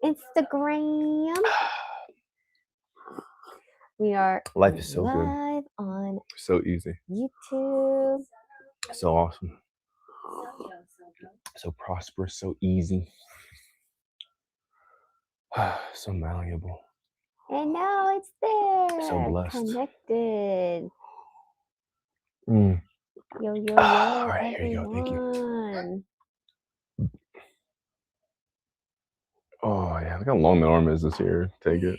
Instagram. We are life is so live good. on So easy. YouTube. So awesome. So prosperous, so easy. So malleable. And now it's there. So blessed. Connected. Mm. Yo, yo, yo, All right, everyone. here you go. Thank you. Oh, yeah. Look how long the arm is this year. Take it.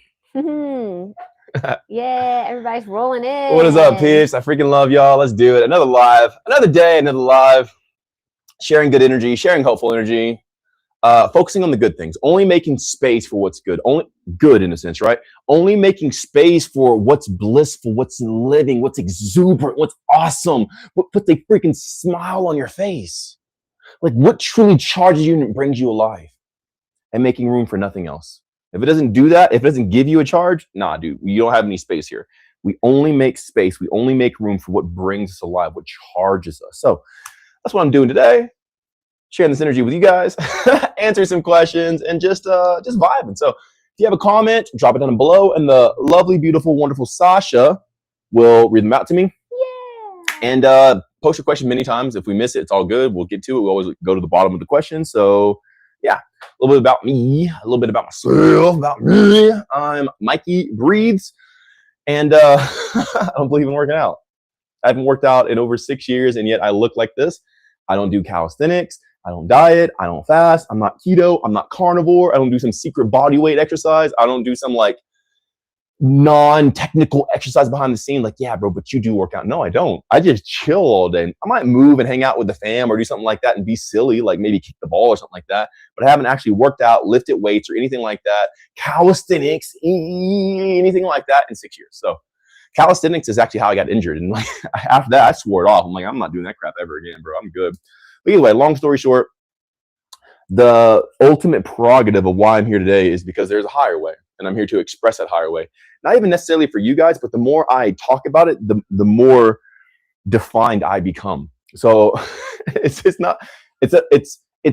Yeah, everybody's rolling in. What is up, peeps? I freaking love y'all. Let's do it. Another live. Another day, another live. Sharing good energy, sharing hopeful energy. Focusing on the good things. Only making space for what's good. Only good in a sense, right? Only making space for what's blissful, what's living, what's exuberant, what's awesome. What puts a freaking smile on your face. Like what truly charges you and brings you alive. And making room for nothing else. If it doesn't do that, if it doesn't give you a charge, nah, dude, you don't have any space here. We only make space. We only make room for what brings us alive, what charges us. So that's what I'm doing today. Sharing this energy with you guys, answer some questions, and just vibing. So if you have a comment, drop it down below, and the lovely, beautiful, wonderful Sasha will read them out to me. Yeah. And post your question many times. If we miss it, it's all good. We'll get to it. We always go to the bottom of the question. So yeah, a little bit about me, a little bit about myself, about me. I'm MikeyBreathes, and I don't believe in working out. I haven't worked out in over 6 years, and yet I look like this. I don't do calisthenics. I don't diet. I don't fast. I'm not keto. I'm not carnivore. I don't do some secret body weight exercise. I don't do some like non-technical exercise behind the scene. Like, yeah, bro, but you do work out. No, I don't. I just chill all day. I might move and hang out with the fam or do something like that and be silly, like maybe kick the ball or something like that. But I haven't actually worked out, lifted weights or anything like that. Calisthenics, anything like that in 6 years. So calisthenics is actually how I got injured. And like after that, I swore it off. I'm like, I'm not doing that crap ever again, bro. I'm good. But anyway, long story short, the ultimate prerogative of why I'm here today is because there's a higher way. And I'm here to express that higher way. Not even necessarily for you guys, but the more I talk about it, the more defined I become. So it's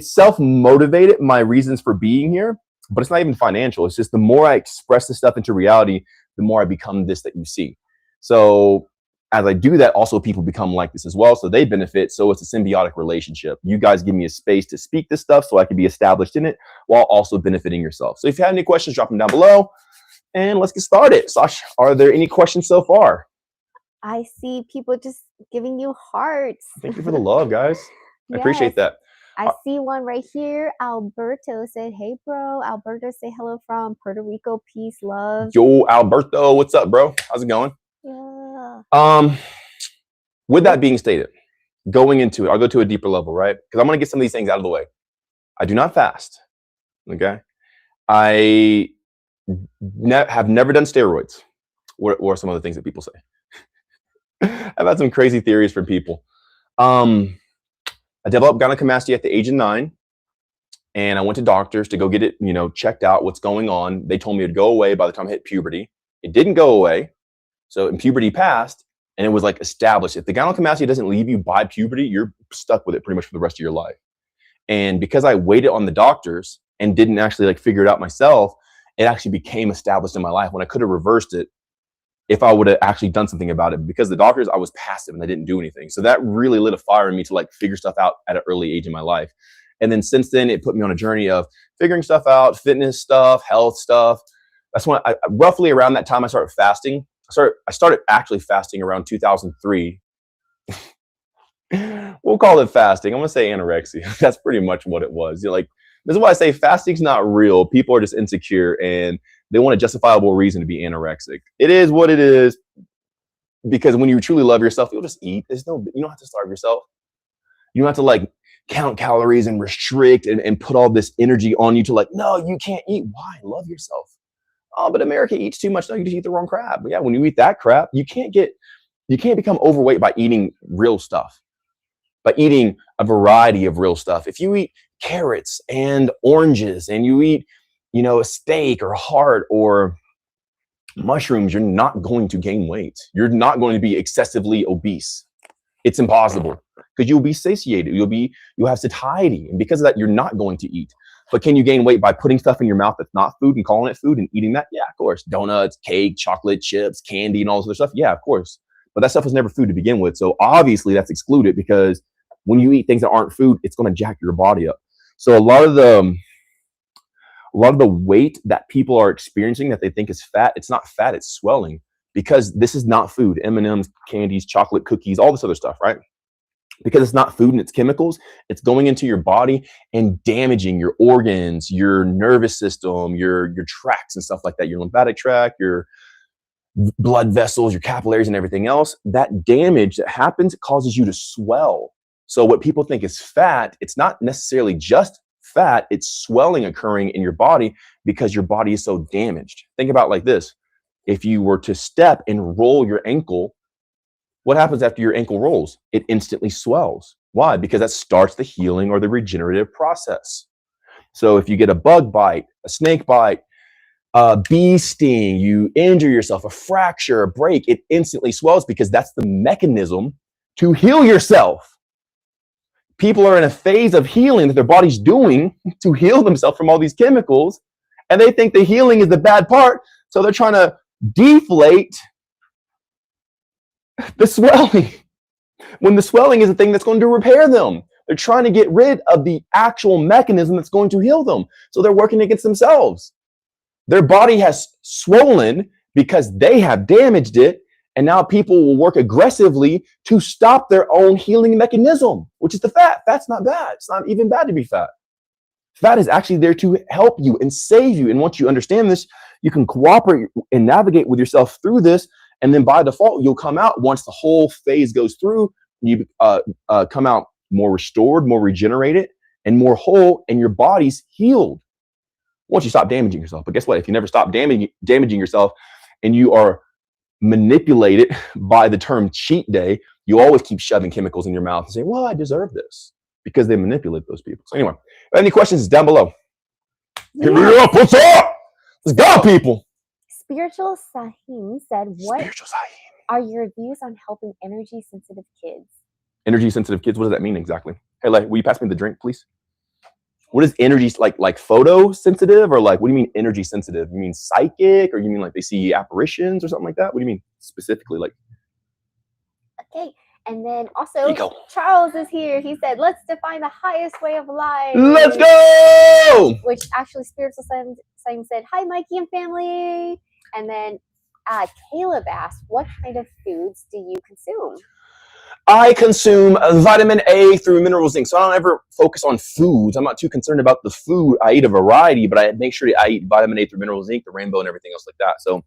self-motivated, my reasons for being here, but it's not even financial. It's just the more I express this stuff into reality, the more I become this that you see. So as I do that, also people become like this as well. So they benefit. So it's a symbiotic relationship. You guys give me a space to speak this stuff so I can be established in it while also benefiting yourself. So if you have any questions, drop them down below and let's get started. Sash, are there any questions so far? I see people just giving you hearts. Thank you for the love, guys. I appreciate that. I see one right here. Alberto said, hey, bro. Alberto say hello from Puerto Rico. Peace, love. Yo, Alberto, what's up, bro? How's it going? Yeah. With that being stated, going into it, I'll go to a deeper level, right? Because I'm going to get some of these things out of the way. I do not fast, okay? I have never done steroids or some other things that people say. I've had some crazy theories from people. I developed gynecomastia at the age of 9, and I went to doctors to go get it, checked out what's going on. They told me it'd go away by the time I hit puberty. It didn't go away. So in puberty passed, and it was like established. If the gynecomastia doesn't leave you by puberty, you're stuck with it pretty much for the rest of your life. And because I waited on the doctors and didn't actually like figure it out myself, it actually became established in my life when I could have reversed it if I would have actually done something about it. Because the doctors, I was passive and I didn't do anything. So that really lit a fire in me to like figure stuff out at an early age in my life. And then since then, it put me on a journey of figuring stuff out, fitness stuff, health stuff. That's when roughly around that time I started fasting. I started actually fasting around 2003. We'll call it fasting. I'm going to say anorexia. That's pretty much what it was. This is why I say fasting's not real. People are just insecure and they want a justifiable reason to be anorexic. It is what it is, because when you truly love yourself, you'll just eat. You don't have to starve yourself. You don't have to like count calories and restrict and put all this energy on you to like, no, you can't eat. Why? Love yourself. Oh, but America eats too much. No, you just eat the wrong crap. But yeah, when you eat that crap, you can't become overweight by eating real stuff, by eating a variety of real stuff. If you eat carrots and oranges and you eat, a steak or heart or mushrooms, you're not going to gain weight. You're not going to be excessively obese. It's impossible because you'll be satiated. You'll have satiety. And because of that, you're not going to eat. But can you gain weight by putting stuff in your mouth that's not food and calling it food and eating that? Yeah, of course. Donuts, cake, chocolate, chips, candy, and all this other stuff. Yeah, of course. But that stuff was never food to begin with. So obviously that's excluded, because when you eat things that aren't food, it's going to jack your body up. So a lot of the weight that people are experiencing that they think is fat, it's not fat, it's swelling, because this is not food. M&Ms, candies, chocolate, cookies, all this other stuff, right? Because it's not food and it's chemicals, it's going into your body and damaging your organs, your nervous system, your tracts and stuff like that, your lymphatic tract, your blood vessels, your capillaries and everything else. That damage that happens causes you to swell. So what people think is fat, it's not necessarily just fat, it's swelling occurring in your body because your body is so damaged. Think about it like this. If you were to step and roll your ankle, what happens after your ankle rolls? It instantly swells. Why? Because that starts the healing or the regenerative process. So if you get a bug bite, a snake bite, a bee sting, you injure yourself, a fracture, a break, it instantly swells, because that's the mechanism to heal yourself. People are in a phase of healing that their body's doing to heal themselves from all these chemicals, and they think the healing is the bad part, so they're trying to deflate the swelling, when the swelling is the thing that's going to repair them. They're trying to get rid of the actual mechanism that's going to heal them, so they're working against themselves. Their body has swollen because they have damaged it, and now people will work aggressively to stop their own healing mechanism, which is the fat. Fat's not bad. It's not even bad to be fat. Fat is actually there to help you and save you. And once you understand this, you can cooperate and navigate with yourself through this. And then by default, you'll come out, once the whole phase goes through, you come out more restored, more regenerated, and more whole, and your body's healed once you stop damaging yourself. But guess what? If you never stop damaging yourself, and you are manipulated by the term cheat day, you always keep shoving chemicals in your mouth and saying, well, I deserve this, because they manipulate those people. So anyway, any questions down below? Hit me up. What's up? Let's go, people. Spiritual Sahim said, what are your views on helping energy sensitive kids? Energy sensitive kids, what does that mean exactly? Hey, like, will you pass me the drink, please? What is energy, like photo sensitive, or like, what do you mean energy sensitive? You mean psychic, or you mean like they see apparitions or something like that? What do you mean specifically? Like, okay, and then also Charles is here. He said, let's define the highest way of life. Let's go! Which actually Spiritual Sahim said, hi Mikey and family. And then Caleb asked, what kind of foods do you consume? I consume vitamin A through mineral zinc. So I don't ever focus on foods. I'm not too concerned about the food. I eat a variety, but I make sure I eat vitamin A through mineral zinc, the rainbow, and everything else like that. So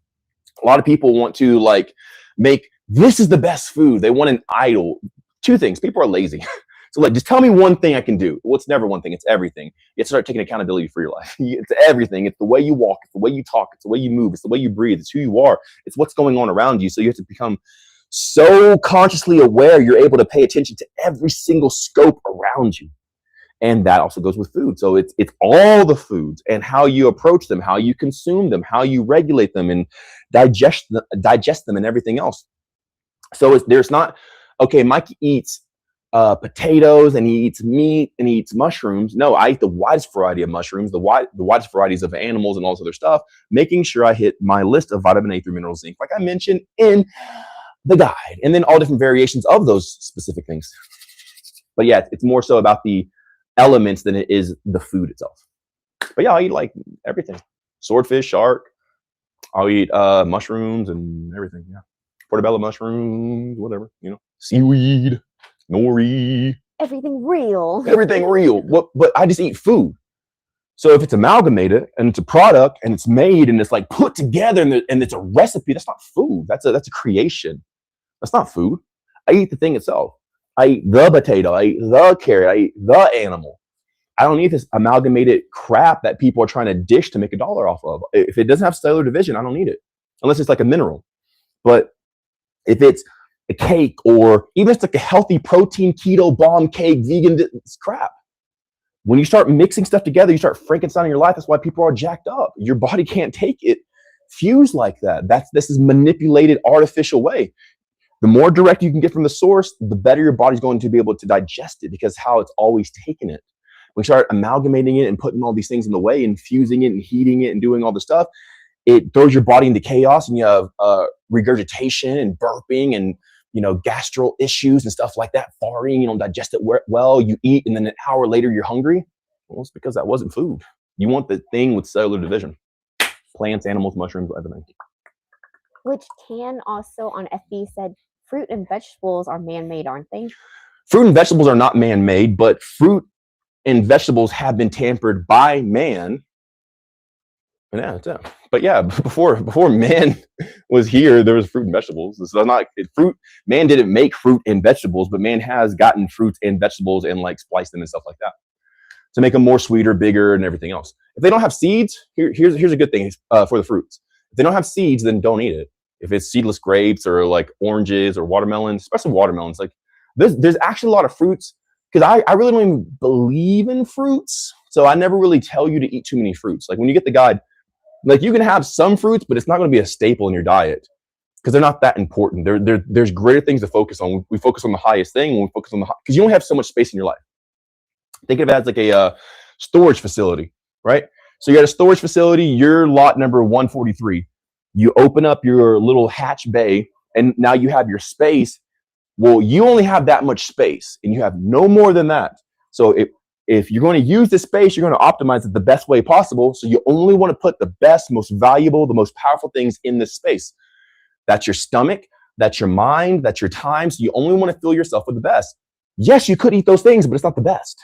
a lot of people want to like make, this is the best food. They want an idol. Two things. People are lazy. So like, just tell me one thing I can do. Well, it's never one thing. It's everything. You have to start taking accountability for your life. It's everything. It's the way you walk. It's the way you talk. It's the way you move. It's the way you breathe. It's who you are. It's what's going on around you. So you have to become so consciously aware, you're able to pay attention to every single scope around you. And that also goes with food. So it's all the foods and how you approach them, how you consume them, how you regulate them and digest them and everything else. So there's not, okay, Mikey eats potatoes and he eats meat and he eats mushrooms. No, I eat the widest variety of mushrooms, the widest varieties of animals and all this other stuff, making sure I hit my list of vitamin A through mineral zinc, like I mentioned in the guide, and then all different variations of those specific things. But yeah, it's more so about the elements than it is the food itself. But yeah, I eat like everything. Swordfish, shark. I'll eat mushrooms and everything. Yeah, portobello mushrooms, whatever, seaweed, nori. Everything real. Everything real. But I just eat food. So if it's amalgamated and it's a product and it's made and it's like put together and it's a recipe, that's not food. That's a creation. That's not food. I eat the thing itself. I eat the potato. I eat the carrot. I eat the animal. I don't need this amalgamated crap that people are trying to dish to make $1 off of. If it doesn't have cellular division, I don't need it. Unless it's like a mineral. But if it's a cake or even if it's like a healthy protein, keto, bomb cake, vegan, it's crap. When you start mixing stuff together, you start Frankensteining your life. That's why people are jacked up. Your body can't take it fused like that. This is manipulated, artificial way. The more direct you can get from the source, the better your body's going to be able to digest it because how it's always taken it. we start amalgamating it and putting all these things in the way and fusing it and heating it and doing all this stuff, it throws your body into chaos, and you have regurgitation and burping and, you know, gastro issues and stuff like that. Farting, you don't digest it well. You eat, and then an hour later you're hungry. Well, it's because that wasn't food. You want the thing with cellular division. Plants, animals, mushrooms, everything. Which can also on FB said fruit and vegetables are man-made, aren't they? Fruit and vegetables are not man-made, but fruit and vegetables have been tampered by man. And yeah, that's it. But yeah, before man was here, there was fruit and vegetables. This is not fruit. Man didn't make fruit and vegetables, but man has gotten fruits and vegetables and like spliced them and stuff like that to make them more sweeter, bigger, and everything else. If they don't have seeds, here's a good thing for the fruits. If they don't have seeds, then don't eat it. If it's seedless grapes or like oranges or watermelons, especially watermelons, like there's actually a lot of fruits, because I really don't even believe in fruits. So I never really tell you to eat too many fruits. Like when you get the guide, like you can have some fruits, but it's not going to be a staple in your diet because they're not that important. There's greater things to focus on. We focus on the highest thing when we focus on because you only have so much space in your life. Think of it as like a storage facility, right? So you got a storage facility, you're lot number 143. You open up your little hatch bay and now you have your space. Well, you only have that much space and you have no more than that. So if you're going to use this space, you're going to optimize it the best way possible. So you only want to put the best, most valuable, the most powerful things in this space. That's your stomach, that's your mind, that's your time. So you only want to fill yourself with the best. Yes, you could eat those things, but it's not the best.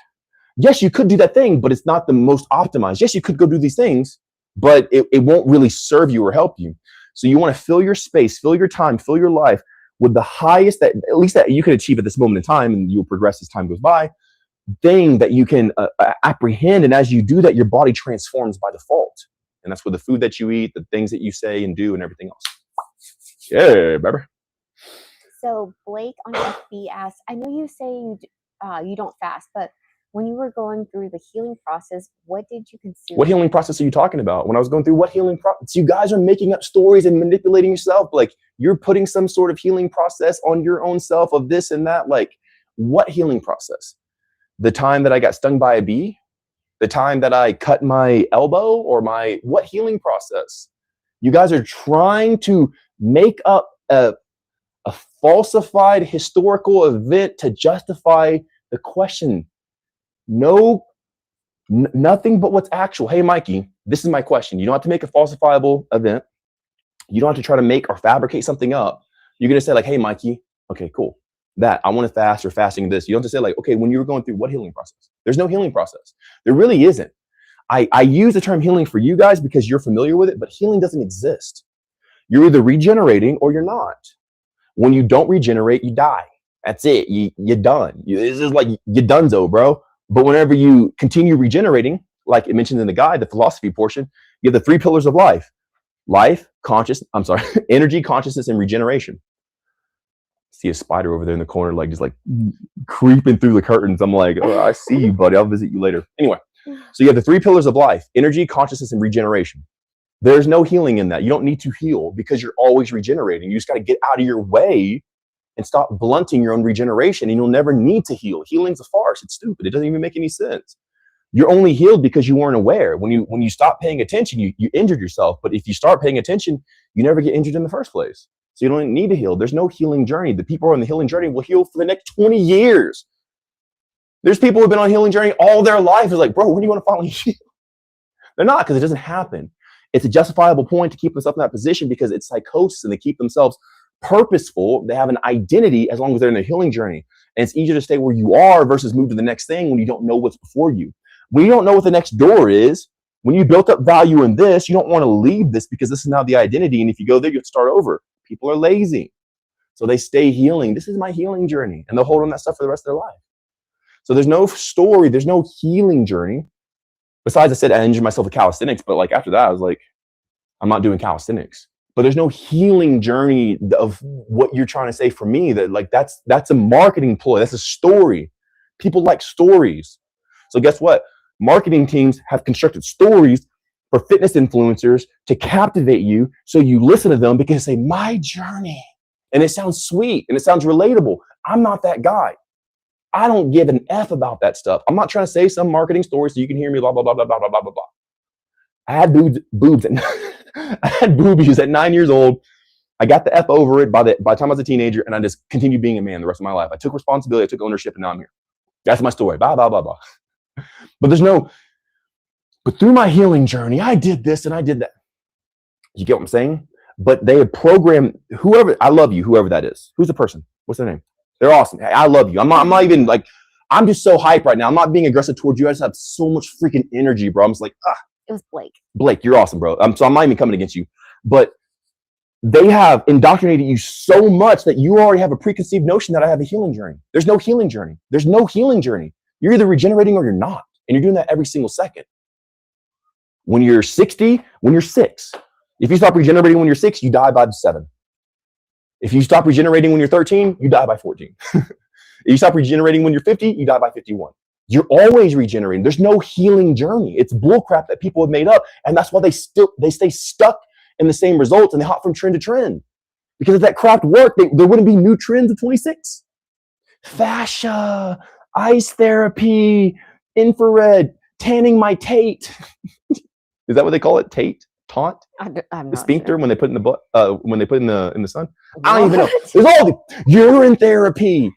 Yes, you could do that thing, but it's not the most optimized. Yes, you could go do these things, but it won't really serve you or help you. So you want to fill your space, fill your time, fill your life with the highest that at least that you can achieve at this moment in time, and you'll progress as time goes by, thing that you can apprehend. And as you do that, your body transforms by default. And that's with the food that you eat, the things that you say and do, and everything else. Yeah, baby. So Blake on FB asked, I know you say you don't fast, but when you were going through the healing process, what did you consume? What healing process are you talking about? When I was going through what healing process? You guys are making up stories and manipulating yourself. Like you're putting some sort of healing process on your own self of this and that. Like what healing process? The time that I got stung by a bee? The time that I cut my elbow or what healing process? You guys are trying to make up a falsified historical event to justify the question. No, nothing but what's actual. Hey, Mikey, this is my question. You don't have to make a falsifiable event. You don't have to try to make or fabricate something up. You're going to say like, hey, Mikey, okay, cool. That I want to fast or fasting this. You don't have to say like, okay, when you were going through what healing process? There's no healing process. There really isn't. I use the term healing for you guys because you're familiar with it, but healing doesn't exist. You're either regenerating or you're not. When you don't regenerate, you die. That's it. You're done. This is like you're donezo, bro. But whenever you continue regenerating, like it mentioned in the guide, the philosophy portion, you have the 3 pillars of life. Energy, consciousness, and regeneration. See a spider over there in the corner, like just like creeping through the curtains. I'm like, oh, I see you, buddy. I'll visit you later. Anyway, so you have the 3 pillars of life: energy, consciousness, and regeneration. There's no healing in that. You don't need to heal because you're always regenerating. You just got to get out of your way and stop blunting your own regeneration, and you'll never need to heal. Healing's a farce. It's stupid. It doesn't even make any sense. You're only healed because you weren't aware. When you stop paying attention, you injured yourself. But if you start paying attention, you never get injured in the first place. So you don't need to heal. There's no healing journey. The people who are on the healing journey will heal for the next 20 years. There's people who have been on a healing journey all their life. It's like, bro, when do you want to finally heal? They're not, because it doesn't happen. It's a justifiable point to keep themselves in that position because it's psychosis, and they keep themselves purposeful. They have an identity as long as they're in a healing journey. And it's easier to stay where you are versus move to the next thing when you don't know what's before you. When you don't know what the next door is, when you built up value in this, you don't want to leave this because this is now the identity. And if you go there, you have to start over. People are lazy. So they stay healing. This is my healing journey. And they'll hold on that stuff for the rest of their life. So there's no story. There's no healing journey. Besides, I said I injured myself with calisthenics. But like after that, I was like, I'm not doing calisthenics. But there's no healing journey of what you're trying to say for me. That like that's a marketing ploy. That's a story. People like stories. So guess what? Marketing teams have constructed stories for fitness influencers to captivate you, so you listen to them because they say my journey, and it sounds sweet and it sounds relatable. I'm not that guy. I don't give an F about that stuff. I'm not trying to say some marketing story so you can hear me, blah, blah, blah, blah, blah, blah, blah, blah, blah. I had boobs I had boobies at 9 years old. I got the F over it by the time I was a teenager, and I just continued being a man the rest of my life. I took responsibility, I took ownership, and now I'm here. That's my story. Blah, blah, blah, blah. But through my healing journey, I did this and I did that. You get what I'm saying? But they had programmed whoever, I love you, whoever that is. Who's the person? What's their name? They're awesome. Hey, I love you. I'm not even like, I'm just so hyped right now. I'm not being aggressive towards you. I just have so much freaking energy, bro. I'm just like, It was Blake. Blake, you're awesome, bro. So I'm not even coming against you. But they have indoctrinated you so much that you already have a preconceived notion that I have a healing journey. There's no healing journey. There's no healing journey. You're either regenerating or you're not. And you're doing that every single second. When you're 60, when you're 6. If you stop regenerating when you're 6, you die by 7. If you stop regenerating when you're 13, you die by 14. If you stop regenerating when you're 50, you die by 51. You're always regenerating. There's no healing journey. It's bullcrap that people have made up. And that's why they stay stuck in the same results and they hop from trend to trend. Because if that crap worked, there wouldn't be new trends of 26. Fascia, ice therapy, infrared, tanning my Tate. Is that what they call it? Tate? Taunt? I'm the sphincter sure. when they put in the butt, when they put in the sun. What? I don't even know. There's all the urine therapy.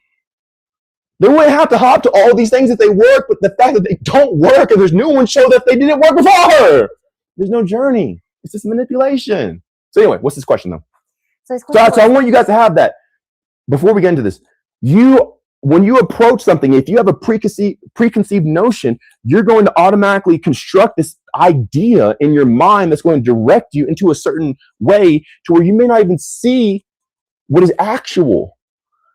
They wouldn't have to hop to all these things if they work, but the fact that they don't work and there's new ones show that they didn't work before. There's no journey. It's just manipulation. So anyway, what's this question though? So I want you guys to have that. Before we get into this, when you approach something, if you have a preconceived notion, you're going to automatically construct this idea in your mind that's going to direct you into a certain way to where you may not even see what is actual.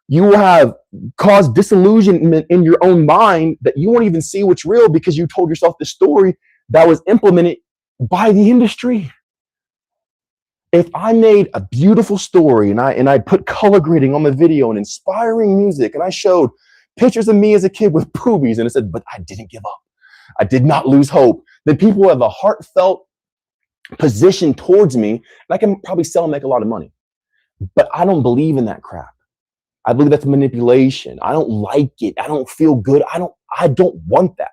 You will have caused disillusionment in your own mind that you won't even see what's real because you told yourself this story that was implemented by the industry. If I made a beautiful story and I put color grading on the video and inspiring music and I showed pictures of me as a kid with boobies and it said, but I didn't give up. I did not lose hope. Then people have a heartfelt position towards me and I can probably sell and make a lot of money. But I don't believe in that crap. I believe that's manipulation. I don't like it. I don't feel good. I don't want that.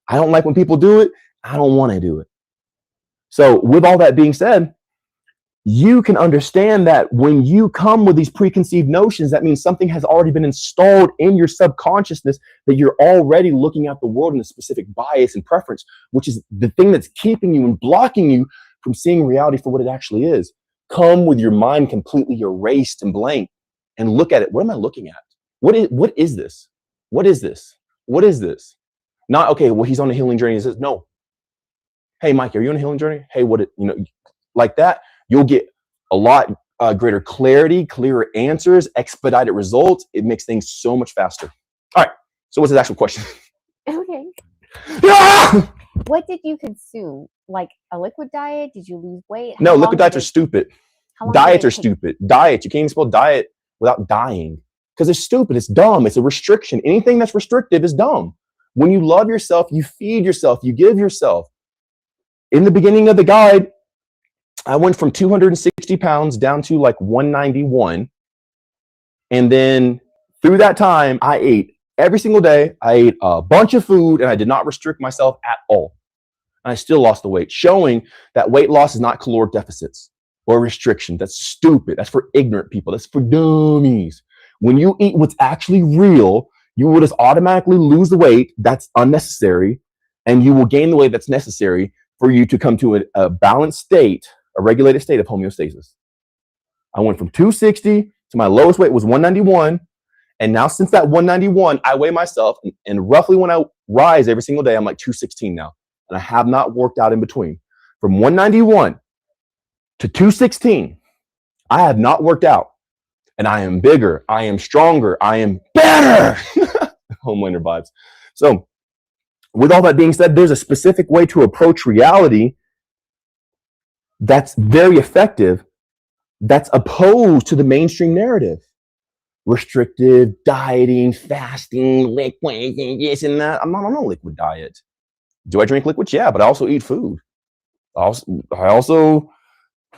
I don't like when people do it. I don't want to do it. So with all that being said, you can understand that when you come with these preconceived notions, that means something has already been installed in your subconsciousness, that you're already looking at the world in a specific bias and preference, which is the thing that's keeping you and blocking you from seeing reality for what it actually is. Come with your mind completely erased and blank and look at it. What am I looking at? What is this? What is this? What is this? Not, okay, well, he's on a healing journey. He says, no. Hey, Mikey, are you on a healing journey? Hey, like that? You'll get a lot greater clarity, clearer answers, expedited results. It makes things so much faster. All right. So what's the actual question? Okay. Ah! What did you consume? Like a liquid diet? Did you lose weight? No, liquid diets are stupid. Diets are stupid. Diet. You can't even spell diet without dying because it's stupid. It's dumb. It's a restriction. Anything that's restrictive is dumb. When you love yourself, you feed yourself, you give yourself. In the beginning of the guide, I went from 260 pounds down to like 191. And then through that time, I ate every single day. I ate a bunch of food and I did not restrict myself at all. And I still lost the weight, showing that weight loss is not caloric deficits or restriction. That's stupid. That's for ignorant people. That's for dummies. When you eat what's actually real, you will just automatically lose the weight that's unnecessary, and you will gain the weight that's necessary for you to come to a balanced state, a regulated state of homeostasis. I went from 260 to my lowest weight was 191. And now since that 191, I weigh myself and roughly when I rise every single day, I'm like 216 now. And I have not worked out in between. From 191 to 216, I have not worked out. And I am bigger. I am stronger. I am better. Homelander vibes. So with all that being said, there's a specific way to approach reality that's very effective, that's opposed to the mainstream narrative. Restrictive, dieting, fasting, liquid, this and that. I'm not on a liquid diet. Do I drink liquids? Yeah, but I also eat food. I also,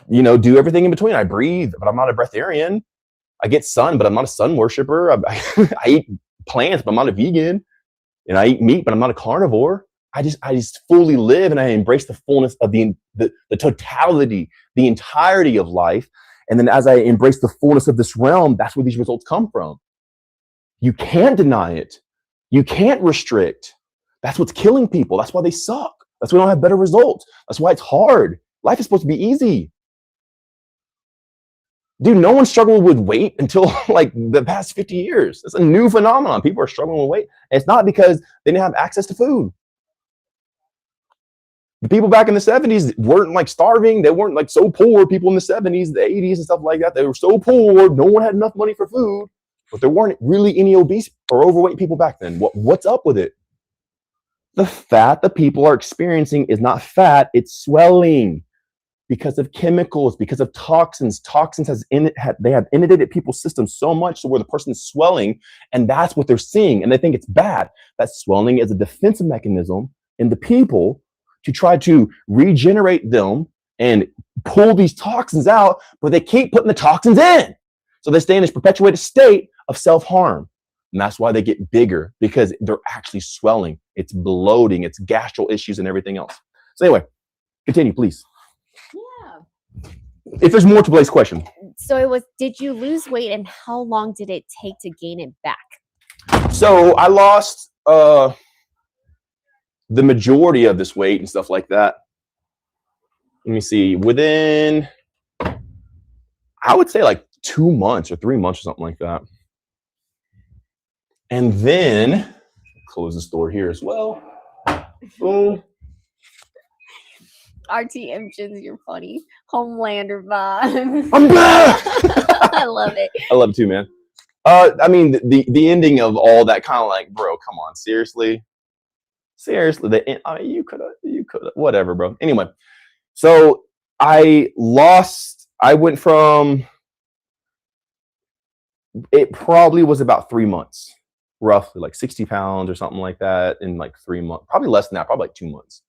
do everything in between. I breathe, but I'm not a breatharian. I get sun, but I'm not a sun worshiper. I eat plants, but I'm not a vegan. And I eat meat, but I'm not a carnivore. I just fully live, and I embrace the fullness of the totality, the entirety of life. And then as I embrace the fullness of this realm, that's where these results come from. You can't deny it. You can't restrict. That's what's killing people. That's why they suck. That's why we don't have better results. That's why it's hard. Life is supposed to be easy. Dude, no one struggled with weight until like the past 50 years. It's a new phenomenon. People are struggling with weight. And it's not because they didn't have access to food. The people back in the 70s weren't like starving. They weren't like so poor. People in the 70s, the 80s and stuff like that, they were so poor. No one had enough money for food. But there weren't really any obese or overweight people back then. What's up with it? The fat that people are experiencing is not fat. It's swelling because of chemicals, because of toxins. Toxins they have inundated people's systems so much so where the person's swelling, and that's what they're seeing. And they think it's bad. That swelling is a defensive mechanism in the people to try to regenerate them and pull these toxins out, but they keep putting the toxins in. So they stay in this perpetuated state of self-harm. And that's why they get bigger, because they're actually swelling. It's bloating, it's gastral issues and everything else. So anyway, continue, please. Yeah. If there's more to Blake's question. So it was, did you lose weight and how long did it take to gain it back? So I lost the majority of this weight and stuff like that. Let me see, within, I would say like 2 months or 3 months or something like that. And then, close the store here as well. Boom. RTM Jins, you're funny. Homelander vibe. I'm back! I love it. I love it too, man. I mean, the ending of all that kind of like, bro, come on, seriously? Seriously, I mean, you could have, whatever, bro. Anyway, so I went from, it probably was about 3 months, roughly like 60 pounds or something like that in like 3 months, probably less than that, probably like 2 months.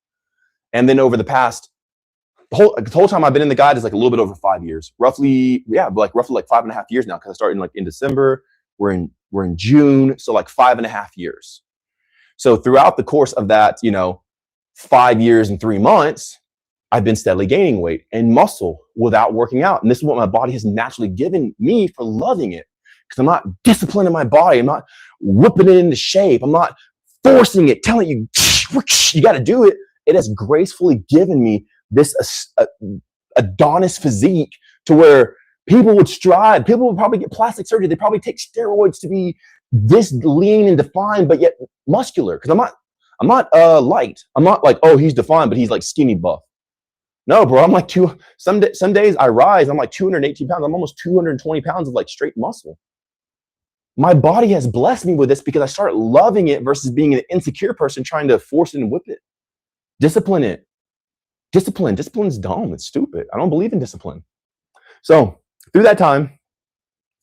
And then over the past, the whole time I've been in the guide is like a little bit over 5 years, roughly, yeah, like roughly like 5.5 years now, because I started in December, we're in June, so like 5.5 years. So throughout the course of that, 5 years and 3 months, I've been steadily gaining weight and muscle without working out. And this is what my body has naturally given me for loving it, because I'm not disciplining my body. I'm not whipping it into shape. I'm not forcing it, telling you, you got to do it. It has gracefully given me this Adonis physique to where people would strive. People would probably get plastic surgery. They probably take steroids to be this lean and defined, but yet muscular. Because I'm not light. I'm not like, oh, he's defined, but he's like skinny buff. No, bro. I'm like some days I rise. I'm like 218 pounds. I'm almost 220 pounds of like straight muscle. My body has blessed me with this because I started loving it versus being an insecure person trying to force it and whip it. Discipline it. Discipline's dumb. It's stupid. I don't believe in discipline. So through that time,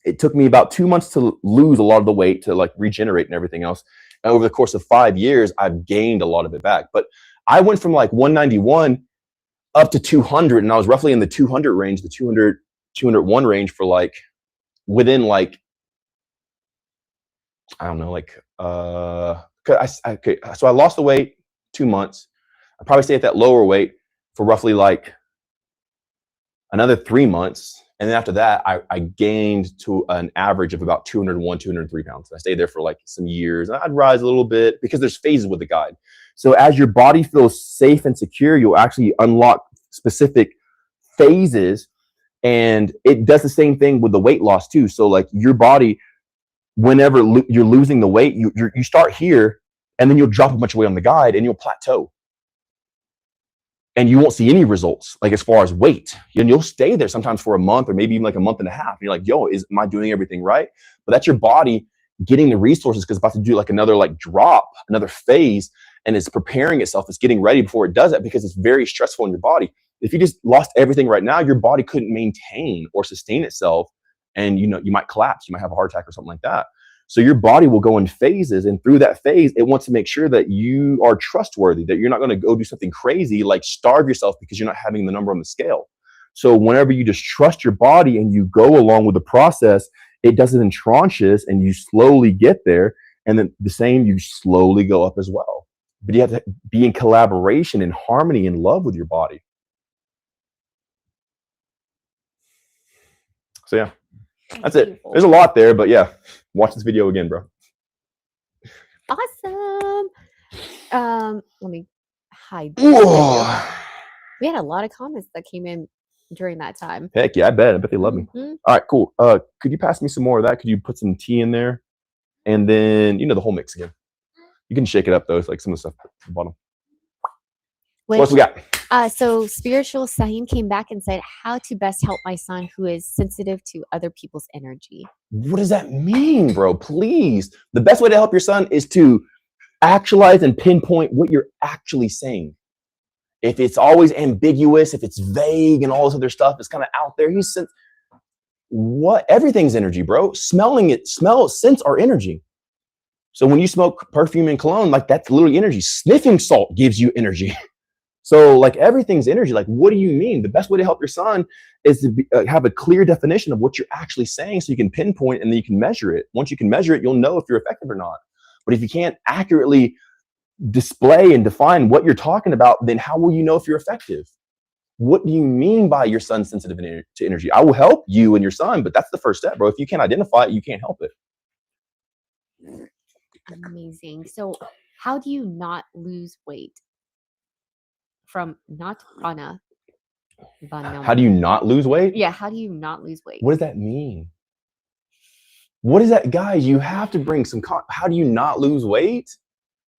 it took me about 2 months to lose a lot of the weight, to like regenerate and everything else. And over the course of 5 years, I've gained a lot of it back. But I went from like 191 up to 200, and I was roughly in the 200 range, the 201 range for like within like, I don't know, like, so I lost the weight 2 months. I probably stayed at that lower weight for roughly like another 3 months. And then after that, I gained to an average of about 201, 203 pounds. I stayed there for like some years. I'd rise a little bit because there's phases with the guide. So as your body feels safe and secure, you'll actually unlock specific phases. And it does the same thing with the weight loss too. So like your body, whenever you're losing the weight, you start here, and then you'll drop a bunch of weight on the guide and you'll plateau. And you won't see any results, like as far as weight. And you'll stay there sometimes for a month or maybe even like a month and a half. And you're like, yo, am I doing everything right? But that's your body getting the resources, because it's about to do like another like drop, another phase, and it's preparing itself. It's getting ready before it does that, because it's very stressful in your body. If you just lost everything right now, your body couldn't maintain or sustain itself. And you might collapse. You might have a heart attack or something like that. So your body will go in phases, and through that phase, it wants to make sure that you are trustworthy, that you're not going to go do something crazy like starve yourself because you're not having the number on the scale. So whenever you just trust your body and you go along with the process, it does it in tranches and you slowly get there. And then the same, you slowly go up as well. But you have to be in collaboration, in harmony, in love with your body. So yeah, that's it. There's a lot there, but yeah, watch this video again, bro. Awesome. Let me hide this video. We had a lot of comments that came in during that time. Heck yeah, I bet they love me. All right, cool. Could you pass me some more of that? Could you put some tea in there? And then, the whole mix again. You can shake it up though. It's like some of the stuff at the bottom. What else we got? So Spiritual Sahin came back and said, how to best help my son who is sensitive to other people's energy. What does that mean, bro? Please. The best way to help your son is to actualize and pinpoint what you're actually saying. If it's always ambiguous, if it's vague and all this other stuff is kind of out there, everything's energy, bro. Scents are energy. So when you smoke perfume and cologne, like that's literally energy. Sniffing salt gives you energy. So like everything's energy. Like, what do you mean? The best way to help your son is to have a clear definition of what you're actually saying so you can pinpoint and then you can measure it. Once you can measure it, you'll know if you're effective or not. But if you can't accurately display and define what you're talking about, then how will you know if you're effective? What do you mean by your son's sensitive to energy? I will help you and your son, but that's the first step, bro. If you can't identify it, you can't help it. Amazing. So how do you not lose weight? From not Rana. How do you not lose weight? Yeah, how do you not lose weight? What does that mean? What is that, guys? You have to bring some. How do you not lose weight?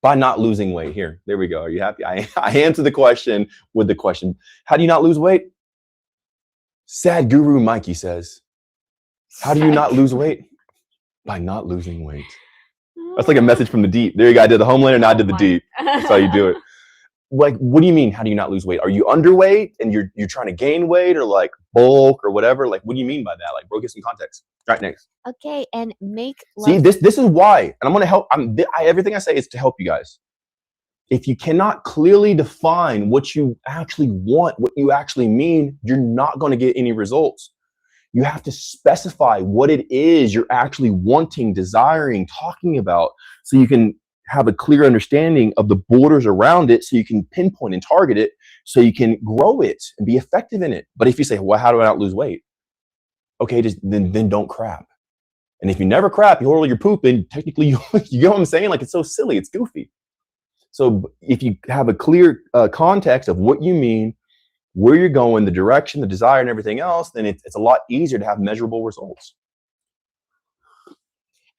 By not losing weight. Here, there we go. Are you happy? I answered the question with the question. How do you not lose weight? Sad Guru Mikey says, how do you not lose weight? By not losing weight. That's like a message from the deep. There you go. I did the Homelander, now I did the deep. That's how you do it. Like, what do you mean? How do you not lose weight? Are you underweight and you're trying to gain weight or like bulk or whatever? Like, what do you mean by that? Like, bro, get some context. All right, next. Okay, and make love. See, this is why, and I'm gonna help. Everything I say is to help you guys. If you cannot clearly define what you actually want, what you actually mean, you're not going to get any results. You have to specify what it is you're actually wanting, desiring, talking about, so you can have a clear understanding of the borders around it, so you can pinpoint and target it, so you can grow it and be effective in it. But if you say, well, how do I not lose weight? Okay, then don't crap. And if you never crap, you're pooping, technically, you know what I'm saying? Like, it's so silly, it's goofy. So if you have a clear context of what you mean, where you're going, the direction, the desire, and everything else, then it's a lot easier to have measurable results.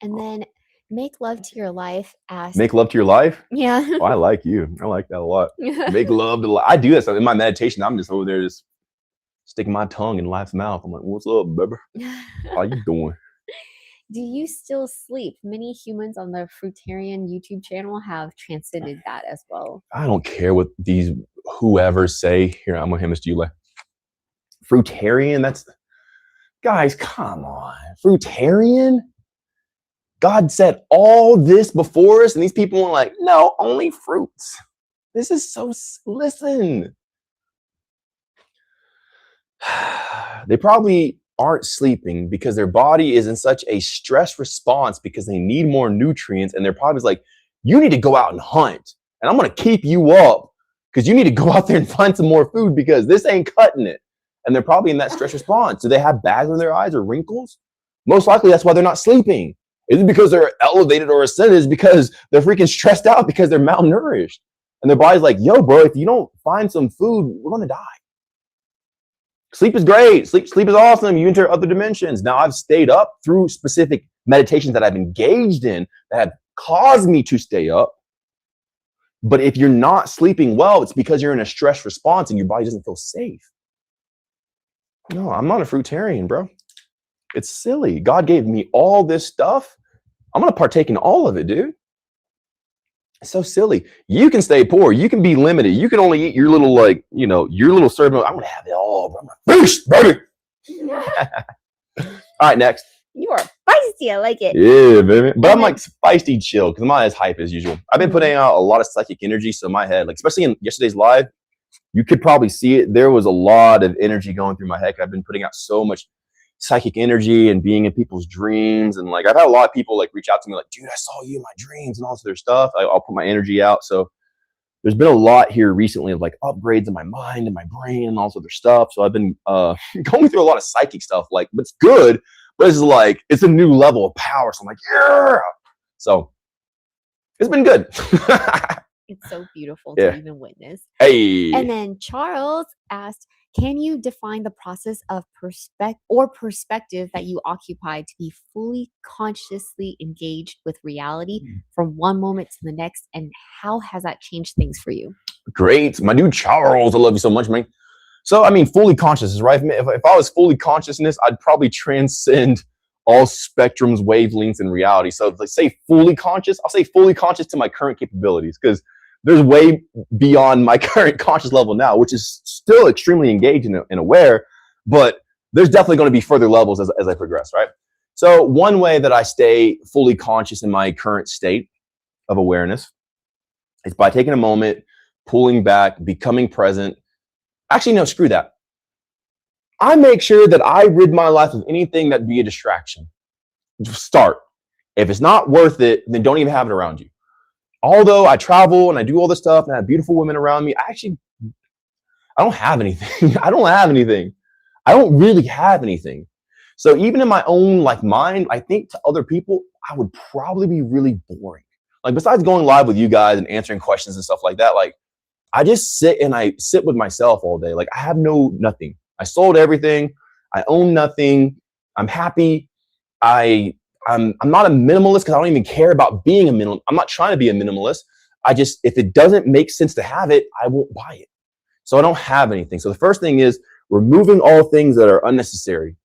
And then make love to your life. Make love to your life? Yeah. Oh, I like you. I like that a lot. Make love to life. I do this in my meditation. I'm just over there just sticking my tongue in life's mouth. I'm like, what's up, baby? How you doing? Do you still sleep? Many humans on the Fruitarian YouTube channel have transcended that as well. I don't care what these whoever say. Here, I'm gonna hand this to you. Like, Fruitarian? Guys, come on. Fruitarian? God said all this before us, and these people were like, no, only fruits. This is so, listen. They probably aren't sleeping because their body is in such a stress response because they need more nutrients, and their body's like, you need to go out and hunt, and I'm going to keep you up because you need to go out there and find some more food because this ain't cutting it. And they're probably in that stress response. Do they have bags under their eyes or wrinkles? Most likely that's why they're not sleeping. Is it because they're elevated or ascended? It's because they're freaking stressed out because they're malnourished. And their body's like, yo, bro, if you don't find some food, we're going to die. Sleep is great. Sleep is awesome. You enter other dimensions. Now, I've stayed up through specific meditations that I've engaged in that have caused me to stay up. But if you're not sleeping well, it's because you're in a stress response and your body doesn't feel safe. No, I'm not a fruitarian, bro. It's silly. God gave me all this stuff. I'm going to partake in all of it, dude. It's so silly. You can stay poor. You can be limited. You can only eat your little, like, your little serving. I'm going to have it all, bro. I'm going to feast, baby. All right, next. You are feisty. I like it. Yeah, baby. But I'm like feisty chill because I'm not as hype as usual. I've been putting out a lot of psychic energy. So my head, like, especially in yesterday's live, you could probably see it. There was a lot of energy going through my head. I've been putting out so much psychic energy and being in people's dreams. And like, I've had a lot of people like reach out to me like, dude, I saw you in my dreams and all this other stuff. I'll put my energy out. So there's been a lot here recently of like upgrades in my mind and my brain and all this other stuff. So I've been going through a lot of psychic stuff, like, but it's good, but it's like, it's a new level of power. So I'm like, yeah. So it's been good. It's so beautiful Yeah. to even witness. Hey. And then Charles asked, can you define the process of perspective that you occupy to be fully consciously engaged with reality from one moment to the next? And how has that changed things for you? Great. My dude Charles, I love you so much, man. So, I mean, fully conscious, right? If I was fully consciousness, I'd probably transcend all spectrums, wavelengths, and reality. So if I say fully conscious, I'll say fully conscious to my current capabilities, because there's way beyond my current conscious level now, which is still extremely engaged and aware, but there's definitely going to be further levels as I progress, right? So one way that I stay fully conscious in my current state of awareness is by taking a moment, pulling back, becoming present. Actually, no, screw that. I make sure that I rid my life of anything that'd be a distraction. Start. If it's not worth it, then don't even have it around you. Although I travel and I do all this stuff and I have beautiful women around me, I don't have anything. I don't really have anything. So even in my own like mind, I think to other people, I would probably be really boring. Like besides going live with you guys and answering questions and stuff like that, like I just sit with myself all day. Like I have nothing. I sold everything. I own nothing. I'm happy. I'm not a minimalist because I don't even care about being a minimalist. I'm not trying to be a minimalist. If it doesn't make sense to have it, I won't buy it. So I don't have anything. So the first thing is removing all things that are unnecessary.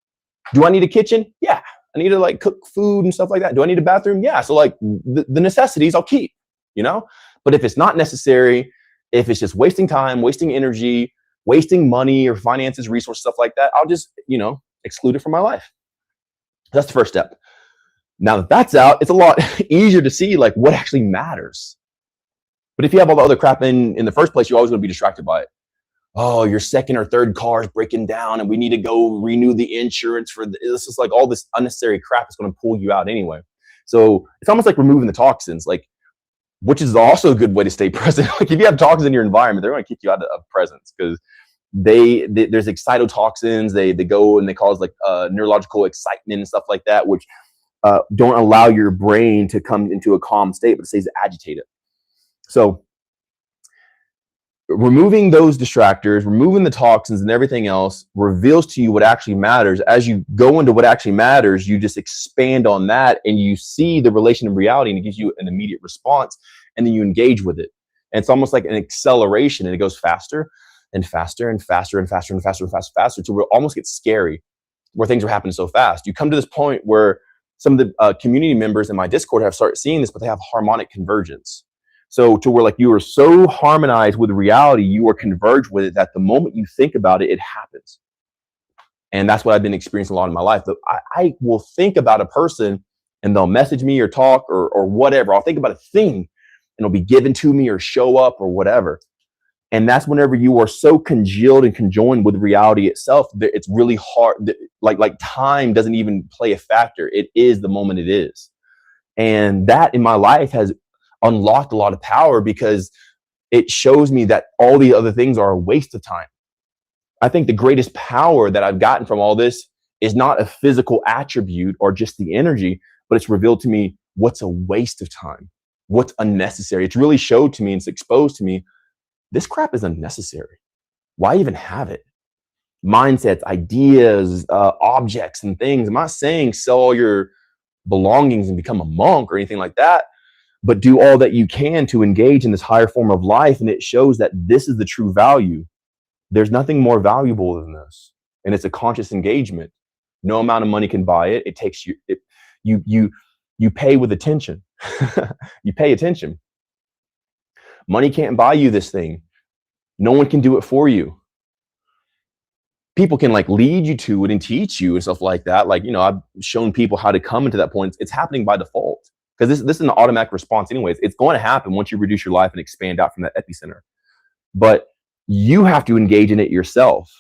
Do I need a kitchen? Yeah. I need to like cook food and stuff like that. Do I need a bathroom? Yeah. So like the necessities I'll keep, but if it's not necessary, if it's just wasting time, wasting energy, wasting money or finances, resources, stuff like that, I'll just, exclude it from my life. That's the first step. Now that that's out, it's a lot easier to see like what actually matters. But if you have all the other crap in the first place, you're always going to be distracted by it. Oh, your second or third car is breaking down and we need to go renew the insurance for this. Is like all this unnecessary crap is going to pull you out anyway. So it's almost like removing the toxins, like, which is also a good way to stay present. Like if you have toxins in your environment, they're going to kick you out of presence because there's excitotoxins. They go and they cause like neurological excitement and stuff like that, which don't allow your brain to come into a calm state, but it stays agitated. So removing those distractors, removing the toxins and everything else reveals to you what actually matters. As you go into what actually matters, you just expand on that and you see the relation of reality and it gives you an immediate response and then you engage with it. And it's almost like an acceleration and it goes faster and faster and faster and faster and faster and faster to where it almost gets scary where things are happening so fast. You come to this point where some of the community members in my Discord have started seeing this, but they have harmonic convergence. So to where like you are so harmonized with reality, you are converged with it that the moment you think about it, it happens. And that's what I've been experiencing a lot in my life. But I will think about a person and they'll message me or talk or whatever. I'll think about a thing and it'll be given to me or show up or whatever. And that's whenever you are so congealed and conjoined with reality itself, it's really hard. Like time doesn't even play a factor. It is the moment it is. And that in my life has unlocked a lot of power because it shows me that all the other things are a waste of time. I think the greatest power that I've gotten from all this is not a physical attribute or just the energy, but it's revealed to me what's a waste of time, what's unnecessary. It's really showed to me and it's exposed to me, this crap is unnecessary. Why even have it? Mindsets, ideas, objects and things. I'm not saying sell all your belongings and become a monk or anything like that, but do all that you can to engage in this higher form of life. And it shows that this is the true value. There's nothing more valuable than this. And it's a conscious engagement. No amount of money can buy it. It takes you pay with attention. You pay attention. Money can't buy you this thing. No one can do it for you. People can like lead you to it and teach you and stuff like that. Like, I've shown people how to come into that point. It's happening by default because this is an automatic response anyways. It's going to happen once you reduce your life and expand out from that epicenter. But you have to engage in it yourself.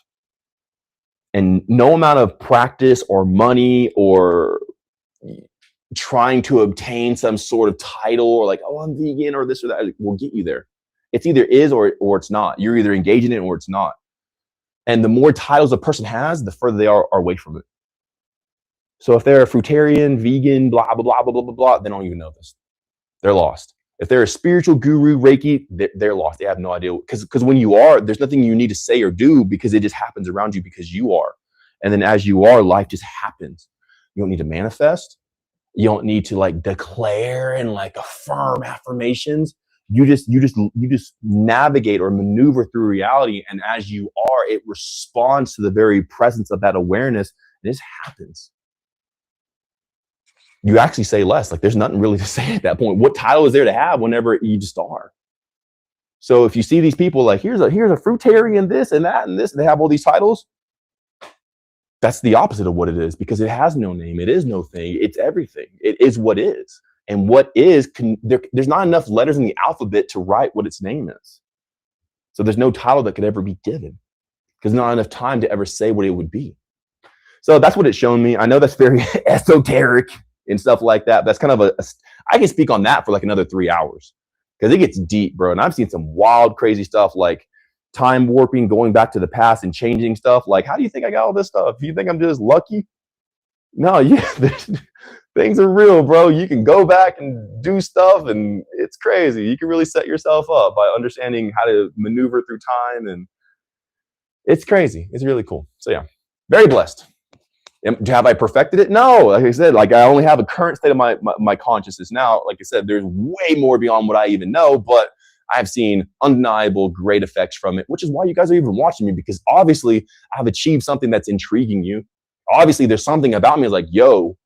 And no amount of practice or money or trying to obtain some sort of title or like, oh, I'm vegan or this or that will get you there. It's either is or it's not. You're either engaging in it or it's not. And the more titles a person has, the further they are away from it. So if they're a fruitarian, vegan, blah, blah, blah, blah, blah, blah, blah, they don't even know this. They're lost. If they're a spiritual guru, Reiki, they're lost. They have no idea. Because when you are, there's nothing you need to say or do because it just happens around you because you are. And then as you are, life just happens. You don't need to manifest. You don't need to like declare and like affirm affirmations. You just navigate or maneuver through reality. And as you are, it responds to the very presence of that awareness. And it just happens. You actually say less. Like there's nothing really to say at that point. What title is there to have whenever you just are? So if you see these people like, here's a fruitarian, this and that and this, and they have all these titles, that's the opposite of what it is because it has no name. It is no thing. It's everything. It is what is. And what is, there's not enough letters in the alphabet to write what its name is. So there's no title that could ever be given because not enough time to ever say what it would be. So that's what it's shown me. I know that's very esoteric and stuff like that. That's kind of I can speak on that for like another 3 hours because it gets deep, bro. And I've seen some wild, crazy stuff like time warping, going back to the past and changing stuff. Like, how do you think I got all this stuff? You think I'm just lucky? No, things are real, bro. You can go back and do stuff and it's crazy. You can really set yourself up by understanding how to maneuver through time. And it's crazy. It's really cool. So yeah, very blessed. Have I perfected it? No, like I said, like I only have a current state of my consciousness now. Like I said, there's way more beyond what I even know, but I've seen undeniable great effects from it, which is why you guys are even watching me because obviously I've achieved something that's intriguing you. Obviously there's something about me like, yo,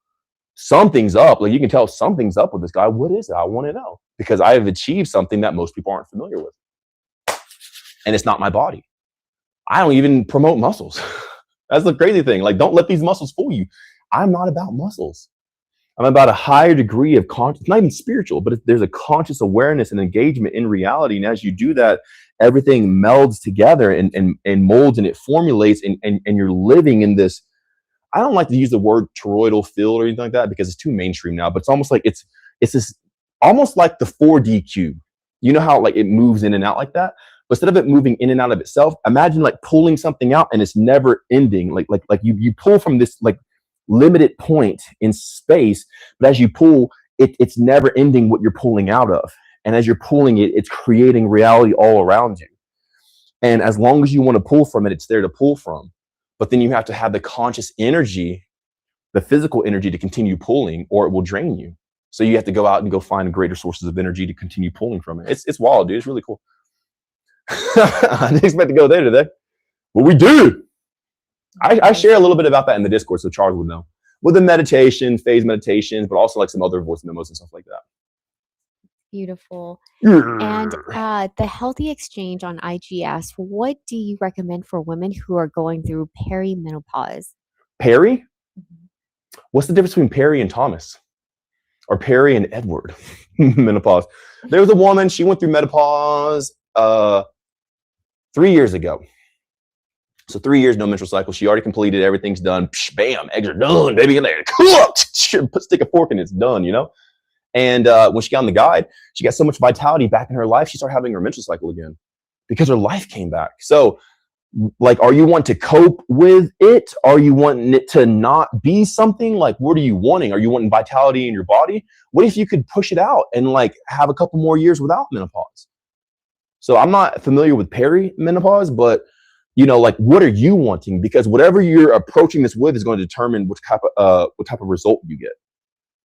something's up. Like you can tell something's up with this guy. What is it? I want to know because I have achieved something that most people aren't familiar with. And it's not my body. I don't even promote muscles. That's the crazy thing. Like, don't let these muscles fool you. I'm not about muscles. I'm about a higher degree of conscious, not even spiritual, but there's a conscious awareness and engagement in reality. And as you do that, everything melds together and molds and it formulates and you're living in this. I don't like to use the word toroidal field or anything like that because it's too mainstream now, but it's almost like it's this almost like the 4D cube. You know how like it moves in and out like that? But instead of it moving in and out of itself, imagine like pulling something out and it's never ending. Like you pull from this like limited point in space, but as you pull, it's never ending what you're pulling out of. And as you're pulling it, it's creating reality all around you. And as long as you want to pull from it, it's there to pull from. But then you have to have the conscious energy, the physical energy to continue pulling, or it will drain you. So you have to go out and go find greater sources of energy to continue pulling from it. It's wild, dude. It's really cool. I didn't expect to go there today, but we do. I share a little bit about that in the Discord, so Charles would know. With the meditation, phase meditations, but also like some other voice memos and stuff like that. Beautiful. And the Healthy Exchange on IG asks, what do you recommend for women who are going through perimenopause? Perry? What's the difference between Perry and Thomas? Or Perry and Edward? Menopause. There was a woman, she went through menopause 3 years ago. So 3 years, no menstrual cycle. She already completed, everything's done. Psh, bam, eggs are done, baby. In there, stick a fork and it's done, you know? And when she got on the guide, she got so much vitality back in her life, she started having her menstrual cycle again because her life came back. So, like, are you wanting to cope with it? Are you wanting it to not be something? Like, what are you wanting? Are you wanting vitality in your body? What if you could push it out and, like, have a couple more years without menopause? So I'm not familiar with perimenopause, but, you know, like, what are you wanting? Because whatever you're approaching this with is going to determine what type of result you get.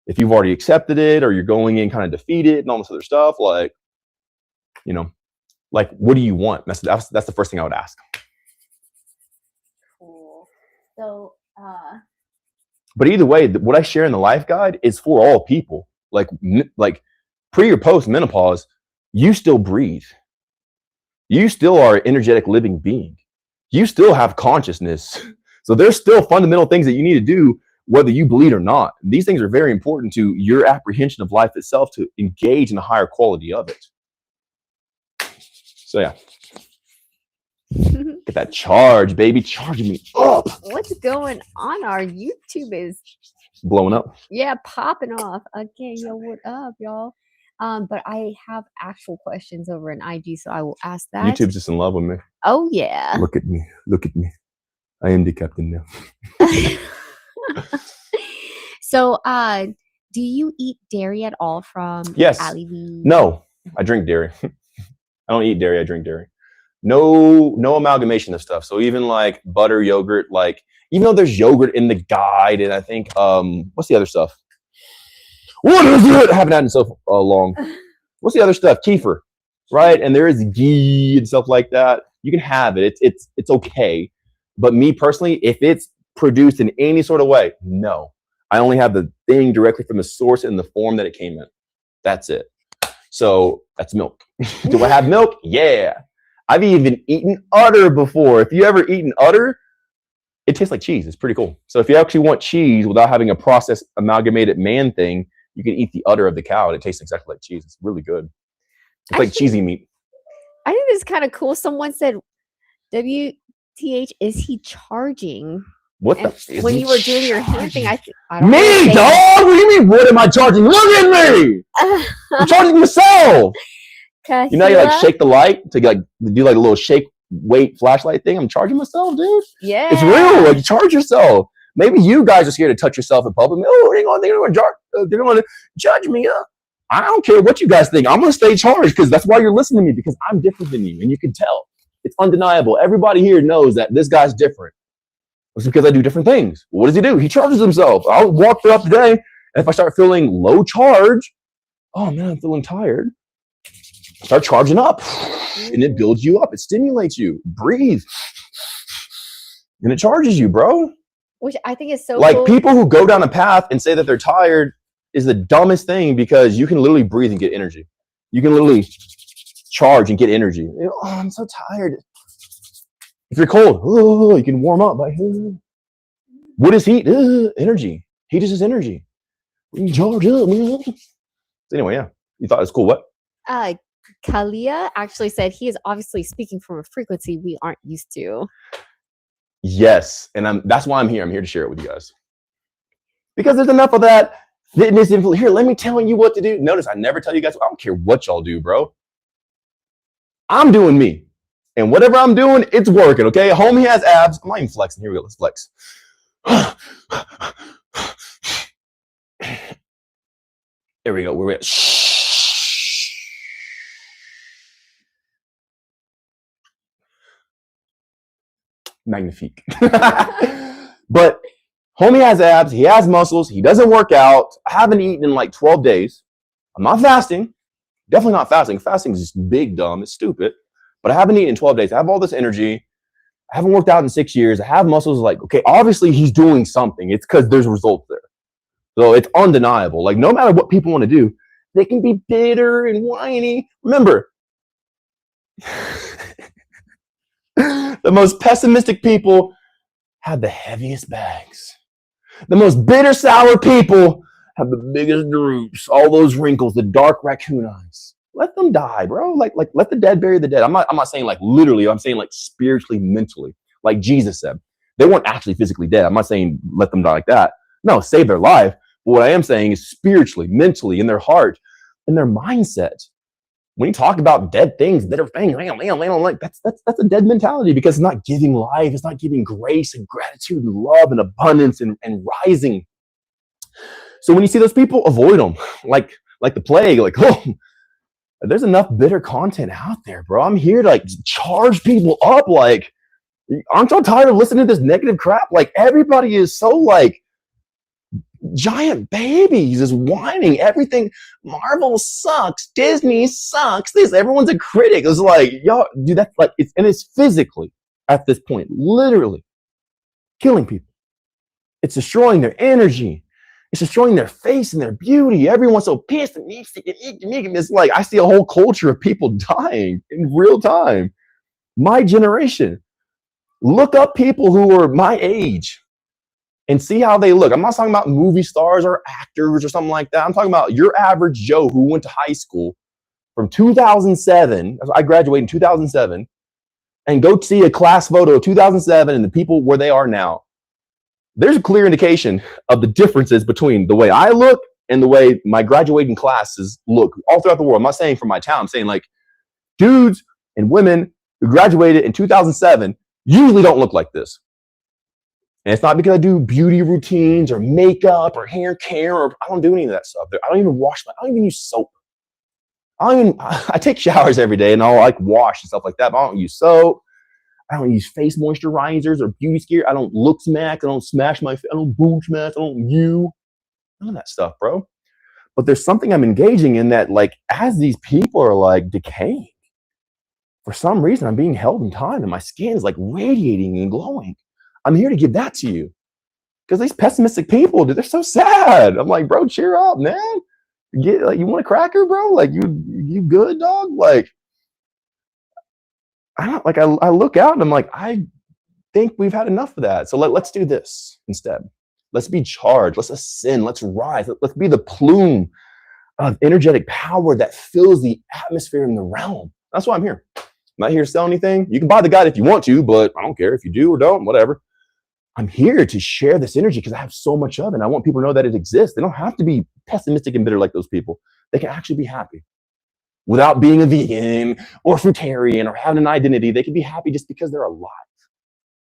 If you've already accepted it or you're going in kind of defeated and all this other stuff, like, you know, like, what do you want? That's the first thing I would ask. Cool. So, but either way, what I share in the life guide is for all people. Like pre or post menopause, you still breathe. You still are an energetic living being. You still have consciousness. So there's still fundamental things that you need to do, whether you bleed or not. These things are very important to your apprehension of life itself, to engage in a higher quality of it. So yeah. Get that charge, baby. Charging me up. What's going on? Our YouTube is blowing up. Yeah, popping off. Okay, yo, what up, y'all? But I have actual questions over in IG, so I will ask that. YouTube's just in love with me. Oh yeah. Look at me. Look at me. I am the captain now. So, do you eat dairy at all from Yes. Ali V? No, I drink dairy. I don't eat dairy. I drink dairy. No amalgamation of stuff. So even like butter, yogurt, like even though there's yogurt in the guide, and I think what's the other stuff? What is it? I haven't had it in so long. What's the other stuff? Kefir, right? And there is ghee and stuff like that. You can have it. It's okay. But me personally, if it's produced in any sort of way, no. I only have the thing directly from the source in the form that it came in. That's it. So that's milk. Do I have milk? Yeah. I've even eaten udder before. If you ever eaten udder, it tastes like cheese. It's pretty cool. So if you actually want cheese without having a processed amalgamated man thing, you can eat the udder of the cow and it tastes exactly like cheese. It's really good. It's like cheesy meat. I think it's kind of cool. Someone said, WTH, is he charging? What when you were doing your hand thing, I don't me, know dog? What do you mean? What am I charging? Look at me! I'm charging myself. You know, you like shake the light to like do like a little shake weight flashlight thing. I'm charging myself, dude. Yeah, it's real. Like, you charge yourself. Maybe you guys are scared to touch yourself in public. Oh, they're going to judge me. I don't care what you guys think. I'm going to stay charged because that's why you're listening to me, because I'm different than you, and you can tell. It's undeniable. Everybody here knows that this guy's different. It's because I do different things. What does he do? He charges himself. I'll walk throughout the day, and if I start feeling low charge, oh man, I'm feeling tired. Start charging up, and it builds you up. It stimulates you. Breathe, and it charges you, bro. Which I think is so like cool. People who go down a path and say that they're tired is the dumbest thing, because you can literally breathe and get energy. You can literally charge and get energy. Oh, I'm so tired. If you're cold, you can warm up. What is heat? Energy. Heat is just energy. You can charge up, man. Anyway, yeah. You thought it was cool. What? Kalia actually said he is obviously speaking from a frequency we aren't used to. Yes, and that's why I'm here. I'm here to share it with you guys. Because there's enough of that fitness influence. Here, let me tell you what to do. Notice I never tell you guys, I don't care what y'all do, bro. I'm doing me. And whatever I'm doing, it's working, okay? Homie has abs. I'm not even flexing. Here we go. Let's flex. There we go. We're at magnifique. But homie has abs. He has muscles. He doesn't work out. I haven't eaten in like 12 days. I'm not fasting. Definitely not fasting. Fasting is just big dumb. It's stupid. But I haven't eaten in 12 days. I have all this energy. I haven't worked out in 6 years. I have muscles. Like, okay, obviously he's doing something. It's because there's results there. So it's undeniable. Like, no matter what people want to do, they can be bitter and whiny. Remember, the most pessimistic people have the heaviest bags. The most bitter, sour people have the biggest droops, all those wrinkles, the dark raccoon eyes. Let them die, bro. Like let the dead bury the dead. I'm not saying like literally. I'm saying like spiritually, mentally. Like Jesus said, they weren't actually physically dead. I'm not saying let them die like that. No, save their life. But what I am saying is spiritually, mentally, in their heart, in their mindset. When you talk about dead things, bitter things, like that's a dead mentality, because it's not giving life. It's not giving grace and gratitude and love and abundance and rising. So when you see those people, avoid them like the plague. Like, oh, there's enough bitter content out there, bro. I'm here to like charge people up. Like, aren't y'all tired of listening to this negative crap? Like, everybody is so like giant babies, is whining. Everything, Marvel sucks, Disney sucks, this, everyone's a critic. It's like, y'all, dude, that's like, it's physically at this point, literally killing people. It's destroying their energy. It's destroying their face and their beauty. Everyone's so pissed and it's like, I see a whole culture of people dying in real time. My generation. Look up people who are my age and see how they look. I'm not talking about movie stars or actors or something like that. I'm talking about your average Joe who went to high school from 2007. I graduated in 2007 and go see a class photo of 2007 and the people where they are now, there's a clear indication of the differences between the way I look and the way my graduating classes look all throughout the world. I'm not saying from my town. I'm saying like dudes and women who graduated in 2007 usually don't look like this. And it's not because I do beauty routines or makeup or hair care, or I don't do any of that stuff. I don't even I don't even use soap. I take showers every day and I'll like wash and stuff like that, but I don't use soap. I don't use face moisturizers or beauty gear. I don't look smack. I don't smash my face. I don't boom smash. I don't none of that stuff, bro. But there's something I'm engaging in that, like, as these people are like decaying, for some reason I'm being held in time and my skin is like radiating and glowing. I'm here to give that to you. Because these pessimistic people, dude, they're so sad. I'm like, bro, cheer up, man. You want a cracker, bro? Like, you good, dog? Like, I look out and I'm like, I think we've had enough of that. So let's do this instead. Let's be charged. Let's ascend. Let's rise. Let's be the plume of energetic power that fills the atmosphere in the realm. That's why I'm here. I'm not here to sell anything. You can buy the guide if you want to, but I don't care if you do or don't, whatever. I'm here to share this energy because I have so much of it. And I want people to know that it exists. They don't have to be pessimistic and bitter like those people. They can actually be happy without being a vegan or fruitarian or having an identity. They can be happy just because they're alive.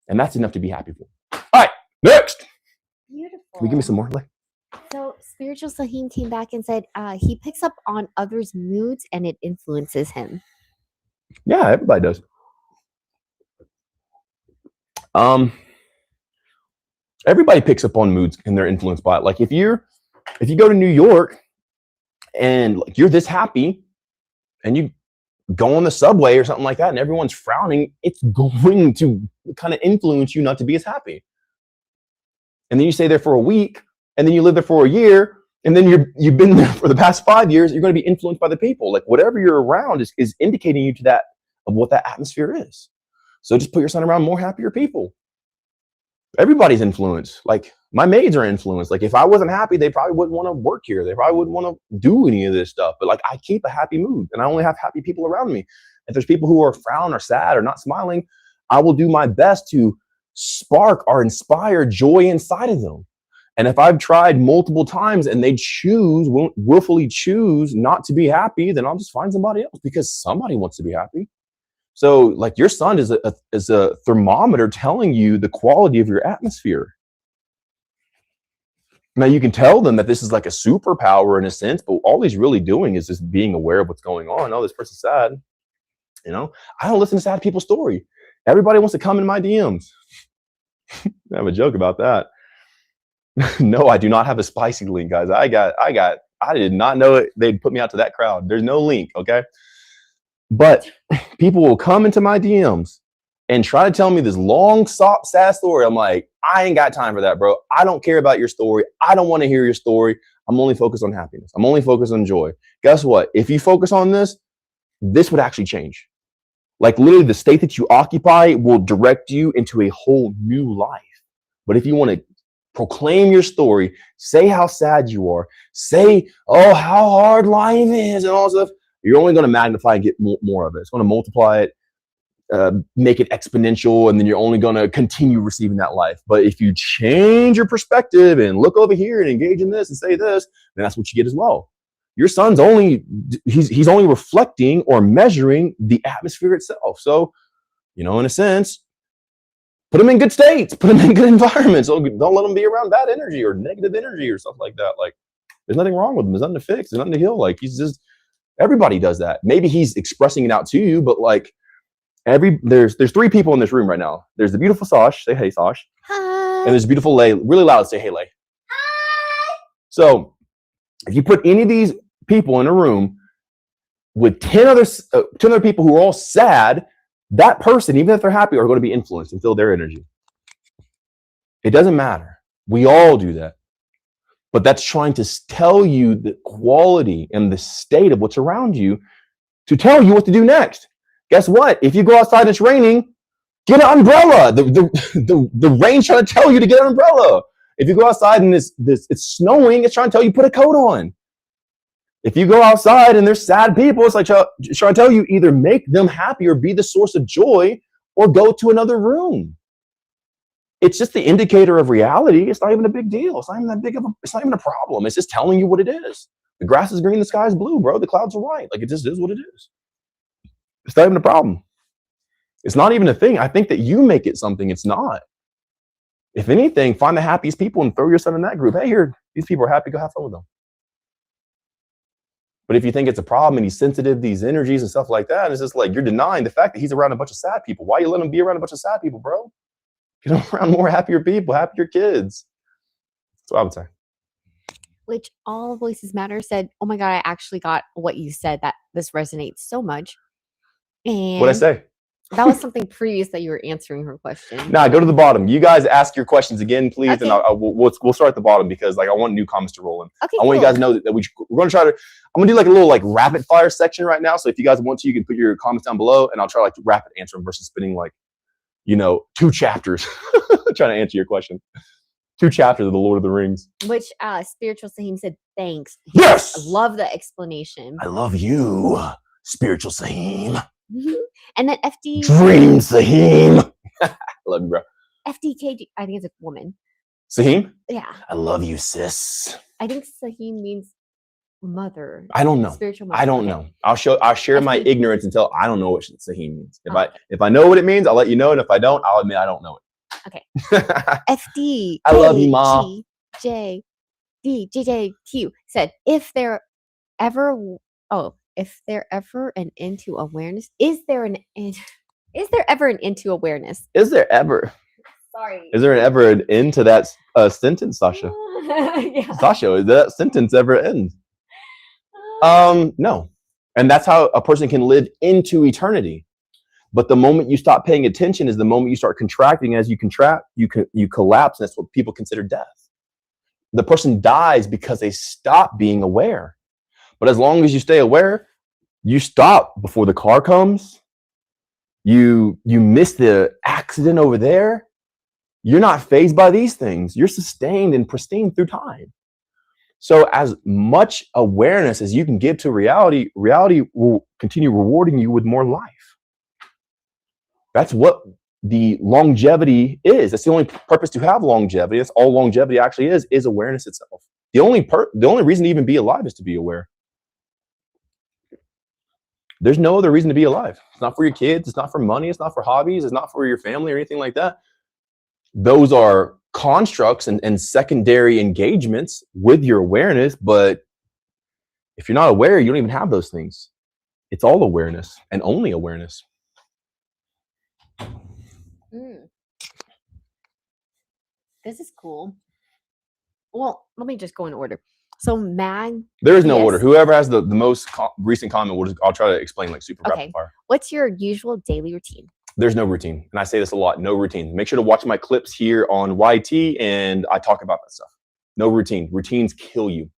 And that's enough to be happy for. All right, next. Beautiful. Can you give me some more? So Spiritual Sahin came back and said he picks up on others' moods and it influences him. Yeah, everybody does. Everybody picks up on moods and they're influenced by it. Like if you go to New York and like you're this happy and you go on the subway or something like that and everyone's frowning, it's going to kind of influence you not to be as happy. And then you stay there for a week and then you live there for a year and then you've been there for the past 5 years, you're going to be influenced by the people. Like whatever you're around is indicating you to that of what that atmosphere is. So just put yourself around more happier people. Everybody's influenced. Like my maids are influenced. Like if I wasn't happy, they probably wouldn't want to work here. They probably wouldn't want to do any of this stuff. But like I keep a happy mood and I only have happy people around me. If there's people who are frown or sad or not smiling, I will do my best to spark or inspire joy inside of them. And if I've tried multiple times and they willfully choose not to be happy, then I'll just find somebody else because somebody wants to be happy. So like your sun is a thermometer telling you the quality of your atmosphere. Now you can tell them that this is like a superpower in a sense, but all he's really doing is just being aware of what's going on. Oh, this person's sad. You know, I don't listen to sad people's story. Everybody wants to come in my DMs. I have a joke about that. No, I do not have a spicy link, guys. I did not know it. They'd put me out to that crowd. There's no link. Okay. But people will come into my DMs and try to tell me this long, sad story. I'm like, I ain't got time for that, bro. I don't care about your story. I don't want to hear your story. I'm only focused on happiness. I'm only focused on joy. Guess what? If you focus on this would actually change. Like literally the state that you occupy will direct you into a whole new life. But if you want to proclaim your story, say how sad you are, say, oh, how hard life is and all that stuff, you're only going to magnify and get more of it. It's going to multiply it, make it exponential, and then you're only going to continue receiving that life. But if you change your perspective and look over here and engage in this and say this, then that's what you get as well. Your sun's he's only reflecting or measuring the atmosphere itself. So, you know, in a sense, put them in good states, put them in good environments. Don't let them be around bad energy or negative energy or stuff like that. Like, there's nothing wrong with them. There's nothing to fix. There's nothing to heal. Like, everybody does that. Maybe he's expressing it out to you, but like there's 3 people in this room right now. There's the beautiful Sash. Say hey, Sash. Hi. And there's beautiful Lay. Really loud. Say hey, Lay. Hi. So if you put any of these people in a room with 10 other people who are all sad, that person, even if they're happy, are going to be influenced and feel their energy. It doesn't matter. We all do that. But that's trying to tell you the quality and the state of what's around you to tell you what to do next. Guess what? If you go outside and it's raining, get an umbrella. The rain's trying to tell you to get an umbrella. If you go outside and it's snowing, it's trying to tell you put a coat on. If you go outside and there's sad people, it's like trying to tell you either make them happy or be the source of joy, or go to another room. It's just the indicator of reality. It's not even a big deal. It's not even that big of it's not even a problem. It's just telling you what it is. The grass is green, the sky is blue, bro. The clouds are white. Like, it just is what it is. It's not even a problem. It's not even a thing. I think that you make it something it's not. If anything, find the happiest people and throw yourself in that group. Hey, here, these people are happy. Go have fun with them. But if you think it's a problem and he's sensitive, these energies and stuff like that, it's just like you're denying the fact that he's around a bunch of sad people. Why you let him be around a bunch of sad people, bro? Get around more happier people, happier kids. That's what I would say. Which All Voices Matter said, oh my God, I actually got what you said, that this resonates so much. And What'd I say? That was something previous that you were answering her question. Nah, go to the bottom. You guys ask your questions again, please. Okay. And we'll start at the bottom because like I want new comments to roll in. Okay, I want you guys to know that we're going to try to, I'm going to do like a little like rapid fire section right now. So if you guys want to, you can put your comments down below and I'll try like to rapid answer them versus spending like, 2 chapters trying to answer your question. 2 chapters of the Lord of the Rings. Which Spiritual Sahim said, thanks. Yes! I love the explanation. I love you, Spiritual Sahim. And then FD... Dream Sahim. I love you, bro. FDKG, I think it's a woman. Sahim? Yeah. I love you, sis. I think Sahim means mother. I don't know. Spiritual mother. I don't know. I'll share my ignorance until I don't know what Sahim means. If I know what it means, I'll let you know. And if I don't, I'll admit I don't know it. Okay. FD. I love you, Ma. JJQ said, if there ever an end to awareness, is there ever an end to awareness? Is there ever? Sorry. Is there ever an end to that sentence, Sasha? Yeah. Sasha, did that sentence ever end? No. And that's how a person can live into eternity. But the moment you stop paying attention is the moment you start contracting. As you contract, you collapse. And that's what people consider death. The person dies because they stop being aware. But as long as you stay aware, you stop before the car comes. You miss the accident over there. You're not fazed by these things. You're sustained and pristine through time. So as much awareness as you can give to reality, reality will continue rewarding you with more life. That's what the longevity is. That's the only purpose to have longevity. That's all longevity actually is awareness itself. The only reason to even be alive is to be aware. There's no other reason to be alive. It's not for your kids. It's not for money. It's not for hobbies. It's not for your family or anything like that. Those are constructs and secondary engagements with your awareness. But if you're not aware, you don't even have those things. It's all awareness and only awareness. This is cool. Well, let me just go in order. So there is no order. Whoever has the most recent comment, I'll try to explain like super rapid fire. What's your usual daily routine? There's no routine. And I say this a lot, no routine. Make sure to watch my clips here on YT and I talk about that stuff. No routine. Routines kill you.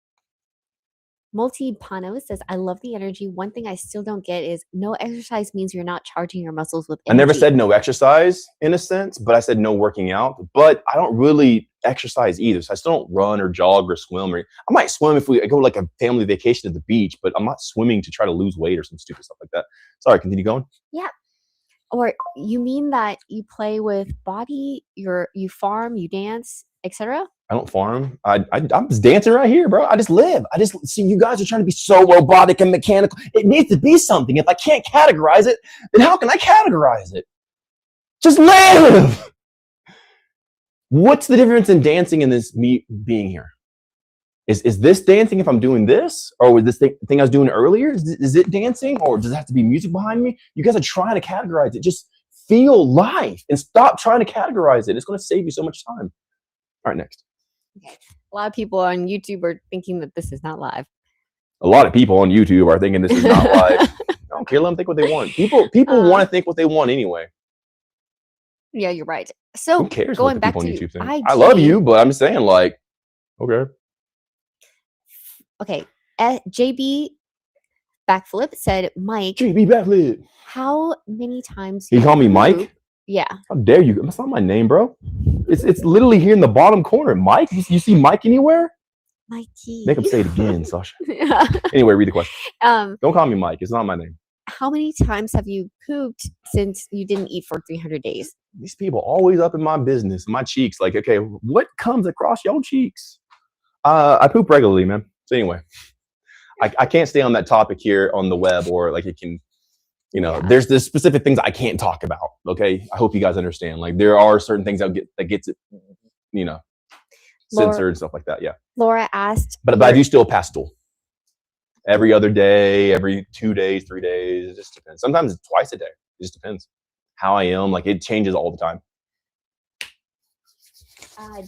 Multi-Pano says, I love the energy. One thing I still don't get is no exercise means you're not charging your muscles with energy. I never said no exercise in a sense, but I said no working out. But I don't really exercise either. So I still don't run or jog or swim. I might swim if we go like a family vacation to the beach, but I'm not swimming to try to lose weight or some stupid stuff like that. Sorry, continue going. Yeah. Or you mean that you play with body, you farm, you dance, etc.? I don't farm. I'm just dancing right here, bro. I just live. I just see you guys are trying to be so robotic and mechanical. It needs to be something. If I can't categorize it, then how can I categorize it? Just live. What's the difference in dancing and this me being here? Is this dancing if I'm doing this? Or was this thing I was doing earlier? Is it dancing? Or does it have to be music behind me? You guys are trying to categorize it. Just feel life and stop trying to categorize it. It's going to save you so much time. All right, next. Okay. A lot of people on YouTube are thinking that this is not live. A lot of people on YouTube are thinking this is not live. I don't care. Let them think what they want. People want to think what they want anyway. Yeah, you're right. So who cares going what the back people to on YouTube think? IG, I love you, but I'm just saying, like, okay. Okay. JB Backflip said, Mike. JB Backflip. How many times? He called me Mike? Yeah. How dare you? That's not my name, bro. It's literally here in the bottom corner. Mike? You see Mike anywhere? Mikey. Make him say it again, Sasha. Yeah. Anyway, read the question. Don't call me Mike. It's not my name. how many times have you pooped since you didn't eat for 300 days? These people always up in my business, my cheeks. Like, okay, what comes across your cheeks? I poop regularly, man. So anyway, I can't stay on that topic here on the web, or like it can, you know, there's specific things I can't talk about. Okay, I hope you guys understand. Like there are certain things that gets it, you know, censored and stuff like that. Yeah. Laura asked, but I do still pass stool every other day, every 2 days, 3 days. It just depends. Sometimes it's twice a day. It just depends how I am. Like it changes all the time.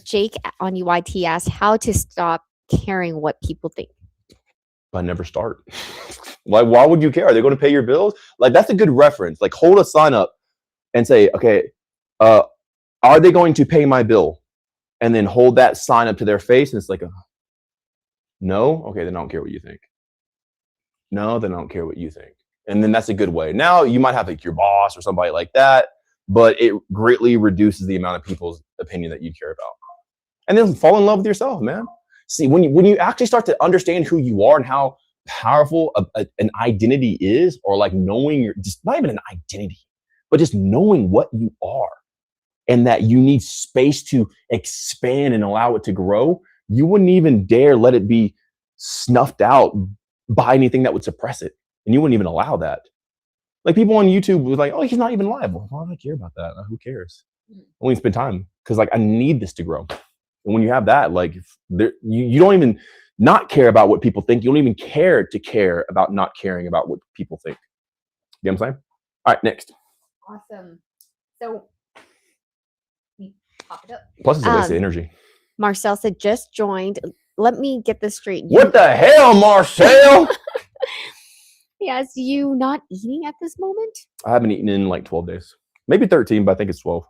Jake on UIT asked how to stop caring what people think. But never start. Like, why would you care? Are they going to pay your bills? Like, that's a good reference. Like, hold a sign up and say, okay, are they going to pay my bill? And then hold that sign up to their face. And it's like, no? Okay, then I don't care what you think. No, then I don't care what you think. And then that's a good way. Now, you might have like your boss or somebody like that, but it greatly reduces the amount of people's opinion that you care about. And then fall in love with yourself, man. See, when you actually start to understand who you are and how powerful an identity is, or like knowing your, just not even an identity, but just knowing what you are and that you need space to expand and allow it to grow, you wouldn't even dare let it be snuffed out by anything that would suppress it. And you wouldn't even allow that. Like people on YouTube was like, oh, he's not even live. Well, why do I care about that? Who cares? I only spend time because like I need this to grow. And when you have that, like you don't even not care about what people think. You don't even care about not caring about what people think. You know what I'm saying? All right, next. Awesome. So we pop it up. Plus it's a waste of energy. Marcel said, just joined. Let me get this straight. What the hell, Marcel? Yes, you not eating at this moment? I haven't eaten in like 12 days. Maybe 13, but I think it's 12.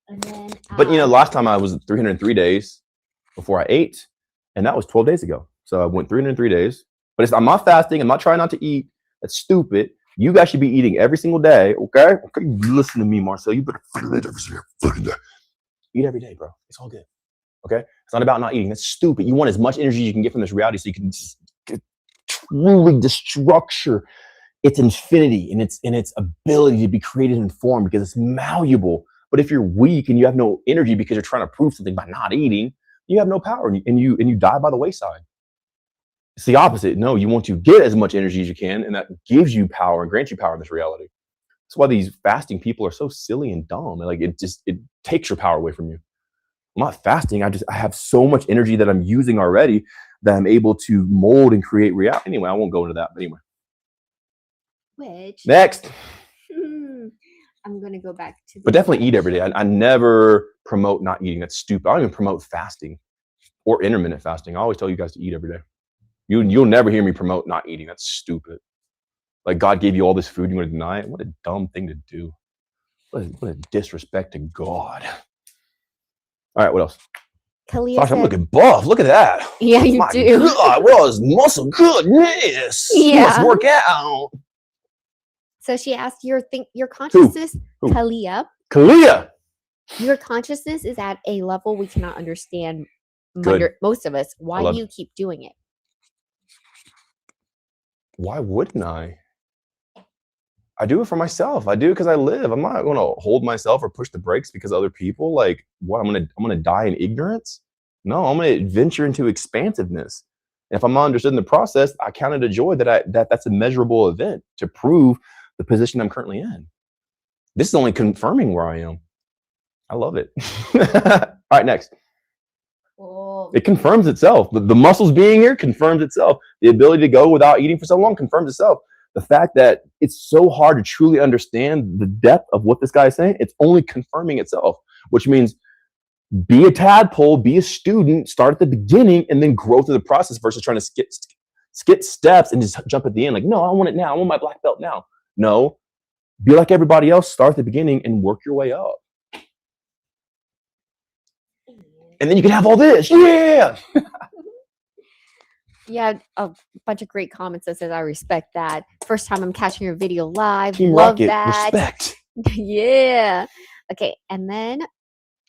And then, but you know, last time I was 303 days before I ate, and that was 12 days ago. So I went 303 days. But I'm not fasting. I'm not trying not to eat. That's stupid. You guys should be eating every single day, okay? Okay, listen to me, Marcel. You better eat every day, bro. It's all good, okay? It's not about not eating. That's stupid. You want as much energy as you can get from this reality so you can just truly destructure its infinity and its ability to be created and formed, because it's malleable. But if you're weak and you have no energy because you're trying to prove something by not eating, you have no power and you die by the wayside. It's the opposite. No, you want to get as much energy as you can, and that gives you power and grants you power in this reality. That's why these fasting people are so silly and dumb. Like it takes your power away from you. I'm not fasting. I have so much energy that I'm using already that I'm able to mold and create reality. Anyway, I won't go into that. But anyway. Which next. I'm going to go back to but definitely eat every day. I never promote not eating. That's stupid. I don't even promote fasting or intermittent fasting. I always tell you guys to eat every day. You'll never hear me promote not eating. That's stupid. Like God gave you all this food, you want to deny it? What a dumb thing to do. What a disrespect to God. All right, what else? Gosh, I'm looking buff. Look at that. Yeah, you do. God, what is muscle goodness? Yeah. Let's work out. So she asked your consciousness, Who? Kalia. Your consciousness is at a level we cannot understand. Most of us. Why do you keep doing it? Why wouldn't I? I do it for myself. I do it because I live. I'm not going to hold myself or push the brakes because other people. Like, what? I'm gonna die in ignorance? No, I'm gonna venture into expansiveness. And if I'm not understood in the process, I count it a joy that's a measurable event to prove the position I'm currently in. This is only confirming where I am. I love it. All right, next. Oh. It confirms itself. The muscles being here confirms itself. The ability to go without eating for so long confirms itself. The fact that it's so hard to truly understand the depth of what this guy is saying, it's only confirming itself, which means be a tadpole, be a student, start at the beginning, and then grow through the process versus trying to skip steps and just jump at the end. Like, no, I want it now. I want my black belt now. No, be like everybody else, start at the beginning and work your way up. And then you can have all this. Yeah. Yeah, a bunch of great comments that says, I respect that. First time I'm catching your video live. Team Love Rocket, that. respect. Yeah. Okay, and then let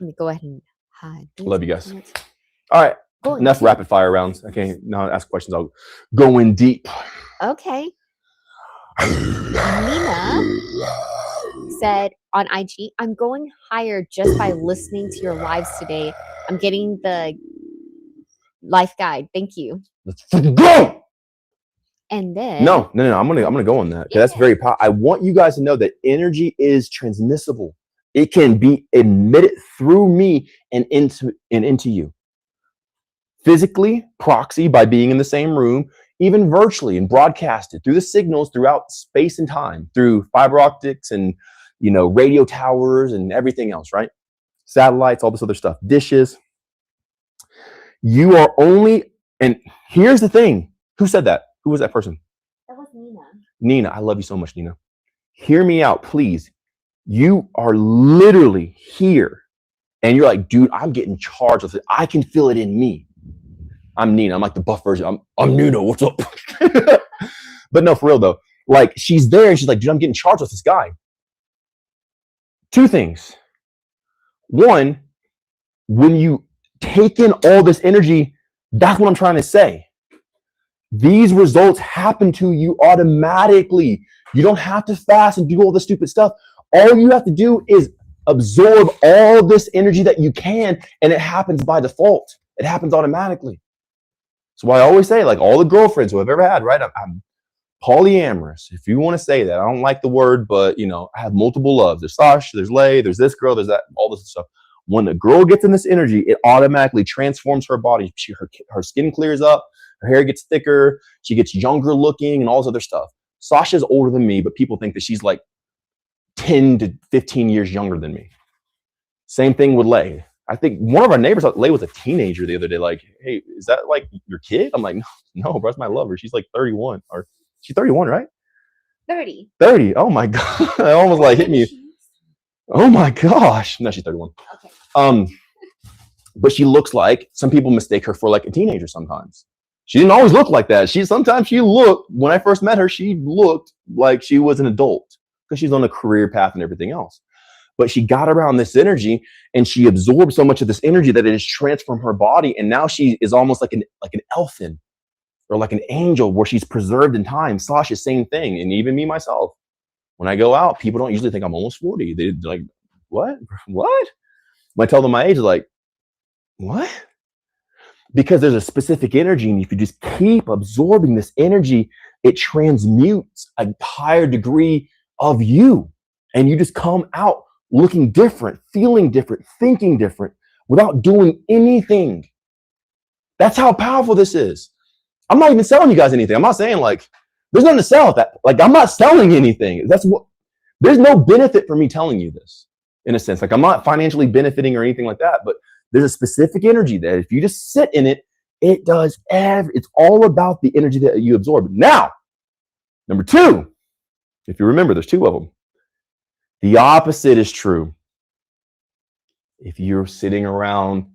me go ahead and hide. Love you guys. All right. Enough rapid fire rounds. Okay, now ask questions. I'll go in deep. Okay. Nina said on IG, I'm going higher just by listening to your lives today. I'm getting the life guide. Thank you. Let's freaking go. And then No. I'm gonna go on that because that's very powerful. I want you guys to know that energy is transmissible. It can be emitted through me and into you. Physically, proxy by being in the same room, even virtually and broadcasted through the signals throughout space and time, through fiber optics and radio towers and everything else, right? Satellites, all this other stuff, dishes. You are only, and here's the thing. Who said that? Who was that person? That was Nina. Nina, I love you so much, Nina. Hear me out, please. You are literally here and you're like, dude, I'm getting charged with it. I can feel it in me. I'm Nina. I'm like the buff version. I'm Nina. What's up? But no, for real though. Like she's there and she's like, dude, I'm getting charged with this guy. Two things. One, when you take in all this energy, that's what I'm trying to say. These results happen to you automatically. You don't have to fast and do all the stupid stuff. All you have to do is absorb all this energy that you can, and it happens by default. It happens automatically. So I always say, like all the girlfriends who I've ever had, right? I'm polyamorous, if you want to say that. I don't like the word, but I have multiple loves. There's Sasha, there's Lay, there's this girl, there's that, all this stuff. When the girl gets in this energy, it automatically transforms her body. Her skin clears up, her hair gets thicker, she gets younger looking and all this other stuff. Sasha's older than me, but people think that she's like 10 to 15 years younger than me. Same thing with Lay. I think one of our neighbors, Lay, was a teenager the other day. Like, hey, is that like your kid? I'm like, no, bro, that's my lover. She's like 31, or she's 31, right? 30. 30. Oh my God. I almost like hit me. Oh my gosh. No, she's 31. Okay. But she looks like, some people mistake her for like a teenager sometimes. She didn't always look like that. Sometimes she looked, when I first met her, she looked like she was an adult because she's on a career path and everything else. But she got around this energy and she absorbed so much of this energy that it has transformed her body. And now she is almost like an elfin or like an angel where she's preserved in time. Sasha, same thing. And even me, myself, when I go out, people don't usually think I'm almost 40. They're like, what? When I tell them my age, they're like, what? Because there's a specific energy. And if you just keep absorbing this energy, it transmutes a higher degree of you. And you just come out looking different, feeling different, thinking different without doing anything. That's how powerful this is. I'm not even selling you guys anything. I'm not saying like, there's nothing to sell with that. Like, I'm not selling anything. There's no benefit for me telling you this in a sense. Like, I'm not financially benefiting or anything like that, but there's a specific energy that if you just sit in it, it does it's all about the energy that you absorb. Now, number two, if you remember, there's two of them. The opposite is true. If you're sitting around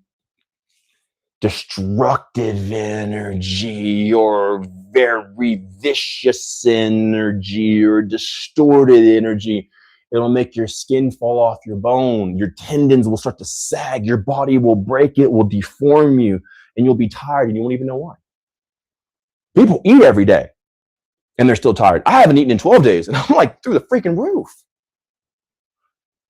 destructive energy or very vicious energy or distorted energy, it'll make your skin fall off your bone. Your tendons will start to sag. Your body will break. It will deform you and you'll be tired and you won't even know why. People eat every day and they're still tired. I haven't eaten in 12 days and I'm like through the freaking roof.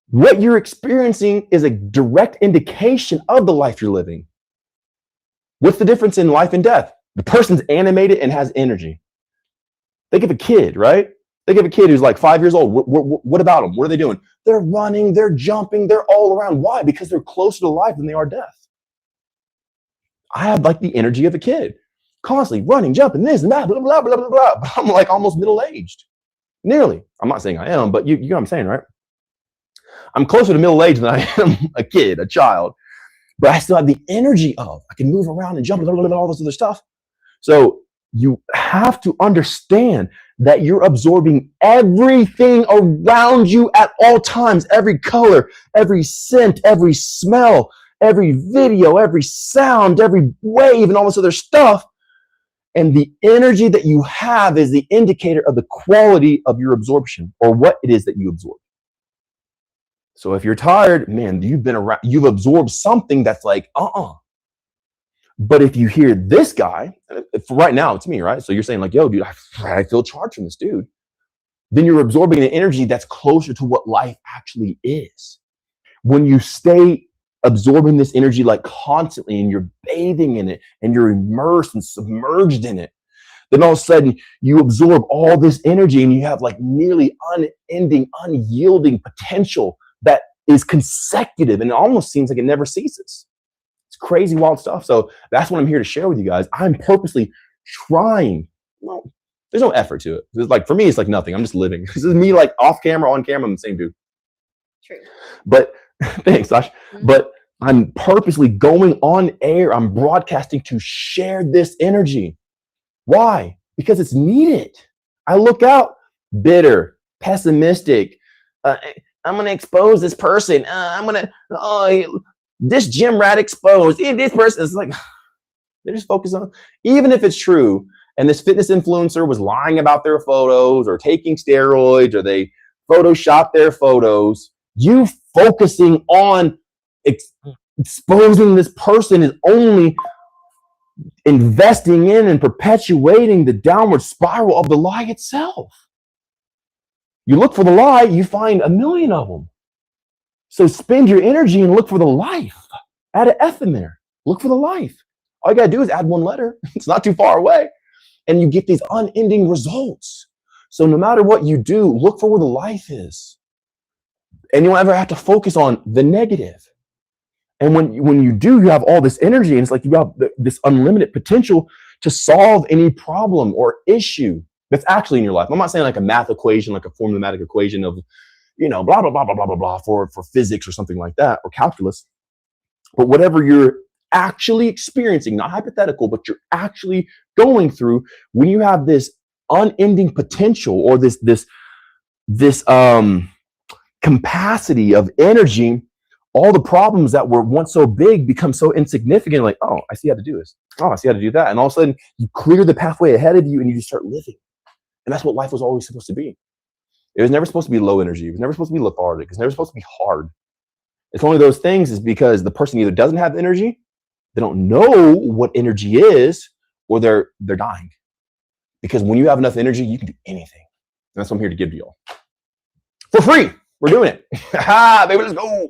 What you're experiencing is a direct indication of the life you're living. What's the difference in life and death? The person's animated and has energy. Think of a kid, right? Think of a kid who's like 5 years old. What about them? What are they doing? They're running, they're jumping, they're all around. Why? Because they're closer to life than they are death. I have like the energy of a kid, constantly running, jumping, this and that, blah, blah, blah, blah, blah. But I'm like almost middle-aged. Nearly. I'm not saying I am, but you know what I'm saying, right? I'm closer to middle-aged than I am a kid, a child. But I still have the energy of, I can move around and jump and all this other stuff. So you have to understand that you're absorbing everything around you at all times, every color, every scent, every smell, every video, every sound, every wave, and all this other stuff. And the energy that you have is the indicator of the quality of your absorption or what it is that you absorb. So if you're tired, man, you've absorbed something that's like, But if you hear this guy, right now it's me, right? So you're saying like, yo, dude, I feel charged from this dude. then you're absorbing an energy that's closer to what life actually is. When you stay absorbing this energy like constantly and you're bathing in it and you're immersed and submerged in it, then all of a sudden you absorb all this energy and you have like nearly unending, unyielding potential that is consecutive and it almost seems like it never ceases. It's crazy, wild stuff. So that's what I'm here to share with you guys. I'm purposely trying. Well, there's no effort to it. It's like, for me, it's like nothing. I'm just living. This is me like off camera, on camera, I'm the same dude. True. But thanks, Sash. Mm-hmm. But I'm purposely going on air. I'm broadcasting to share this energy. Why? Because it's needed. I look out bitter, pessimistic. I'm going to expose this person. This gym rat exposed. This person is like, they're just focused on, even if it's true, and this fitness influencer was lying about their photos or taking steroids or they photoshopped their photos, you focusing on exposing this person is only investing in and perpetuating the downward spiral of the lie itself. You look for the lie, you find a million of them. So spend your energy and look for the life. Add an F in there. Look for the life. All you got to do is add one letter. It's not too far away. And you get these unending results. So no matter what you do, look for where the life is. And you don't ever have to focus on the negative. And when you do, you have all this energy, and it's like you have this unlimited potential to solve any problem or issue that's actually in your life. I'm not saying like a math equation, like a formulaic equation of, blah, blah, blah, blah, blah, blah, blah, for physics or something like that, or calculus. But whatever you're actually experiencing, not hypothetical, but you're actually going through, when you have this unending potential or this capacity of energy, all the problems that were once so big become so insignificant. Like, oh, I see how to do this. Oh, I see how to do that. And all of a sudden you clear the pathway ahead of you and you just start living. And that's what life was always supposed to be. It was never supposed to be low energy. It was never supposed to be lethargic. It's never supposed to be hard. It's only those things is because the person either doesn't have energy, they don't know what energy is, or they're dying. Because when you have enough energy, you can do anything. And that's what I'm here to give to y'all. For free. We're doing it. Baby, let's go.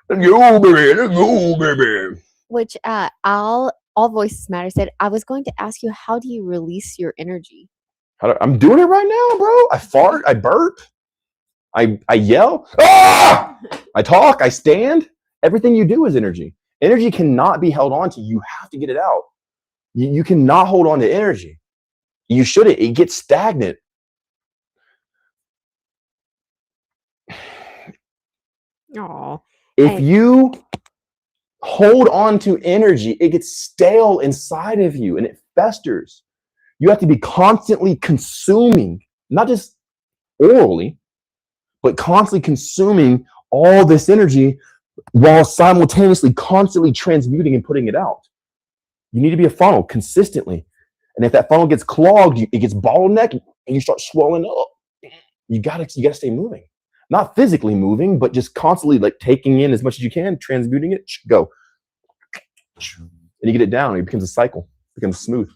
Let's go, baby. Let's go, baby. Which All Voices Matter said, I was going to ask you, how do you release your energy? I'm doing it right now, bro. I fart. I burp. I yell. Ah! I talk. I stand. Everything you do is energy. Energy cannot be held on to. You have to get it out. You cannot hold on to energy. You shouldn't. It gets stagnant. Aww. If you hold on to energy, it gets stale inside of you and it festers. You have to be constantly consuming, not just orally, but constantly consuming all this energy while simultaneously constantly transmuting and putting it out. You need to be a funnel consistently. And if that funnel gets clogged, it gets bottlenecked and you start swelling up. You gotta stay moving. Not physically moving, but just constantly like taking in as much as you can, transmuting it, go. And you get it down, it becomes a cycle, it becomes smooth.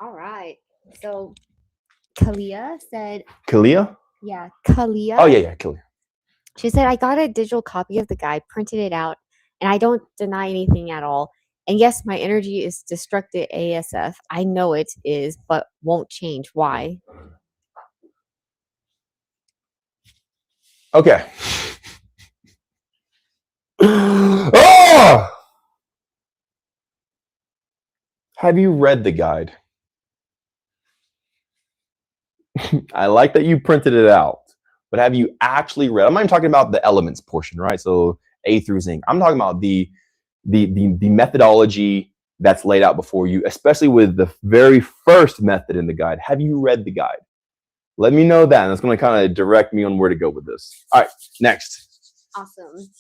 All right. So Kalia said. Kalia? Yeah, Kalia. Oh, yeah, Kalia. She said, I got a digital copy of the guide, printed it out, and I don't deny anything at all. And yes, my energy is destructive ASF. I know it is, but won't change. Why? Okay. Oh! Have you read the guide? I like that you printed it out, but have you actually read? I'm not even talking about the elements portion, right? So A through Zinc. I'm talking about the methodology that's laid out before you, especially with the very first method in the guide. Have you read the guide? Let me know that, and that's going to kind of direct me on where to go with this. All right, next. Awesome.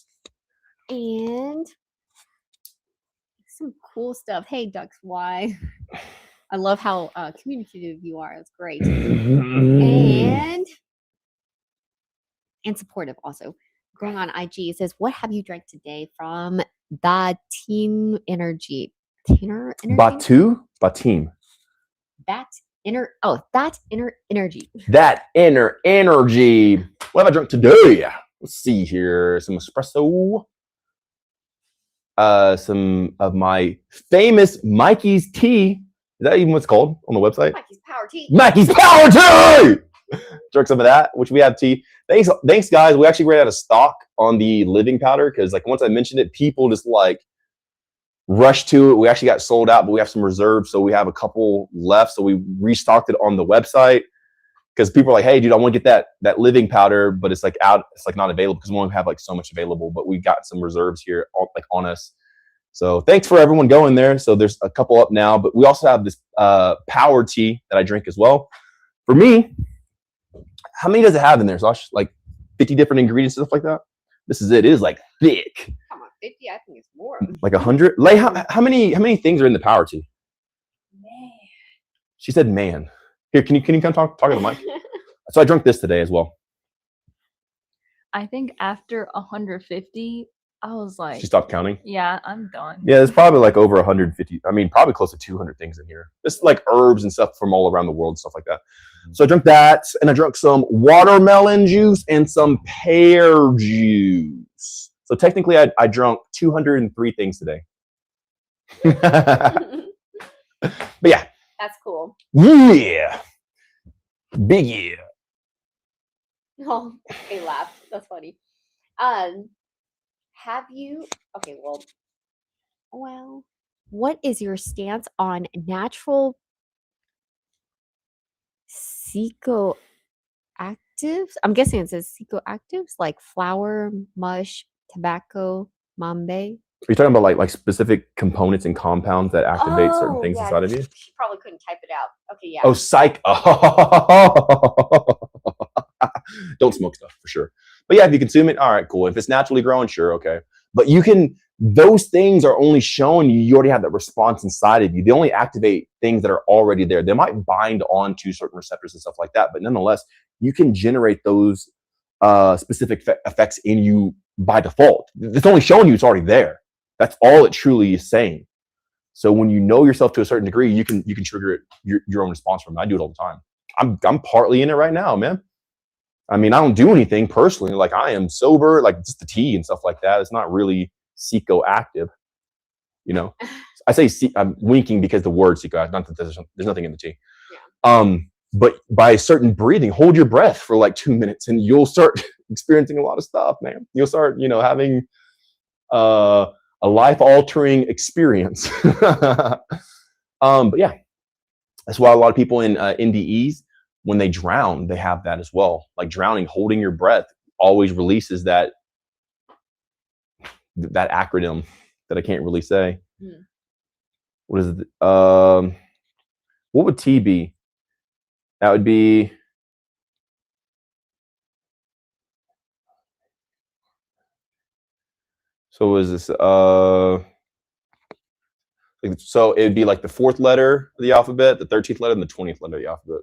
And some cool stuff. Hey, Ducks, why? I love how communicative you are. That's great. And supportive also. Going on IG, it says, what have you drank today from the Team Energy? Tanner Energy? Batim. Bat That inner energy. That inner energy. What have I drunk today? Let's see here. Some espresso. Some of my famous Mikey's tea. Is that even what's called on the website? Mikey's Power Tea. Mikey's Power Tea! Drunk some of that, which we have tea. Thanks, guys. We actually ran out of stock on the living powder because, like, once I mentioned it, people just like rushed to it. We actually got sold out, but we have some reserves, so we have a couple left. So we restocked it on the website because people are like, "Hey, dude, I want to get that living powder, but it's like out. It's like not available because we only have like so much available. But we got some reserves here, on us. So thanks for everyone going there. So there's a couple up now, but we also have this power tea that I drink as well. For me, how many does it have in there, Sash? Like 50 different ingredients and stuff like that? This is it. It is like thick. Come on, 50? I think it's more. Like 100? Lay, how many things are in the power tea? Man. She said, man. Here, can you come talk to the mic? So I drank this today as well. I think after 150, I was like, She stopped counting? yeah, I'm done. Yeah, there's probably like over 150. I mean, probably close to 200 things in here. It's like herbs and stuff from all around the world, stuff like that. So I drank that, and I drank some watermelon juice and some pear juice. So technically, I drank 203 things today. But yeah. That's cool. Yeah. Big yeah. Oh, they laughed. That's funny. Have you? Okay, well, what is your stance on natural psychoactives? I'm guessing it says psychoactives like flour, mush, tobacco, mambe. Are you talking about like specific components and compounds that activate certain things inside of you? She probably couldn't type it out. Okay, yeah. Oh, don't smoke stuff for sure. But yeah, if you consume it, all right, cool. If it's naturally growing, sure, okay. But those things are only shown you already have that response inside of you. They only activate things that are already there. They might bind on to certain receptors and stuff like that, but nonetheless, you can generate those specific effects in you by default. It's only showing you it's already there. That's all it truly is saying. So when you know yourself to a certain degree, you can trigger it, your own response from it. I do it all the time. I'm partly in it right now, man. I mean, I don't do anything personally. Like, I am sober, like just the tea and stuff like that. It's not really psychoactive, you know. I say I'm winking because the word psychoactive, not that there's nothing in the tea. Yeah. But by a certain breathing, hold your breath for like 2 minutes, and you'll start experiencing a lot of stuff, man. You'll start, having a life-altering experience. But yeah, that's why a lot of people in NDEs, when they drown, they have that as well. Like drowning, holding your breath always releases that acronym that I can't really say. What is it? What would T be? That would be so is this so it would be like the 4th letter of the alphabet, the 13th letter, and the 20th letter of the alphabet.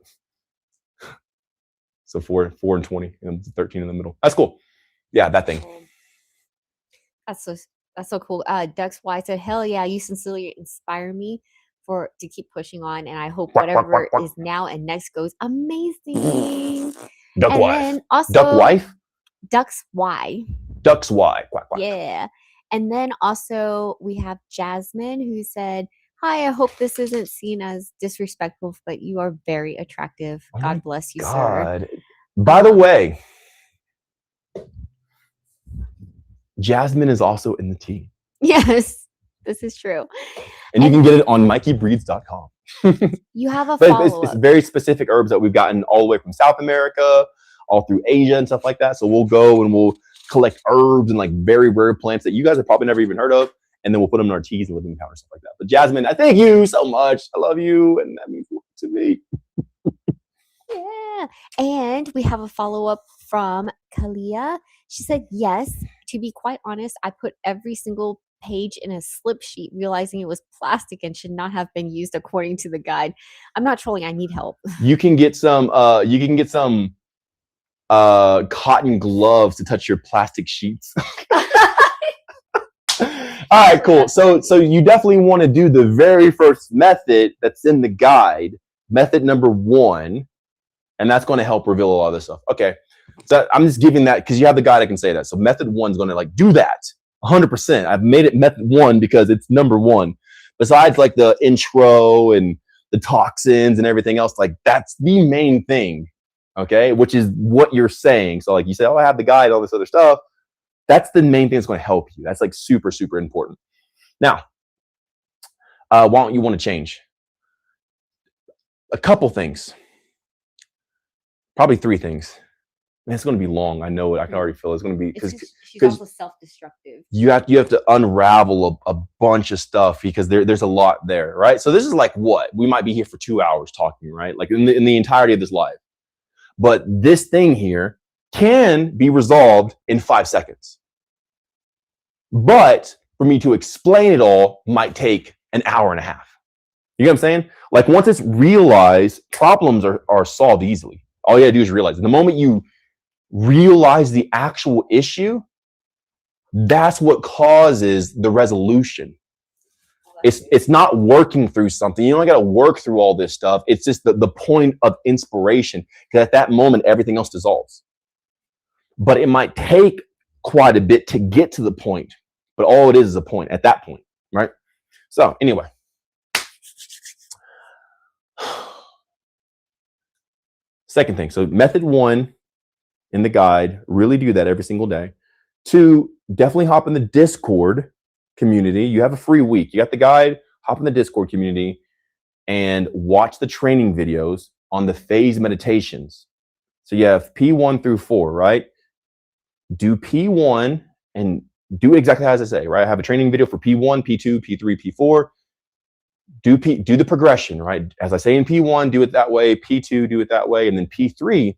So 4 and 20, and 13 in the middle. That's cool. Yeah, that thing. That's so cool. Dux Y said, "Hell yeah, you sincerely inspire me to keep pushing on, and I hope whatever is now and next goes amazing." Duck and wife. Then also, Duck wife. Dux Y. Dux Y. Quack, quack. Yeah. And then also we have Jasmine who said, "Hi, I hope this isn't seen as disrespectful, but you are very attractive. Oh God bless you, sir." By the way, Jasmine is also in the tea. Yes, this is true. And you can get it on MikeyBreathes.com. You have a follow-up. It's very specific herbs that we've gotten all the way from South America, all through Asia and stuff like that. So we'll go and we'll collect herbs and like very rare plants that you guys have probably never even heard of. And then we'll put them in our teas and living powder, stuff like that. But Jasmine, I thank you so much. I love you. And that means a lot to me. Yeah. And we have a follow-up from Kalia. She said, "Yes, to be quite honest, I put every single page in a slip sheet, realizing it was plastic and should not have been used according to the guide. I'm not trolling. I need help." You can get some cotton gloves to touch your plastic sheets. All right, cool. So you definitely want to do the very first method that's in the guide. method number 1, and that's going to help reveal a lot of this stuff. Okay. So I'm just giving that because you have the guy that can say that. So method 1 is going to like do that 100%. I've made it method 1 because it's number 1. Besides like the intro and the toxins and everything else, like that's the main thing. Okay. Which is what you're saying. So like you say, oh, I have the guide, all this other stuff. That's the main thing that's going to help you. That's like super, super important. Now, why don't you want to change? A couple things. Probably 3 things. Man, it's going to be long. I know it. I can already feel it's going to be because she's also self-destructive. You have to unravel a bunch of stuff because there's a lot there, right? So this is like what we might be here for 2 hours talking, right? Like in the entirety of this live. But this thing here can be resolved in 5 seconds. But for me to explain it all might take an hour and a half. You know what I'm saying? Like once it's realized, problems are solved easily. All you gotta do is realize it. The moment you realize the actual issue, that's what causes the resolution. It's not working through something. You don't got to work through all this stuff. It's just the point of inspiration, because at that moment everything else dissolves. But it might take quite a bit to get to the point, but all it is a point at that point, right? So anyway, second thing. So method 1 in the guide, really do that every single day. 2, definitely hop in the Discord community. You have a free week. You got the guide, hop in the Discord community and watch the training videos on the phase meditations. So you have P1 through 4, right? Do P1 and do exactly as I say, right? I have a training video for P1, P2, P3, P4. Do the progression, right? As I say in P1, do it that way. P2, do it that way. And then P3,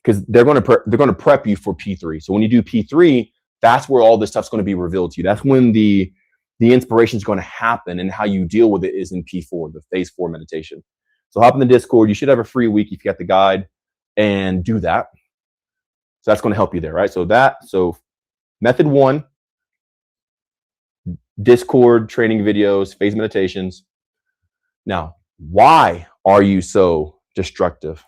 because they're going to prep you for P3. So when you do P3, that's where all this stuff's going to be revealed to you. That's when the inspiration is going to happen, and how you deal with it is in P4, the phase 4 meditation. So hop in the Discord. You should have a free week if you got the guide, and do that. So that's going to help you there, right? So method 1, Discord training videos, phase meditations. Now, why are you so destructive?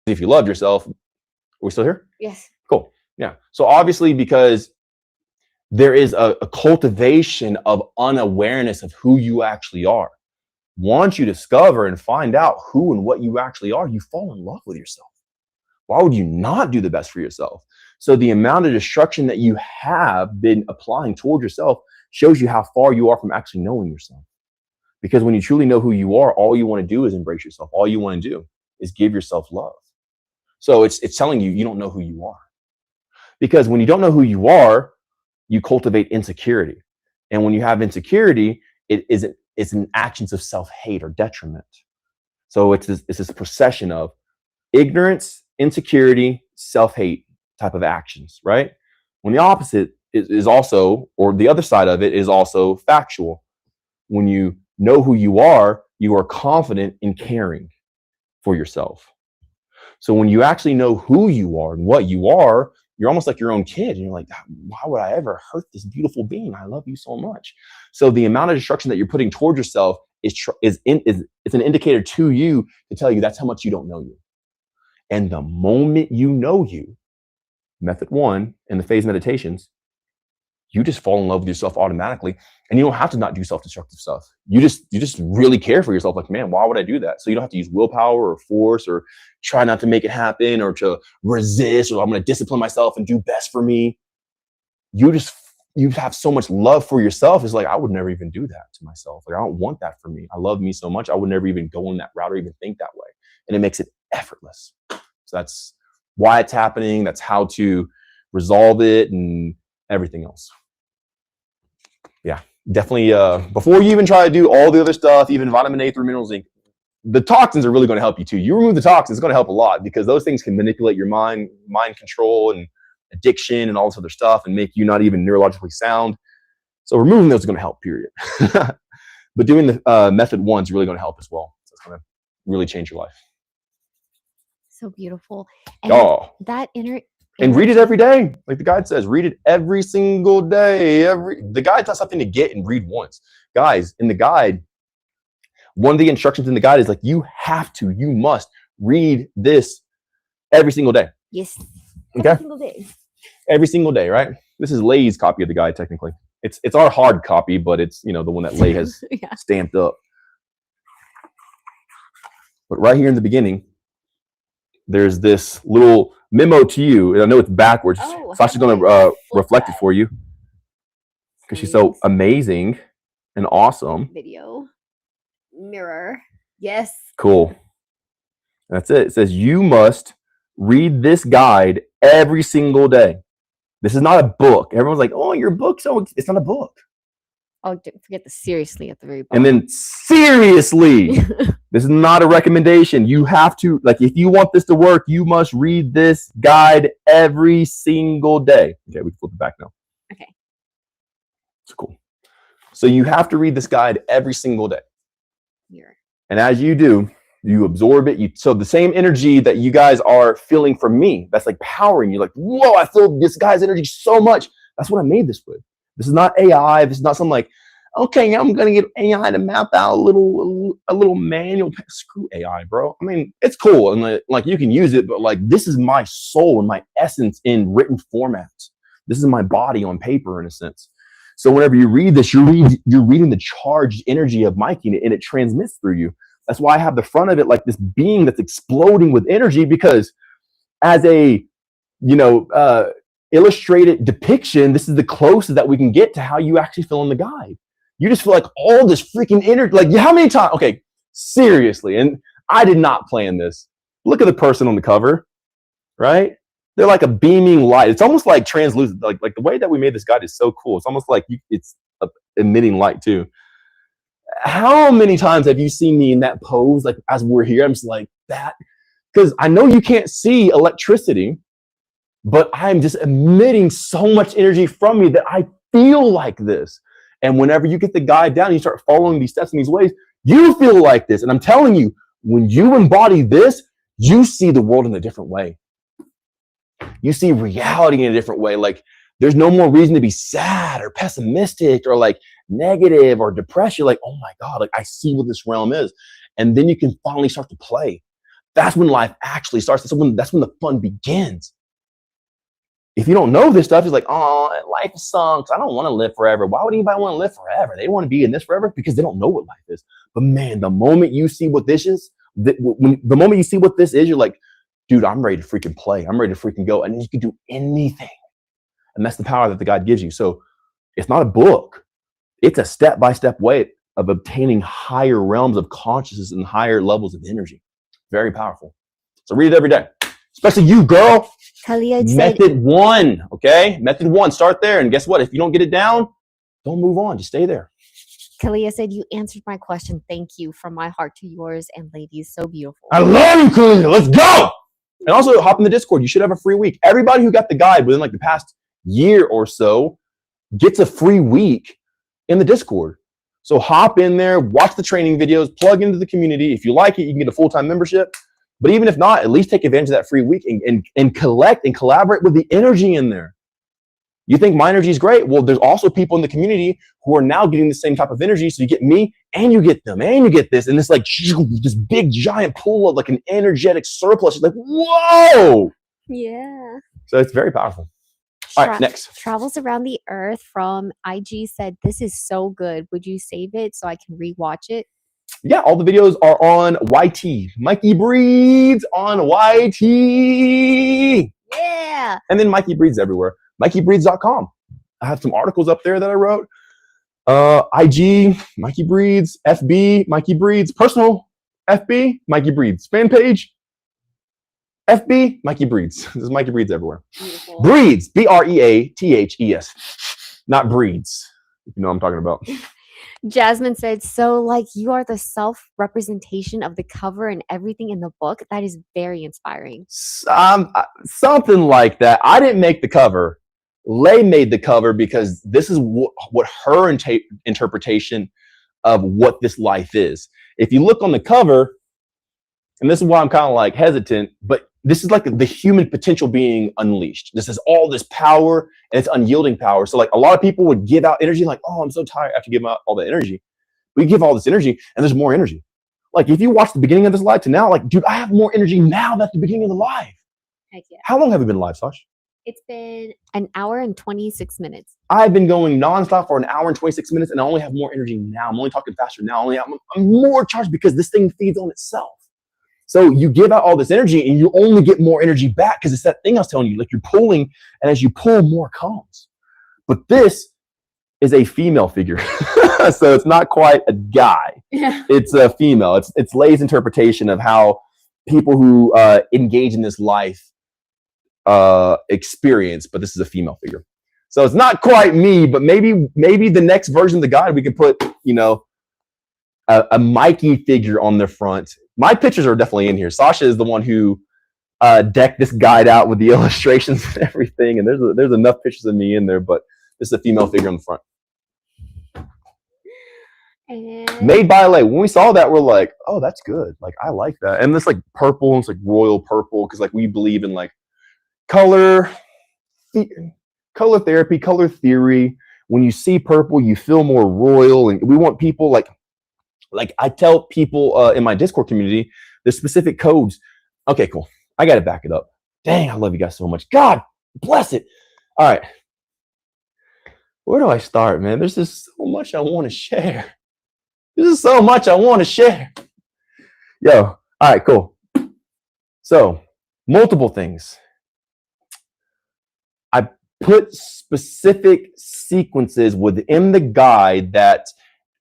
If you loved yourself, are we still here? Yes. Cool. Yeah. So obviously, because there is a cultivation of unawareness of who you actually are. Once you discover and find out who and what you actually are, you fall in love with yourself. Why would you not do the best for yourself? So the amount of destruction that you have been applying toward yourself shows you how far you are from actually knowing yourself. Because when you truly know who you are, all you want to do is embrace yourself. All you want to do is give yourself love. So it's telling you don't know who you are. Because when you don't know who you are, you cultivate insecurity. And when you have insecurity, it's an actions of self-hate or detriment. So it's this procession of ignorance, insecurity, self-hate type of actions, right? When the opposite is also, or the other side of it is also factual. When you know who you are confident in caring for yourself. So when you actually know who you are and what you are, you're almost like your own kid. And you're like, why would I ever hurt this beautiful being? I love you so much. So the amount of destruction that you're putting towards yourself is an indicator to you to tell you that's how much you don't know you. And the moment you know you, method 1 and the phase meditations, you just fall in love with yourself automatically. And you don't have to not do self-destructive stuff. You just really care for yourself. Like, man, why would I do that? So you don't have to use willpower or force or try not to make it happen or to resist, or I'm going to discipline myself and do best for me. You have so much love for yourself. It's like, I would never even do that to myself. Like, I don't want that for me. I love me so much. I would never even go in that route or even think that way. And it makes it effortless. So that's why it's happening. That's how to resolve it and everything else. Yeah, definitely. Before you even try to do all the other stuff, even vitamin A through mineral zinc, the toxins are really going to help you too. You remove the toxins, it's going to help a lot, because those things can manipulate your mind control and addiction and all this other stuff and make you not even neurologically sound. So removing those is going to help, period. But doing the method 1 is really going to help as well. So it's going to really change your life. So beautiful. And Oh, that inner and read it every day. Like the guide says, read it every single day. The guide's not something to get and read once. Guys, in the guide, one of the instructions in the guide is like, you must read this every single day. Yes. Okay. Every single day. Every single day, right? This is Lay's copy of the guide, technically. It's our hard copy, but it's, you know, the one that Lay has stamped up. But right here in the beginning, there's this little memo to you. And I know it's backwards. Oh, Sasha's going to reflect it for you because she's so amazing and awesome. Video. Mirror. Yes. Cool. That's it. It says you must read this guide every single day. This is not a book. Everyone's like, oh, your book. So it's not a book. Oh, don't forget the seriously at the very bottom. And then seriously, this is not a recommendation. You have to, like, if you want this to work, you must read this guide every single day. Okay, we can flip it back now. Okay. It's cool. So you have to read this guide every single day. Mirror. And as you do, you absorb it. So the same energy that you guys are feeling from me, that's like powering you. Like, whoa, I feel this guy's energy so much. That's what I made this with. This is not AI. This is not something like, okay, I'm gonna get AI to map out a little manual. Screw AI, bro. I mean, it's cool and like you can use it, but like this is my soul and my essence in written formats. This is my body on paper in a sense. So whenever you read this, you're reading the charged energy of Mikey, and it transmits through you. That's why I have the front of it like this being that's exploding with energy, because as a, illustrated depiction, this is the closest that we can get to how you actually feel in the guide. You just feel like all this freaking energy. Like, how many times? Okay, seriously. And I did not plan this. Look at the person on the cover, right? They're like a beaming light. It's almost like translucent. Like the way that we made this guide is so cool. It's almost like it's emitting light too. How many times have you seen me in that pose? Like as we're here, I'm just like that. Because I know you can't see electricity, but I'm just emitting so much energy from me that I feel like this. And whenever you get the guide down, you start following these steps in these ways, you feel like this. And I'm telling you, when you embody this, you see the world in a different way. You see reality in a different way. Like there's no more reason to be sad or pessimistic or like negative or depressed. You're like, oh my God, like I see what this realm is. And then you can finally start to play. That's when life actually starts. That's when the fun begins. If you don't know this stuff, it's like, oh, life sucks. I don't want to live forever. Why would anybody want to live forever? They want to be in this forever because they don't know what life is. But man, the moment you see what this is, the moment you see what this is, you're like, dude, I'm ready to freaking play. I'm ready to freaking go. And you can do anything. And that's the power that the guide gives you. So it's not a book. It's a step-by-step way of obtaining higher realms of consciousness and higher levels of energy. Very powerful. So read it every day. Especially you, girl. Method 1, okay? Method 1, start there. And guess what? If you don't get it down, don't move on. Just stay there. Kalia said, you answered my question. Thank you. From my heart to yours. And ladies, so beautiful. I love you, Kalia. Let's go. And also hop in the Discord. You should have a free week. Everybody who got the guide within like the past year or so gets a free week in the Discord. So hop in there, watch the training videos, plug into the community. If you like it, you can get a full-time membership. But even if not, at least take advantage of that free week and collect and collaborate with the energy in there. You think my energy is great? Well, there's also people in the community who are now getting the same type of energy. So you get me and you get them and you get this. And it's like this big giant pool of like an energetic surplus. It's like, whoa. Yeah. So it's very powerful. All right, next. Travels Around the Earth from IG said, this is so good. Would you save it so I can rewatch it? Yeah, all the videos are on YT. MikeyBreathes on YT. Yeah. And then MikeyBreathes everywhere. MikeyBreathes.com. I have some articles up there that I wrote. IG, MikeyBreathes, FB, MikeyBreathes, personal, FB, MikeyBreathes, fan page, FB, MikeyBreathes. This is MikeyBreathes everywhere. Beautiful. Breathes, BREATHES, not breeds. If you know what I'm talking about. Jasmine said, so like you are the self-representation of the cover and everything in the book. That is very inspiring. Something like that. I didn't make the cover. Lay made the cover because this is what her interpretation of what this life is. If you look on the cover, and this is why I'm kind of like hesitant, but this is like the human potential being unleashed. This is all this power, and it's unyielding power. So like a lot of people would give out energy like, oh, I'm so tired after giving out all the energy. We give all this energy and there's more energy. Like if you watch the beginning of this live to now, like, dude, I have more energy now than at the beginning of the live. Heck yeah. How long have we been live, Sash? It's been an hour and 26 minutes. I've been going nonstop for an hour and 26 minutes, and I only have more energy now. I'm only talking faster now. I'm more charged because this thing feeds on itself. So you give out all this energy, and you only get more energy back because it's that thing I was telling you. Like you're pulling, and as you pull, more comes. But this is a female figure, so it's not quite a guy. Yeah. It's a female. It's Lay's interpretation of how people who engage in this life experience, but this is a female figure. So it's not quite me, but maybe the next version of the guide we could put, you know, a Mikey figure on the front. My pictures are definitely in here. Sasha is the one who decked this guide out with the illustrations and everything, and there's enough pictures of me in there, but this is a female figure on the front. And Made by Lay. When we saw that, we're like, oh, that's good. Like I like that. And this like purple, it's like royal purple, because like we believe in like color therapy, color theory. When you see purple, you feel more royal, and we want people like I tell people in my Discord community, there's specific codes. Okay, cool. I got to back it up. Dang, I love you guys so much. God bless it. All right. Where do I start, man? There's just so much I want to share. There's so much I want to share. Yo, all right, cool. So, multiple things. I put specific sequences within the guide that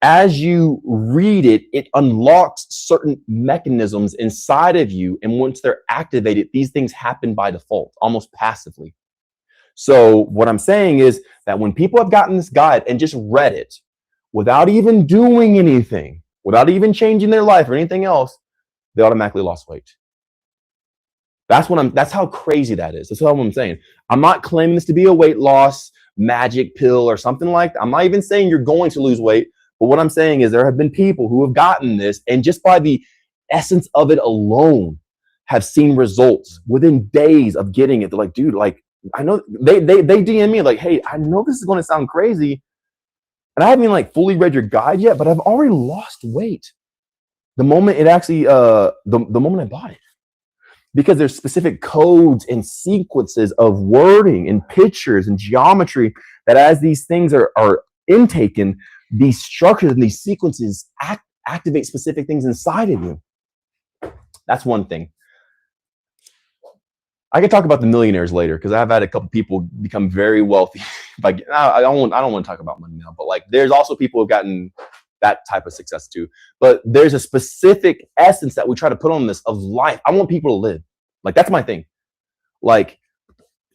as you read it, it unlocks certain mechanisms inside of you. And once they're activated, these things happen by default, almost passively. So what I'm saying is that when people have gotten this guide and just read it without even doing anything, without even changing their life or anything else, they automatically lost weight. That's how crazy that is. That's what I'm saying. I'm not claiming this to be a weight loss magic pill or something like that. I'm not even saying you're going to lose weight. But what I'm saying is there have been people who have gotten this and just by the essence of it alone have seen results within days of getting it. They're like, dude, like, I know they DM me like, hey, I know this is going to sound crazy. And I haven't even like fully read your guide yet, but I've already lost weight the moment it actually, the moment I bought it. Because there's specific codes and sequences of wording and pictures and geometry that as these things are intaken, these structures and these sequences activate specific things inside of you. That's one thing. I can talk about the millionaires later because I've had a couple people become very wealthy. I don't want to talk about money now, but like there's also people who've gotten that type of success too. But there's a specific essence that we try to put on this of life. I want people to live. Like that's my thing. Like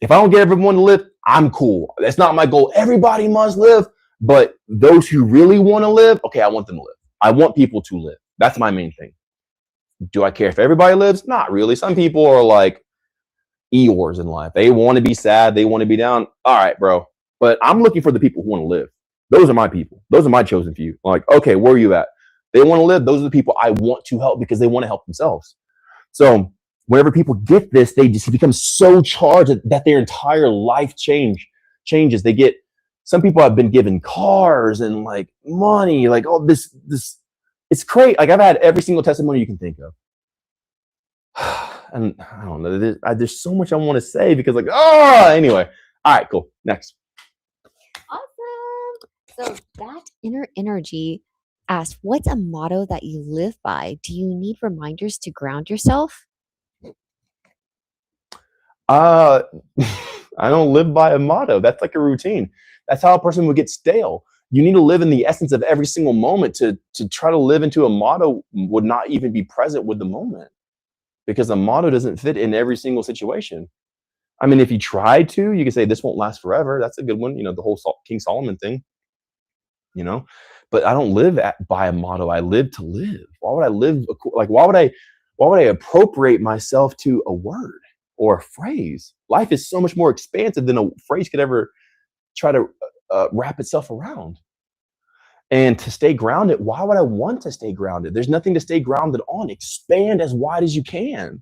if I don't get everyone to live, I'm cool. That's not my goal. Everybody must live. But those who really want to live, okay, I want them to live. I want people to live. That's my main thing. Do I care if everybody lives? Not really. Some people are like Eeyores in life. They want to be sad. They want to be down. All right, bro. But I'm looking for the people who want to live. Those are my people. Those are my chosen few. Like, okay, where are you at? They want to live. Those are the people I want to help because they want to help themselves. So whenever people get this, they just become so charged that their entire life changes. They get, some people have been given cars and like money, like all this, it's crazy. Like I've had every single testimony you can think of. And I don't know, there's so much I want to say because like, anyway. All right, cool. Next. Awesome. So that inner energy asked, what's a motto that you live by? Do you need reminders to ground yourself? I don't live by a motto. That's like a routine. That's how a person would get stale. You need to live in the essence of every single moment. To try to live into a motto would not even be present with the moment because a motto doesn't fit in every single situation. I mean, if you tried to, you could say this won't last forever. That's a good one. You know, the whole King Solomon thing, you know, but I don't live by a motto. I live to live. Why would I live? Like, why would I appropriate myself to a word or a phrase? Life is so much more expansive than a phrase could ever try to wrap itself around. And to stay grounded, why would I want to stay grounded? There's nothing to stay grounded on. Expand as wide as you can.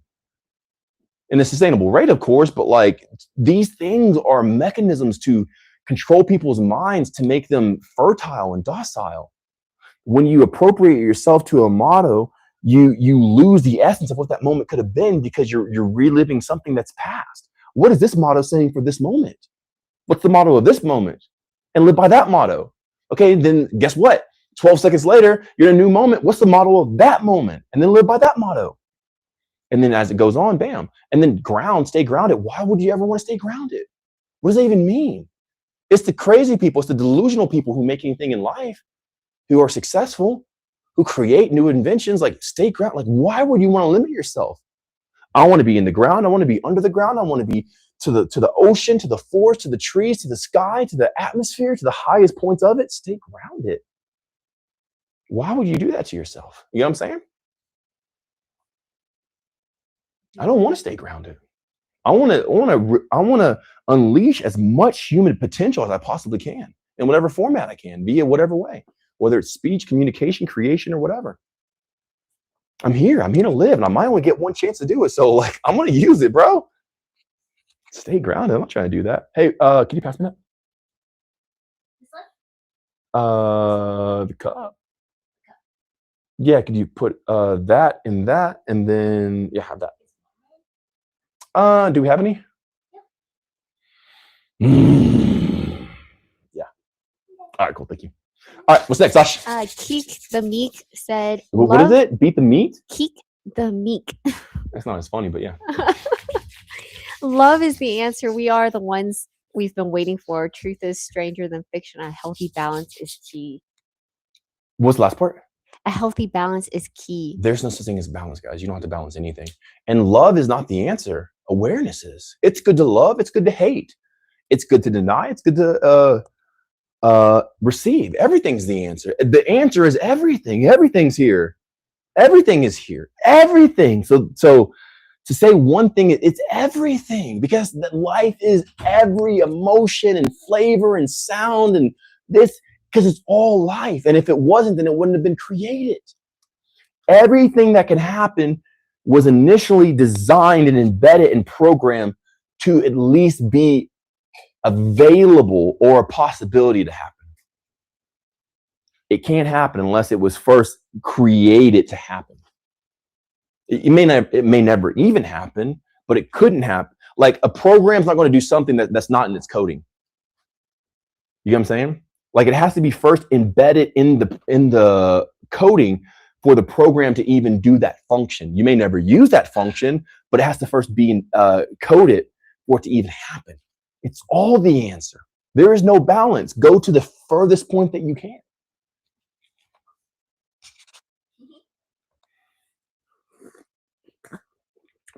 in a sustainable rate, of course, but like these things are mechanisms to control people's minds to make them fertile and docile. When you appropriate yourself to a motto, you lose the essence of what that moment could have been because you're reliving something that's past. What is this motto saying for this moment? What's the motto of this moment? And live by that motto. Okay, then guess what? 12 seconds later, you're in a new moment. What's the motto of that moment? And then live by that motto. And then as it goes on, bam. And then stay grounded. Why would you ever want to stay grounded? What does that even mean? It's the crazy people, it's the delusional people who make anything in life, who are successful, who create new inventions, like stay grounded. Like, why would you want to limit yourself? I want to be in the ground. I want to be under the ground. I want to be to the ocean, to the forest, to the trees, to the sky, to the atmosphere, to the highest points of it. Stay grounded. Why would you do that to yourself? You know what I'm saying? I don't want to stay grounded. I want to unleash as much human potential as I possibly can in whatever format I can, via whatever way, whether it's speech, communication, creation, or whatever. I'm here to live, and I might only get one chance to do it. So like, I'm going to use it, bro. Stay grounded. I'm not trying to do that. Hey, can you pass me that? The cup. Yeah, could you put that in that, and then have that. Do we have any? Yeah. All right, cool. Thank you. All right, what's next, Sash? Keek the Meek said, What is it? Beat the meat? Keek the Meek. That's not as funny, but yeah. Love is the answer. We are the ones we've been waiting for. Truth is stranger than fiction. A healthy balance is key. What's the last part? A healthy balance is key. There's no such thing as balance, guys. You don't have to balance anything. And love is not the answer. Awareness is. It's good to love. It's good to hate. It's good to deny. It's good to receive. Everything's the answer. The answer is everything. Everything's here. Everything is here. Everything. So to say one thing, it's everything, because life is every emotion and flavor and sound and this, because it's all life. And if it wasn't, then it wouldn't have been created. Everything that can happen was initially designed and embedded and programmed to at least be available or a possibility to happen. It can't happen unless it was first created to happen. It may never even happen, but it couldn't happen. Like a program's not going to do something that's not in its coding. You know what I'm saying? Like it has to be first embedded in the coding for the program to even do that function. You may never use that function, but it has to first be coded for it to even happen. It's all the answer. There is no balance. Go to the furthest point that you can.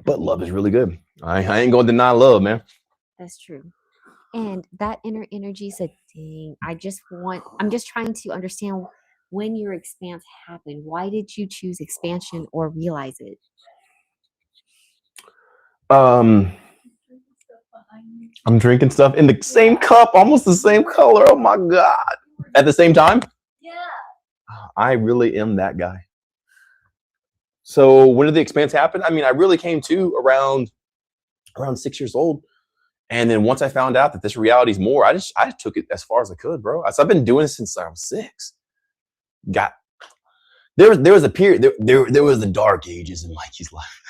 But love is really good. I ain't gonna deny love, man. That's true. And that inner energy said, dang, I'm just trying to understand when your expanse happened. Why did you choose expansion or realize it? I'm drinking stuff in the same cup, almost the same color. Oh my God. At the same time? Yeah. I really am that guy. So when did the expanse happen? I mean, I really came to around 6 years old. And then once I found out that this reality is more, I took it as far as I could, bro. So I've been doing this since I was 6. There was a period, there was the dark ages in Mikey's life.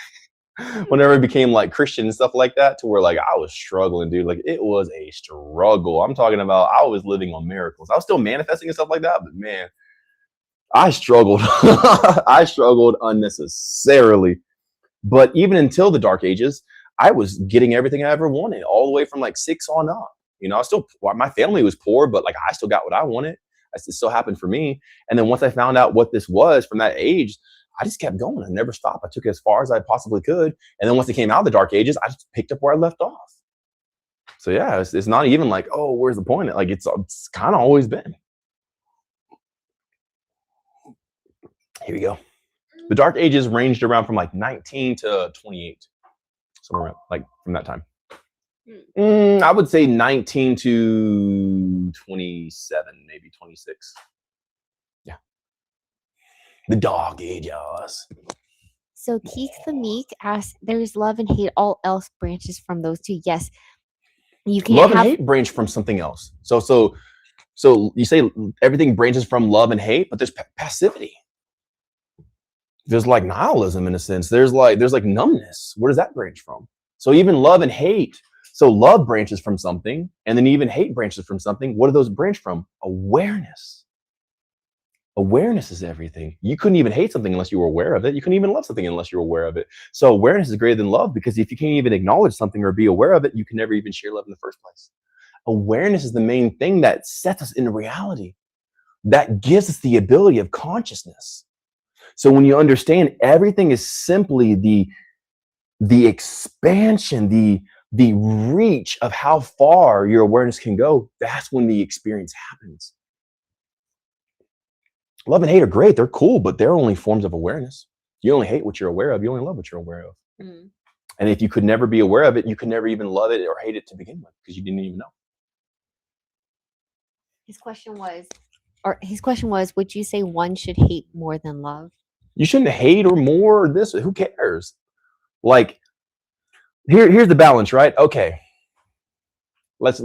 Whenever it became like Christian and stuff like that, to where like I was struggling, dude. Like it was a struggle. I'm talking about I was living on miracles. I was still manifesting and stuff like that, but man, I struggled. I struggled unnecessarily. But even until the dark ages, I was getting everything I ever wanted, all the way from like 6 on up. You know, my family was poor, but like I still got what I wanted. It still happened for me. And then once I found out what this was from that age, I just kept going. I never stopped. I took it as far as I possibly could. And then once it came out of the dark ages, I just picked up where I left off. So yeah, it's not even like, oh, where's the point? Like it's kind of always been. Here we go. The dark ages ranged around from like 19 to 28. Somewhere around, like from that time. I would say 19 to 27, maybe 26. Yeah. The dog ages. So Keith the Meek asks, "There's love and hate. All else branches from those two." Yes, you can't Love and have. hate branch from something else. So you say everything branches from love and hate, but there's passivity. There's like nihilism in a sense. There's like numbness. Where does that branch from? So even love and hate. So love branches from something, and then even hate branches from something. What do those branch from? Awareness. Awareness is everything. You couldn't even hate something unless you were aware of it. You couldn't even love something unless you're aware of it. So awareness is greater than love, because if you can't even acknowledge something or be aware of it, you can never even share love in the first place. Awareness is the main thing that sets us into reality. That gives us the ability of consciousness. So when you understand everything is simply the expansion, the reach of how far your awareness can go, that's when the experience happens. Love and hate are great. They're cool, but they're only forms of awareness. You only hate what you're aware of. You only love what you're aware of. Mm. And if you could never be aware of it, you could never even love it or hate it to begin with, because you didn't even know. His question was, would you say one should hate more than love? You shouldn't hate or more or this. Who cares? Like, here's the balance, right? Okay. Let's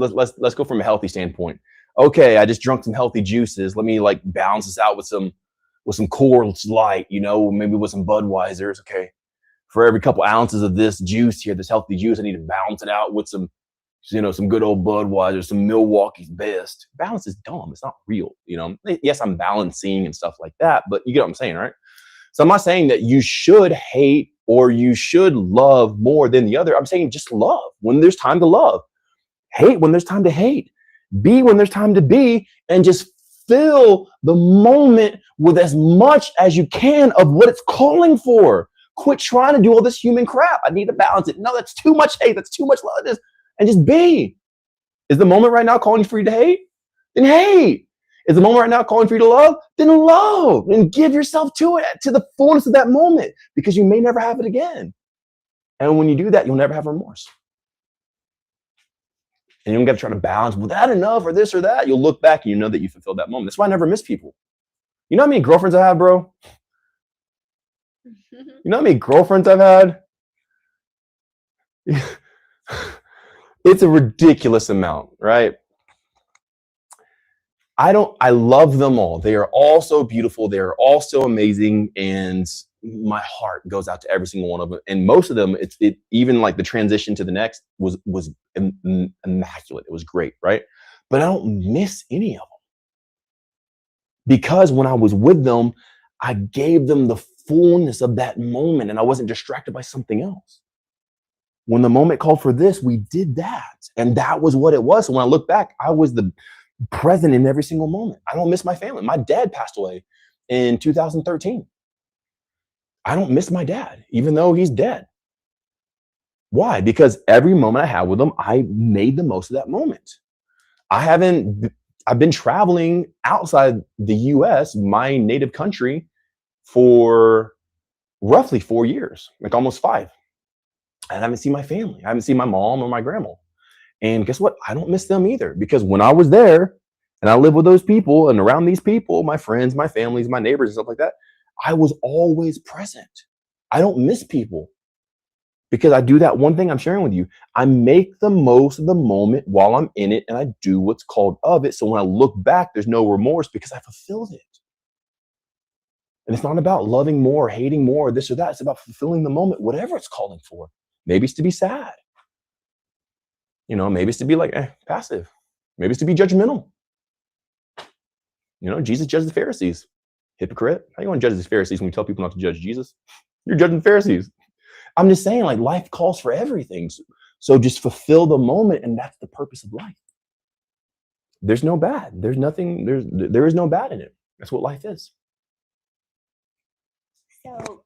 go from a healthy standpoint. Okay, I just drunk some healthy juices. Let me like balance this out with some Coors Light, maybe with some Budweisers. Okay, for every couple ounces of this juice here, this healthy juice, I need to balance it out with some good old Budweiser, some Milwaukee's Best. Balance is dumb. It's not real. Yes, I'm balancing and stuff like that, but you get what I'm saying, right? So I'm not saying that you should hate or you should love more than the other. I'm saying just love when there's time to love. Hate when there's time to hate. Be when there's time to be, and just fill the moment with as much as you can of what it's calling for. Quit trying to do all this human crap. I need to balance it. No, that's too much hate. That's too much love. And just be. Is the moment right now calling for you to hate? Then hate. Is the moment right now calling for you to love? Then love. And give yourself to it, to the fullness of that moment, because you may never have it again. And when you do that, you'll never have remorse. And you don't got to try to balance, was that enough or this or that? You'll look back and you know that you fulfilled that moment. That's why I never miss people. You know how many girlfriends I have, bro? You know how many girlfriends I've had? It's a ridiculous amount, right? I love them all. They are all so beautiful. They are all so amazing. And my heart goes out to every single one of them. And most of them, even like the transition to the next was immaculate. It was great, right? But I don't miss any of them, because when I was with them, I gave them the fullness of that moment, and I wasn't distracted by something else. When the moment called for this, we did that, and that was what it was. So when I look back, I was the present in every single moment. I don't miss my family. My dad passed away in 2013. I don't miss my dad, even though he's dead. Why? Because every moment I had with him, I made the most of that moment. I've been traveling outside the US, my native country, for roughly 4 years, like almost 5. I haven't seen my family. I haven't seen my mom or my grandma. And guess what? I don't miss them either, because when I was there and I lived with those people and around these people, my friends, my families, my neighbors and stuff like that, I was always present. I don't miss people, because I do that one thing I'm sharing with you. I make the most of the moment while I'm in it, and I do what's called of it. So when I look back, there's no remorse, because I fulfilled it. And it's not about loving more, hating more, this or that. It's about fulfilling the moment, whatever it's calling for. Maybe it's to be sad. Maybe it's to be like passive. Maybe it's to be judgmental. Jesus judged the Pharisees. Hypocrite. How you want to judge the Pharisees when you tell people not to judge Jesus? You're judging the Pharisees. I'm just saying, like, life calls for everything. So just fulfill the moment, and that's the purpose of life. There's no bad. There's nothing. There is no bad in it. That's what life is. So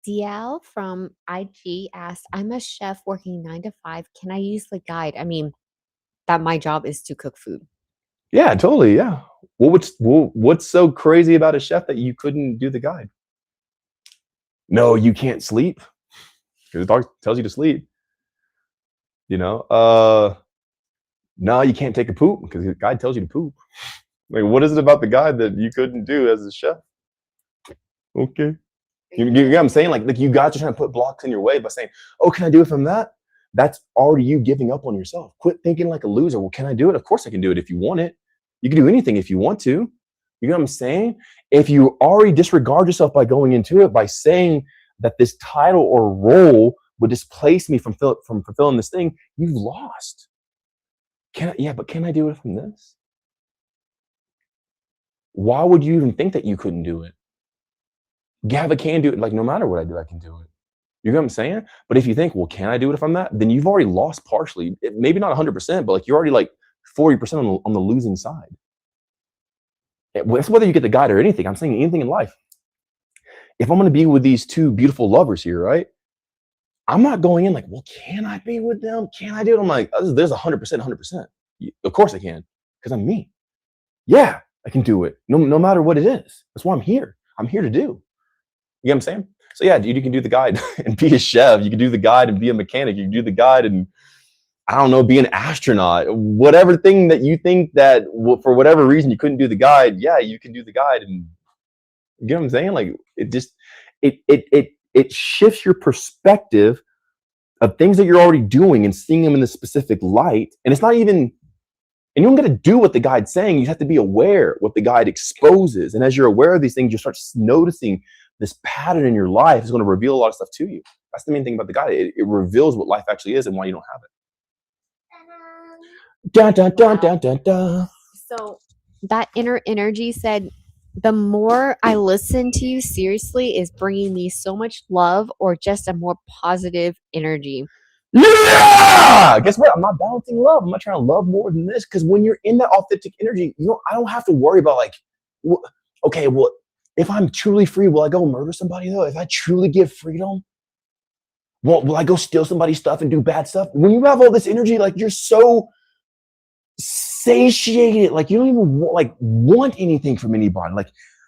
DL from IG asked, "I'm a chef working 9 to 5. Can I use the guide? I mean, that my job is to cook food." Yeah, totally. Yeah. What's so crazy about a chef that you couldn't do the guide? No, you can't sleep, because the dog tells you to sleep. No, you can't take a poop, because the guide tells you to poop. Like, what is it about the guide that you couldn't do as a chef? Okay. You know what I'm saying? Like you guys are trying to put blocks in your way by saying, oh, can I do it from that? That's already you giving up on yourself. Quit thinking like a loser. Well, can I do it? Of course I can do it if you want it. You can do anything if you want to. You know what I'm saying? If you already disregard yourself by going into it, by saying that this title or role would displace me from fulfilling this thing, you've lost. But can I do it from this? Why would you even think that you couldn't do it? Gava can do it. Like, no matter what I do, I can do it. You know what I'm saying? But if you think, well, can I do it if I'm that? Then you've already lost partially. Maybe not 100%, but like you're already like 40% on the losing side. It's whether you get the guide or anything. I'm saying anything in life. If I'm going to be with these two beautiful lovers here, right? I'm not going in like, well, can I be with them? Can I do it? I'm like, there's 100%. Of course I can, because I'm me. Yeah, I can do it. No matter what it is. That's why I'm here. I'm here to do. You know what I'm saying? So yeah, dude, you can do the guide and be a chef. You can do the guide and be a mechanic. You can do the guide and, I don't know, be an astronaut. Whatever thing that you think that for whatever reason you couldn't do the guide, yeah, you can do the guide. And you know what I'm saying? Like it just, it shifts your perspective of things that you're already doing and seeing them in the specific light. And it's not even, and you don't got to do what the guide's saying. You have to be aware what the guide exposes. And as you're aware of these things, you start noticing this pattern in your life is going to reveal a lot of stuff to you. That's the main thing about the guide. It reveals what life actually is and why you don't have it. Dun, dun, dun, dun, dun, dun. So that inner energy said, the more I listen to you seriously is bringing me so much love or just a more positive energy. Yeah! Guess what? I'm not balancing love. I'm not trying to love more than this, because when you're in that authentic energy, I don't have to worry about like, okay, well, if I'm truly free, will I go murder somebody though? If I truly give freedom, will I go steal somebody's stuff and do bad stuff? When you have all this energy, like you're so satiated, like you don't even want anything from anybody.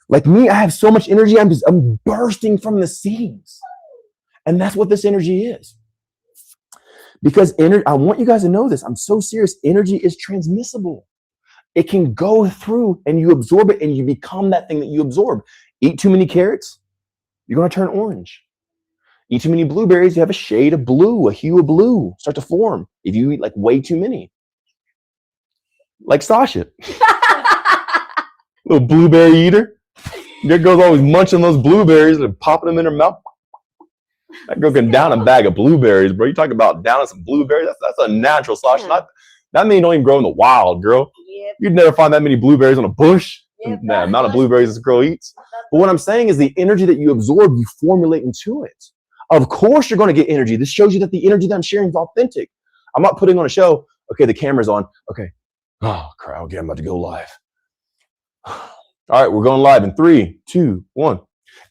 Like me, I have so much energy. I'm bursting from the seams, and that's what this energy is. Because I want you guys to know this. I'm so serious. Energy is transmissible. It can go through and you absorb it and you become that thing that you absorb. Eat too many carrots, you're going to turn orange. Eat too many blueberries, you have a shade of blue, a hue of blue start to form. If you eat like way too many. Like Sasha. Little blueberry eater. There goes always munching those blueberries and popping them in her mouth. That girl can down a bag of blueberries, bro. You talking about downing some blueberries? That's a natural, Sasha. That mean don't even grow in the wild, girl. Yep. You'd never find that many blueberries on a bush. Yep, the amount of blueberries this girl eats. But what I'm saying is the energy that you absorb, you formulate into it. Of course you're going to get energy. This shows you that the energy that I'm sharing is authentic. I'm not putting on a show. Okay, the camera's on. Okay. Oh, crap. Okay, I'm about to go live. All right, we're going live in 3, 2, 1.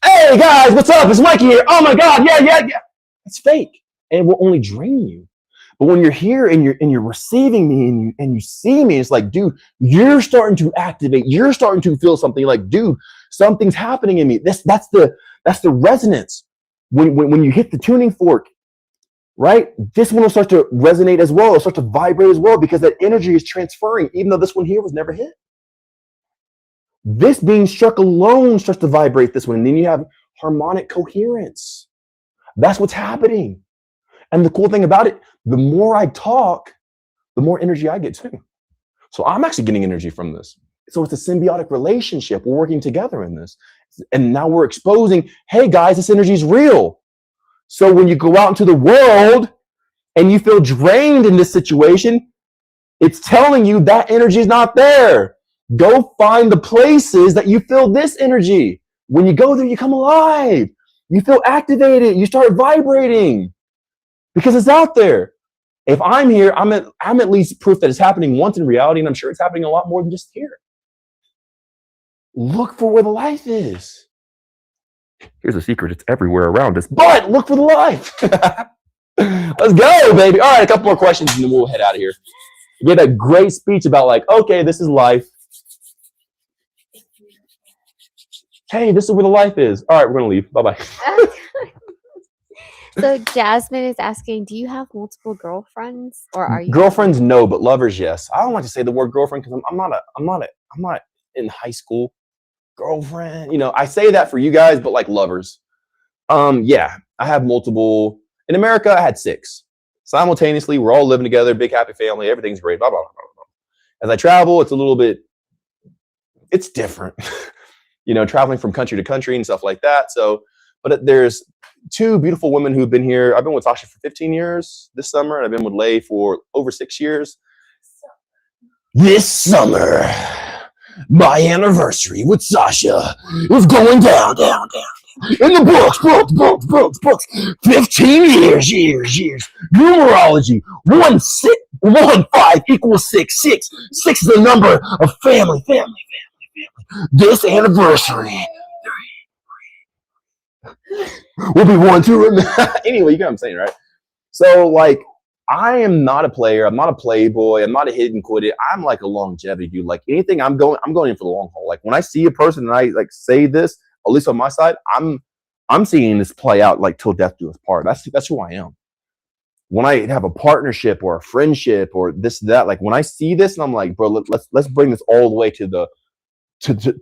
Hey, guys, what's up? It's Mikey here. Oh, my God. Yeah. It's fake. And it will only drain you. But when you're here and you're receiving me and you see me, it's like, dude, you're starting to activate. You're starting to feel something. Like, dude, something's happening in me. That's the resonance. When you hit the tuning fork, right? This one will start to resonate as well. It'll start to vibrate as well because that energy is transferring, even though this one here was never hit. This being struck alone starts to vibrate this one. And then you have harmonic coherence. That's what's happening. And the cool thing about it, the more I talk, the more energy I get too. So I'm actually getting energy from this. So it's a symbiotic relationship. We're working together in this. And now we're exposing, hey guys, this energy is real. So when you go out into the world and you feel drained in this situation, it's telling you that energy is not there. Go find the places that you feel this energy. When you go there, you come alive. You feel activated. You start vibrating. Because it's out there. If I'm here, I'm at least proof that it's happening once in reality, and I'm sure it's happening a lot more than just here. Look for where the life is. Here's a secret, it's everywhere around us, but look for the life. Let's go, baby. All right, a couple more questions, and then we'll head out of here. You get a great speech about like, okay, this is life. Hey, this is where the life is. All right, we're going to leave. Bye-bye. So Jasmine is asking, do you have multiple girlfriends or are you girlfriends? No, but lovers, yes. I don't like to say the word girlfriend because I'm not in high school. Girlfriend, I say that for you guys, but like lovers. Yeah, I have multiple. In America, I had 6. Simultaneously, we're all living together, big happy family, everything's great, blah, blah, blah, blah, blah. As I travel, it's a little bit, it's different, traveling from country to country and stuff like that. So, but there's 2 beautiful women who've been here. I've been with Sasha for 15 years this summer, and I've been with Lay for over 6 years. This summer, my anniversary with Sasha is going down. In the books. 15 years. Numerology. 1, 5 equals 6. 6 is the number of family. This anniversary will be one to remember. Anyway, you get what I'm saying, right? So, like, I am not a player. I'm not a playboy. I'm not a hidden quit. I'm like a longevity dude. Like anything, I'm going in for the long haul. Like when I see a person and I like say this, at least on my side, I'm seeing this play out like till death do us part. That's who I am. When I have a partnership or a friendship or this, that, like when I see this and I'm like, bro, let's bring this all the way to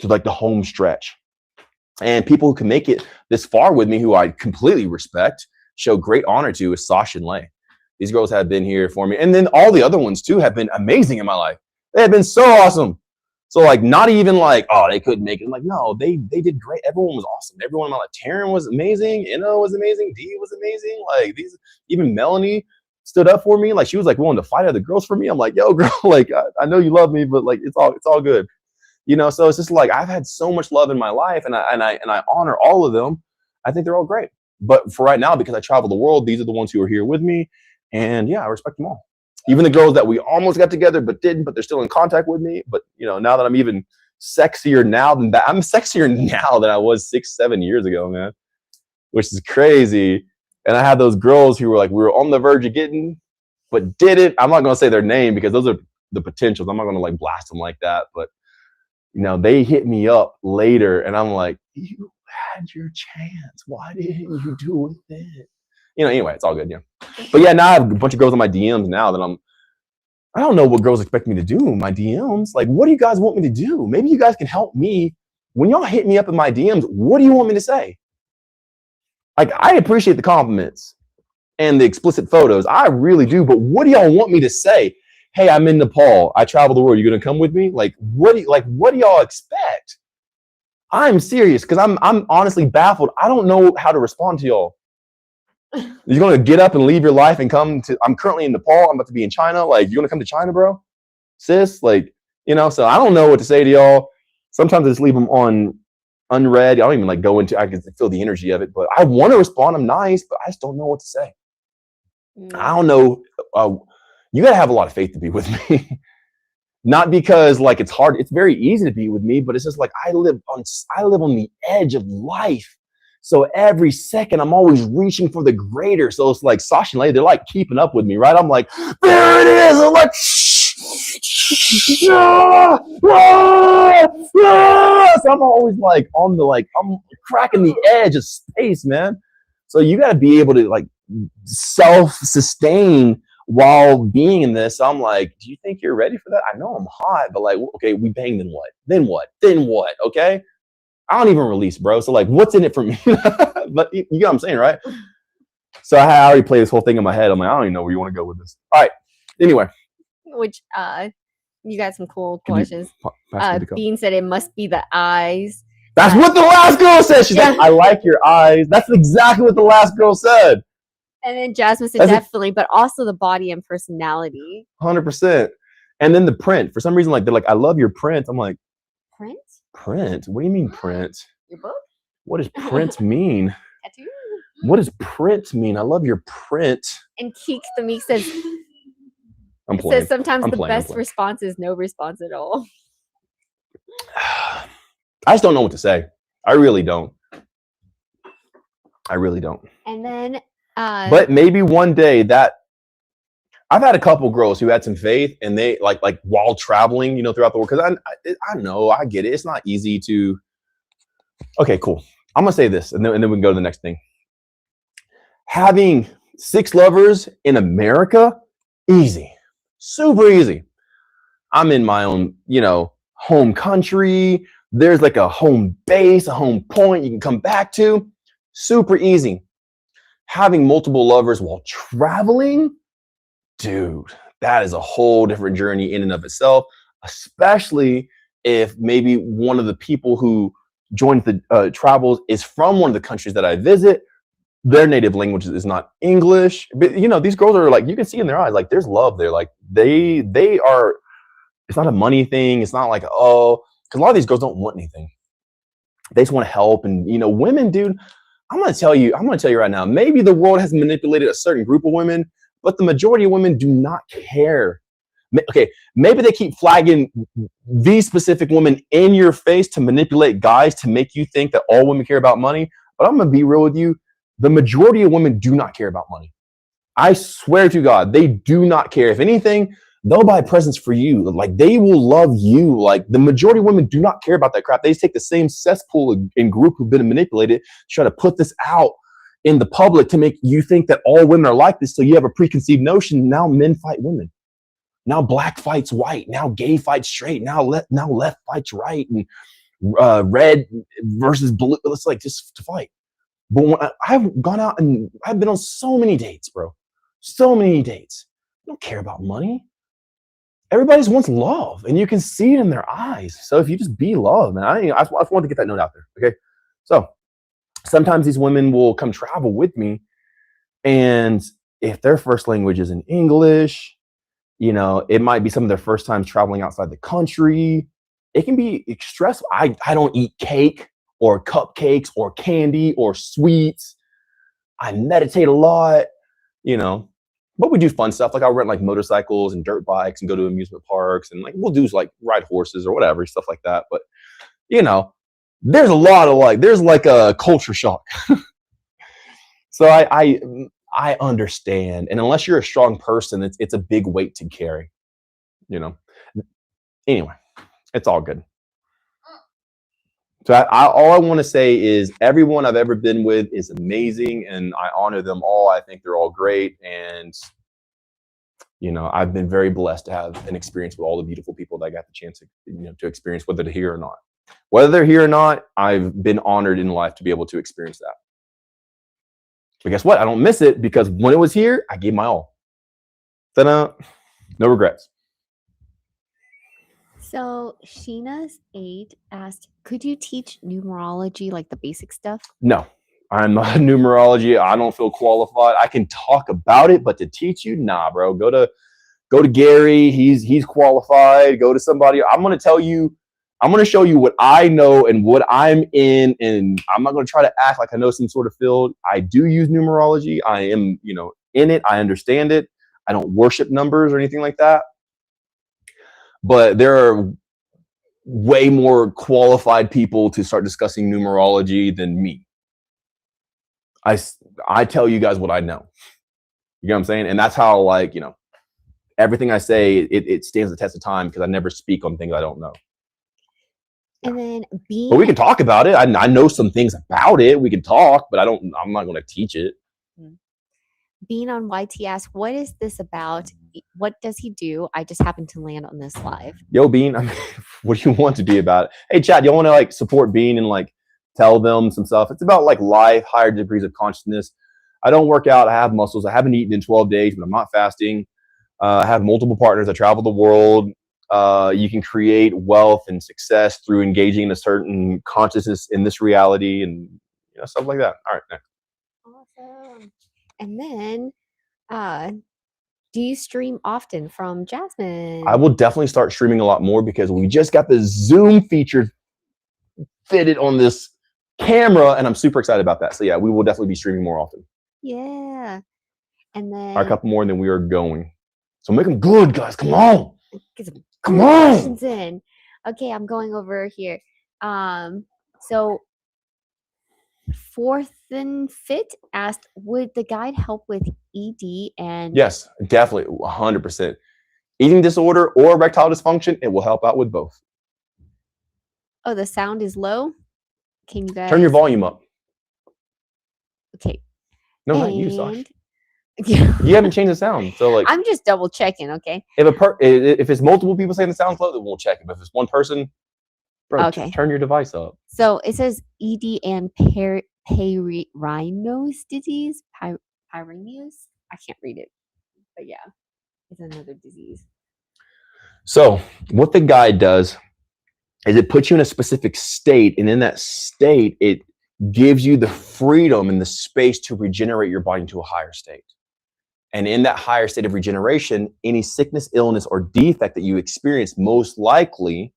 like the home stretch. And people who can make it this far with me, who I completely respect, show great honor to, is Sasha and Lay. These girls have been here for me. And then all the other ones too have been amazing in my life. They have been so awesome. So like not even like, oh, they couldn't make it. Like, no, they did great. Everyone was awesome. Everyone in my life. Taryn was amazing. Inno was amazing. Dee was amazing. Like even Melanie stood up for me. Like she was like willing to fight other girls for me. I'm like, yo, girl, like I know you love me, but like it's all good. So it's just like I've had so much love in my life and I honor all of them. I think they're all great. But for right now, because I travel the world, these are the ones who are here with me. And yeah, I respect them all. Even the girls that we almost got together but didn't, but they're still in contact with me. But now that I'm even sexier now than that, I'm sexier now than I was 6-7 years ago, man, which is crazy. And I had those girls who were like, we were on the verge of getting, but didn't. I'm not going to say their name because those are the potentials. I'm not going to like blast them like that. But they hit me up later and I'm like, you had your chance. Why didn't you do it then? Anyway, it's all good. Yeah. But yeah, now I have a bunch of girls on my DMs now that I don't know what girls expect me to do in my DMs. Like, what do you guys want me to do? Maybe you guys can help me. When y'all hit me up in my DMs, what do you want me to say? Like, I appreciate the compliments and the explicit photos. I really do. But what do y'all want me to say? Hey, I'm in Nepal. I travel the world. You going to come with me? Like, what do y'all expect? I'm serious because I'm honestly baffled. I don't know how to respond to y'all. You're going to get up and leave your life and come to, I'm currently in Nepal. I'm about to be in China. Like, you're going to come to China, bro? Sis? Like, so I don't know what to say to y'all. Sometimes I just leave them on unread. I don't even like go into, I can feel the energy of it, but I want to respond. I'm nice, but I just don't know what to say. I don't know. You got to have a lot of faith to be with me. Not because like it's hard. It's very easy to be with me, but it's just like I live on the edge of life. So every second I'm always reaching for the greater. So it's like Sasha and Lay, they're like keeping up with me, right? I'm like, there it is. I'm like, so I'm always like on the I'm cracking the edge of space, man. So you got to be able to like self-sustain while being in this. I'm like, do you think you're ready for that? I know I'm hot, but like, okay, we bang, then what? Then what? Okay. I don't even release, bro. So like, what's in it for me? But you get what I'm saying, right? So I already played this whole thing in my head. I'm like, I don't even know where you want to go with this. All right. Anyway. Which, you got some cool questions. Bean said it must be the eyes. That's what the last girl said. She's like, I like your eyes. That's exactly what the last girl said. And then Jasmine said definitely, but also the body and personality. 100%. And then the print. For some reason, like they're like, I love your print. I'm like, print? Print? What do you mean print? Your book? What does print mean? Tattoo? What does print mean? I love your print. And Keek the Meek says, says sometimes the best response is no response at all. I just don't know what to say. I really don't. And then but maybe one day that I've had a couple girls who had some faith and they like while traveling, throughout the world. Because I know, I get it. It's not easy to. Okay, cool. I'm gonna say this, and then we can go to the next thing. Having 6 lovers in America, easy, super easy. I'm in my own, home country. There's like a home base, a home point you can come back to. Super easy. Having multiple lovers while traveling, dude, that is a whole different journey in and of itself, especially if maybe one of the people who joined the travels is from one of the countries that I visit. Their native language is not English, but you know, these girls are like, you can see in their eyes, like there's love there. Like they are, it's not a money thing. It's not like, oh, because a lot of these girls don't want anything. They just want to help. And you know, women, dude, I'm going to tell you right now, maybe the world has manipulated a certain group of women, but the majority of women do not care. Okay, maybe they keep flagging these specific women in your face to manipulate guys to make you think that all women care about money. But I'm going to be real with you. The majority of women do not care about money. I swear to God, they do not care. If anything, they'll buy presents for you. Like they will love you. Like the majority of women do not care about that crap. They just take the same cesspool in group who've been manipulated, try to put this out in the public to make you think that all women are like this. So you have a preconceived notion. Now men fight women. Now black fights white. Now gay fights straight. Now left fights right. And red versus blue. It's like just to fight. But when I've gone out and I've been on so many dates, bro. So many dates. I don't care about money. Everybody just wants love, and you can see it in their eyes. So if you just be love, man, I just wanted to get that note out there. Okay, so sometimes these women will come travel with me, and if their first language is in English, you know, it might be some of their first times traveling outside the country. It can be stressful. I don't eat cake or cupcakes or candy or sweets. I meditate a lot, you know. But we do fun stuff. Like I'll rent like motorcycles and dirt bikes and go to amusement parks, and like we'll do like ride horses or whatever, stuff like that. But you know, there's a lot of there's like a culture shock. So I understand. And unless you're a strong person, it's a big weight to carry, you know. Anyway, it's all good. So all I want to say is everyone I've ever been with is amazing, and I honor them all. I think they're all great, and you know, I've been very blessed to have an experience with all the beautiful people that I got the chance to experience, whether they're here or not. Whether they're here or not, I've been honored in life to be able to experience that. But guess what? I don't miss it because when it was here, I gave my all. Ta-da! No regrets. So Sheena's 8 asked, could you teach numerology, like the basic stuff? No, I'm not a numerology. I don't feel qualified. I can talk about it, but to teach you, nah, bro. Go to Gary. He's qualified. Go to somebody. I'm going to show you what I know and what I'm in, and I'm not going to try to act like I know some sort of field. I do use numerology. I am, in it. I understand it. I don't worship numbers or anything like that. But there are way more qualified people to start discussing numerology than me. I tell you guys what I know. You know what I'm saying? And that's how, everything I say, it stands the test of time because I never speak on things I don't know. And then But we can talk about it. I know some things about it. We can talk, but I'm not going to teach it. Being on YT asked, what is this about? What does he do? I just happened to land on this live. Yo, Bean, what do you want to be about it? Hey, Chad, you want to support Bean and tell them some stuff? It's about life, higher degrees of consciousness. I don't work out. I have muscles. I haven't eaten in 12 days, but I'm not fasting. I have multiple partners. I travel the world. You can create wealth and success through engaging in a certain consciousness in this reality and stuff like that. All right, next. Awesome. And then, do you stream often? From Jasmine. I will definitely start streaming a lot more because we just got the Zoom feature fitted on this camera, and I'm super excited about that. So yeah, we will definitely be streaming more often. Yeah. And then a couple more than we are going. So make them good, guys. Come on. Get some Come on. questions in. Okay, I'm going over here. So Fourth and Fit asked, would the guide help with ED and Yes, definitely 100%. Eating disorder or erectile dysfunction, it will help out with both. Oh, the sound is low. Can you guys turn your volume up? Okay. No, not you, Sash. You haven't changed the sound. So I'm just double checking, okay? If it's multiple people saying the sound's low, then we'll check it. But if it's one person, bro, okay. Turn your device up. So it says ED and Perimenopause disease. Pyrenees. I can't read it, but yeah, it's another disease. So what the guide does is it puts you in a specific state, and in that state, it gives you the freedom and the space to regenerate your body into a higher state. And in that higher state of regeneration, any sickness, illness, or defect that you experience most likely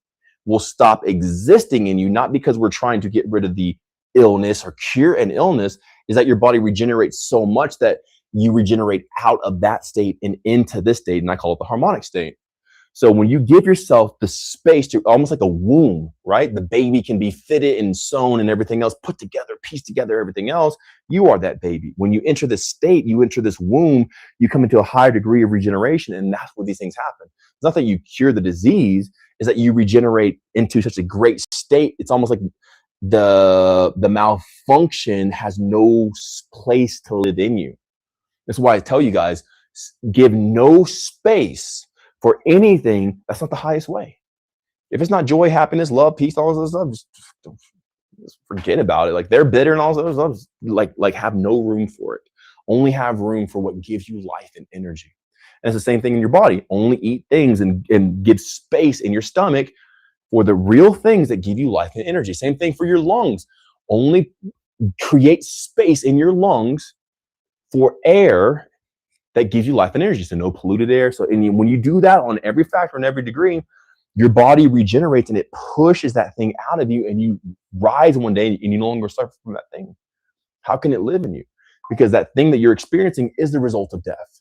will stop existing in you, not because we're trying to get rid of the illness or cure an illness, is that your body regenerates so much that you regenerate out of that state and into this state, and I call it the harmonic state. So when you give yourself the space to, almost like a womb, right? The baby can be fitted and sewn and everything else, put together, pieced together, everything else. You are that baby. When you enter this state, you enter this womb, you come into a higher degree of regeneration, and that's where these things happen. It's not that you cure the disease, is that you regenerate into such a great state. It's almost like the malfunction has no place to live in you. That's why I tell you guys, give no space for anything that's not the highest way. If it's not joy, happiness, love, peace, all this stuff, just forget about it. Like they're bitter and all this stuff, like have no room for it. Only have room for what gives you life and energy. And it's the same thing in your body. Only eat things and give space in your stomach for the real things that give you life and energy. Same thing for your lungs. Only create space in your lungs for air that gives you life and energy. So no polluted air. So when you do that on every factor, on every degree, your body regenerates and it pushes that thing out of you, and you rise one day and you no longer suffer from that thing. How can it live in you? Because that thing that you're experiencing is the result of death.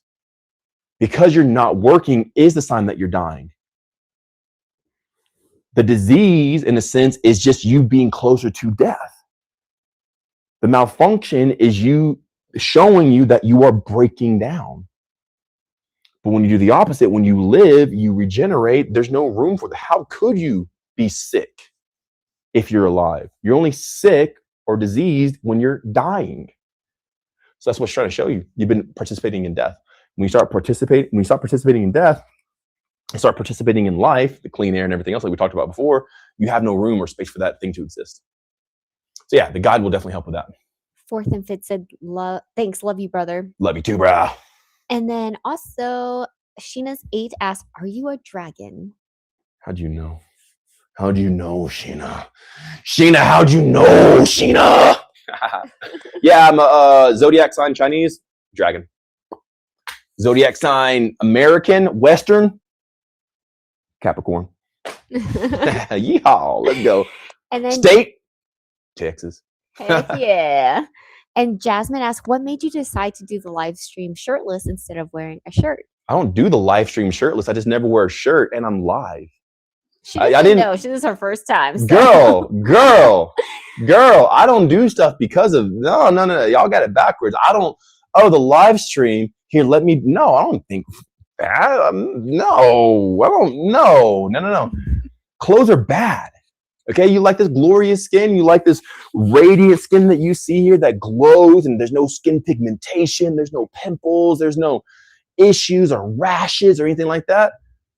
Because you're not working is the sign that you're dying. The disease, in a sense, is just you being closer to death. The malfunction is you showing you that you are breaking down. But when you do the opposite, when you live, you regenerate, there's no room for that. How could you be sick if you're alive? You're only sick or diseased when you're dying. So that's what's trying to show you. You've been participating in death. When you stop participating in death, and start participating in life, the clean air and everything else like we talked about before, you have no room or space for that thing to exist. So yeah, the guide will definitely help with that. Fourth and fifth said, thanks, love you, brother. Love you too, bro. And then also, Sheena's 8 asked, are you a dragon? How'd you know? How'd you know, Sheena? Sheena, how'd you know, Sheena? Yeah, I'm a zodiac sign Chinese, dragon. Zodiac sign American, Western, Capricorn. Yeehaw, let's go. And then State, Texas. heck yeah. And Jasmine asked, what made you decide to do the live stream shirtless instead of wearing a shirt? I don't do the live stream shirtless. I just never wear a shirt, and I'm live. She didn't know. This is her first time. So. Girl, I don't do stuff because of, no. Y'all got it backwards. I don't, the live stream, here, I don't think that. No. Clothes are bad. Okay, you like this glorious skin, you like this radiant skin that you see here that glows, and there's no skin pigmentation, there's no pimples, there's no issues or rashes or anything like that.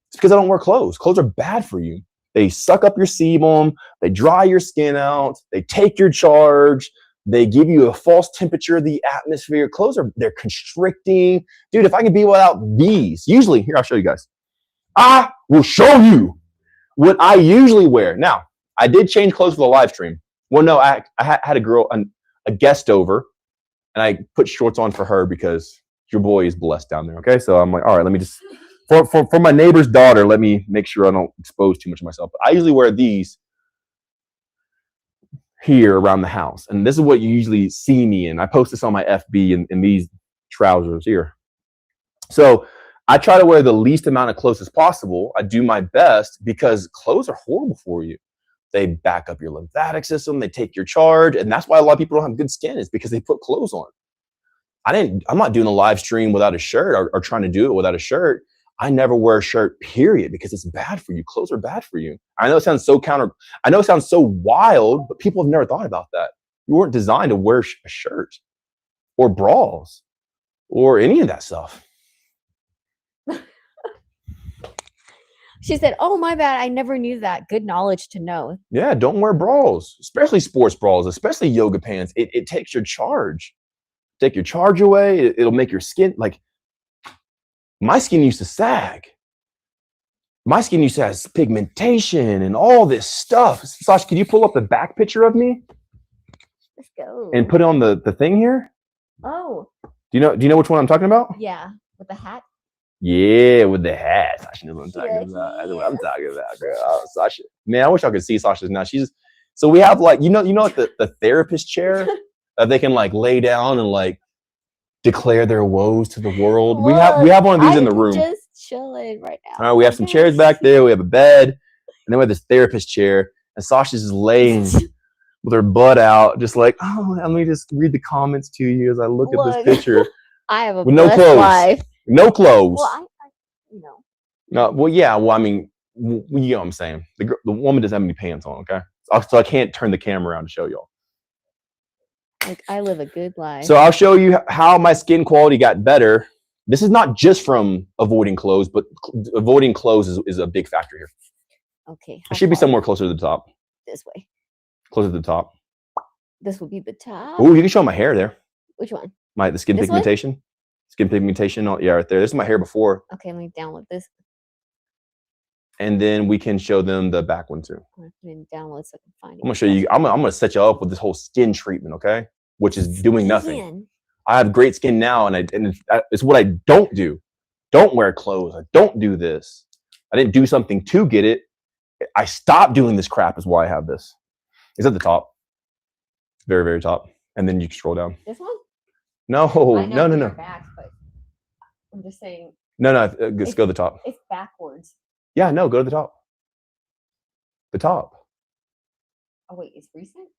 It's because I don't wear clothes. Clothes are bad for you. They suck up your sebum, they dry your skin out, they take your charge, they give you a false temperature of the atmosphere. Clothes they're constricting. Dude, if I could be without these, usually, here, I'll show you guys. I will show you what I usually wear. Now, I did change clothes for the live stream. Well, no, I had a girl, a guest over, and I put shorts on for her because your boy is blessed down there. Okay, so I'm like, all right, let me just for my neighbor's daughter, let me make sure I don't expose too much of myself. But I usually wear these here around the house, and this is what you usually see me in. I post this on my FB in these trousers here. So I try to wear the least amount of clothes as possible. I do my best because clothes are horrible for you. They back up your lymphatic system. They take your charge. And that's why a lot of people don't have good skin, is because they put clothes on. I'm not doing a live stream without a shirt or trying to do it without a shirt. I never wear a shirt, period, because it's bad for you. Clothes are bad for you. I know it sounds so wild, but people have never thought about that. You weren't designed to wear a shirt or bras or any of that stuff. She said, "Oh, my bad. I never knew that. Good knowledge to know." Yeah, don't wear bras, especially sports bras, especially yoga pants. It takes your charge. Take your charge away. It'll make your skin like my skin used to sag. My skin used to have pigmentation and all this stuff. Sasha, can you pull up the back picture of me Let's go. and put it on the thing here? Oh, Do you know which one I'm talking about? yeah, with the hat. Yeah, with the hat. Sasha knows what I'm talking Yeah, about. That's what I'm talking about, girl. Oh, Sasha. Man, I wish I could see Sasha's now. So we have like, like the therapist chair that they can like lay down and like declare their woes to the world. We have one of these in the room. Just chilling right now. All right, we have some chairs back there. We have a bed, and then we have this therapist chair. And Sasha's just laying with her butt out, just like, oh, let me just read the comments to you as I look at this picture. I have a with no blessed clothes. life. No clothes. Well, I you know. No, well, yeah. Well, I mean, you know what I'm saying. The woman doesn't have any pants on, okay? So I can't turn the camera around to show y'all. Like, I live a good life. So I'll show you how my skin quality got better. This is not just from avoiding clothes, but avoiding clothes is a big factor here. Okay. It should be somewhere closer to the top. This way. Closer to the top. This will be the top. Oh, you can show my hair there. Which one? The skin This pigmentation. one? Skin pigmentation. Oh, yeah, right there. This is my hair before. Okay, let me download this. And then we can show them the back one too. I'm going to download so I can find it. I'm gonna show you. I'm gonna set you up with this whole skin treatment, okay? Which is doing nothing. Man. I have great skin now, and it's what I don't do. Don't wear clothes. I don't do this. I didn't do something to get it. I stopped doing this crap is why I have this. It's at the top. Very, very top. And then you can scroll down. This one? No. Back, but I'm just saying. No. Just go to the top. It's backwards. Yeah, no, go to the top. The top. Oh, wait, it's recent?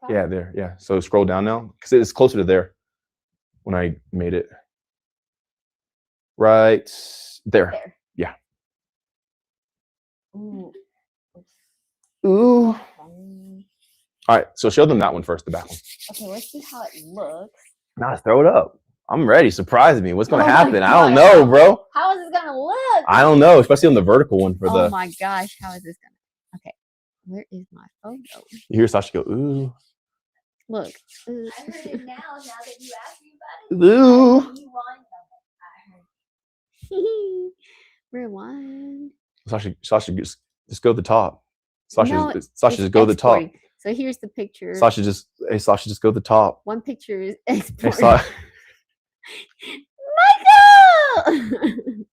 Top? Yeah, there. Yeah. So scroll down now because it's closer to there when I made it. Right there. Yeah. Ooh. Ooh. All right. So show them that one first, the back one. Okay, let's see how it looks. Nah, throw it up. I'm ready. Surprise me. What's going to happen? I God. don't know, bro. How is this going to look? I don't know, especially on the vertical one for Oh my gosh. How is this going to? Okay. Where is my photo? You hear Sasha go, ooh. Look. I heard it now that you asked me about it. Ooh. Rewind. Sasha, just go to the top. No, Sasha, just go to the top. exporting. So here's the picture. Sasha, just go to the top. One picture is Hey, exporting. Michael!